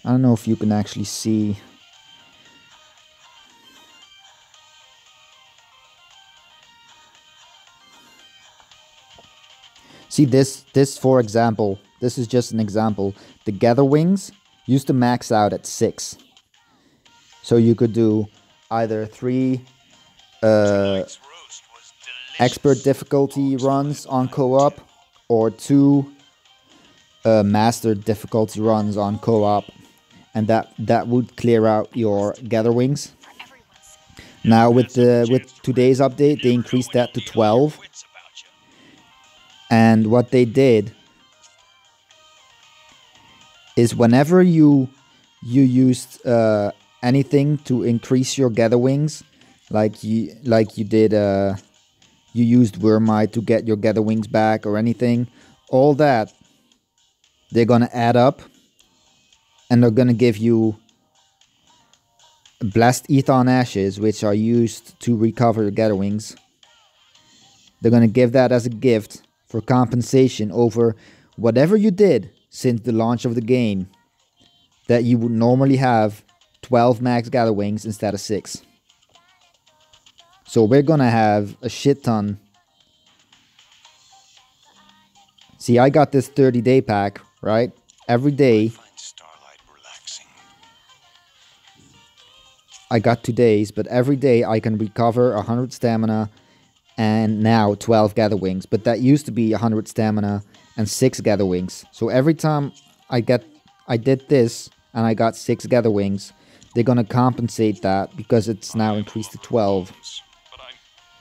I don't know if you can actually see. See this for example, this is just an example. The Gather Wings used to max out at 6. So you could do either 3 expert difficulty runs on co-op or 2 master difficulty runs on co-op, and that would clear out your Gather Wings. Now with today's update, they increased that to 12. And what they did is whenever you used anything to increase your Gather Wings, like you did, you used Wormite to get your Gather Wings back or anything, all that, they're gonna add up, and they're gonna give you Blast Ethon Ashes, which are used to recover your Gather Wings. They're gonna give that as a gift for compensation over whatever you did since the launch of the game, that you would normally have 12 max Gather Wings instead of 6. So we're gonna have a shit ton. See, I got this 30-day pack, right? Every day Find starlight relaxing. I got 2 days, but every day I can recover 100 stamina and now 12 gather wings. But that used to be 100 stamina and 6 gather wings. So every time I did this and I got 6 gather wings, they're gonna compensate that because it's now increased to 12.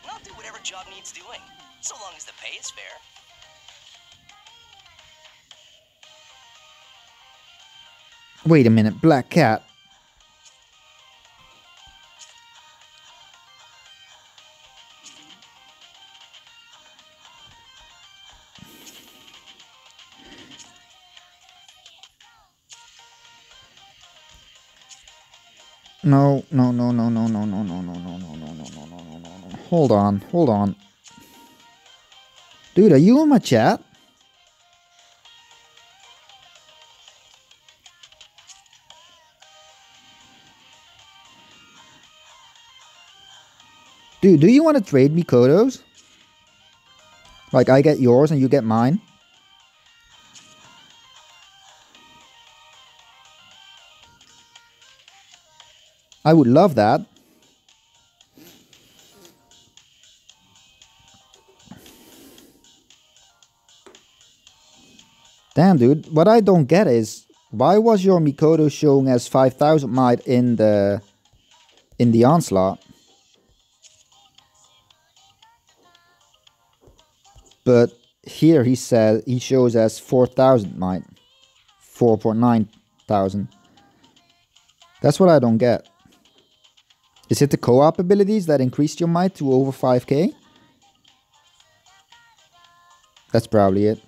But I'll do whatever job needs doing, so long as the pay is fair. Wait a minute, Black Cat. No. Hold on. Dude, are you in my chat? Dude, do you want to trade me Kodos? Like I get yours and you get mine? I would love that. Damn, dude. What I don't get is, why was your Mikoto showing as 5,000 might in the onslaught? But here he says he shows as 4,000 might. 4.9 thousand. That's what I don't get. Is it the co-op abilities that increased your might to over 5k? That's probably it.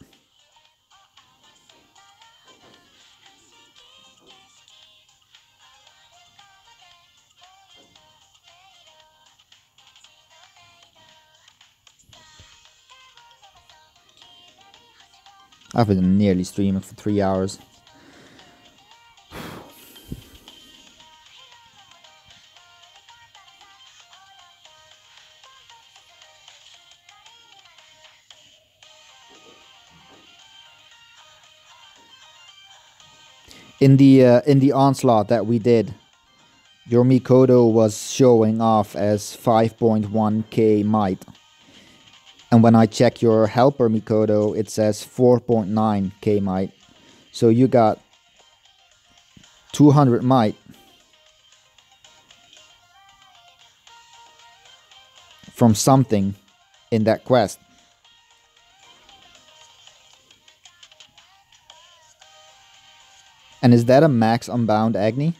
I've been nearly streaming for 3 hours. In the onslaught that we did, your Mikoto was showing off as 5.1k might. And when I check your helper Mikoto, it says 4.9k might. So you got 200 might from something in that quest. And is that a max unbound Agni?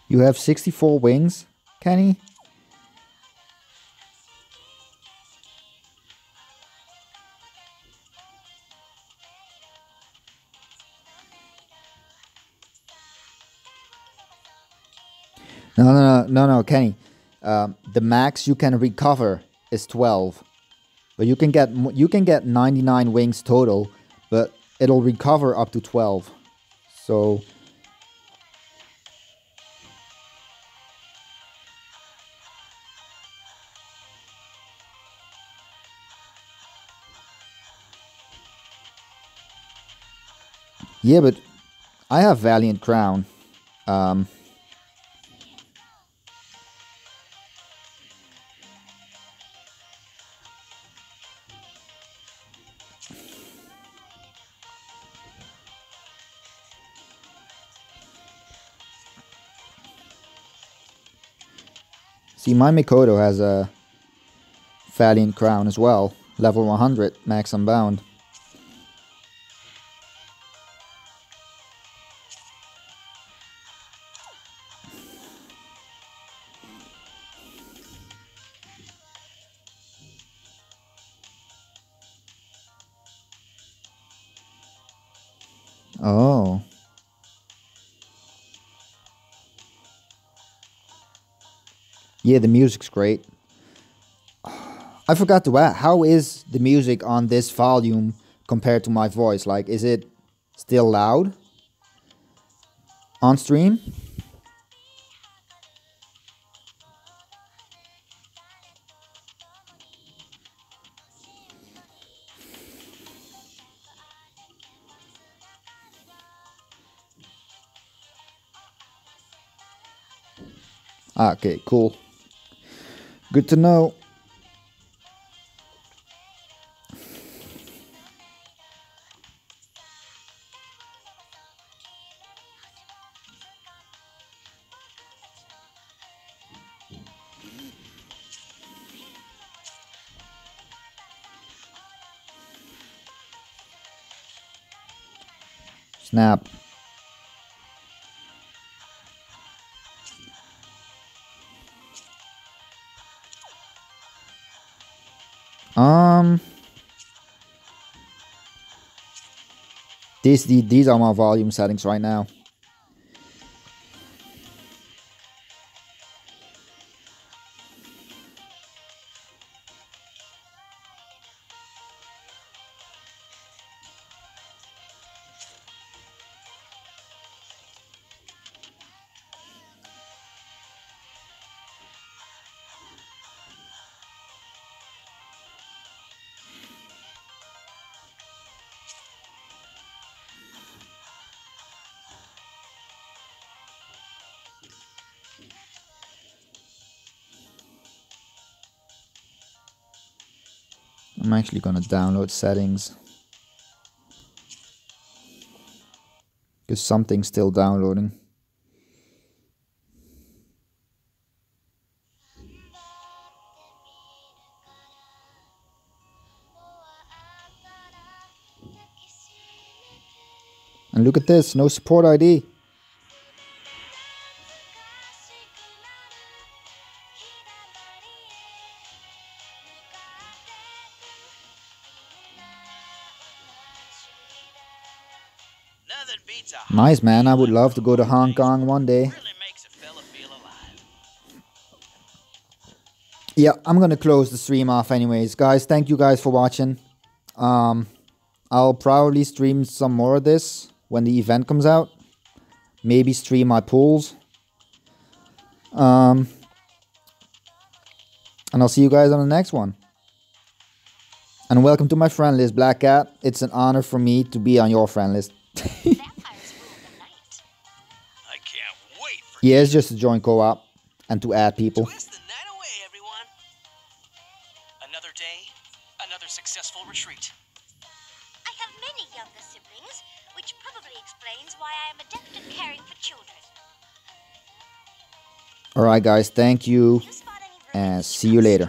You have 64 wings, Kenny? No, Kenny. The max you can recover is 12, but you can get 99 wings total, but it'll recover up to 12. So yeah, but I have Valiant Crown. See, my Mikoto has a Valiant Crown as well. Level 100, max unbound. Oh. Yeah, the music's great. I forgot to ask, how is the music on this volume compared to my voice? Like, is it still loud on stream? Okay, cool. Good to know. Snap. These are my volume settings right now. I'm actually gonna download settings because something's still downloading. And look at this, no support ID. Nice, man. I would love to go to Hong Kong one day. Yeah, I'm gonna close the stream off anyways. Guys, thank you guys for watching. I'll probably stream some more of this when the event comes out. Maybe stream my pools. And I'll see you guys on the next one. And welcome to my friend list, Black Cat. It's an honor for me to be on your friend list. Yeah, it's just to join co-op and to add people. Another day, another successful retreat. I have many younger siblings, which probably explains why I am adept at caring for children. Alright guys, thank you and see you later.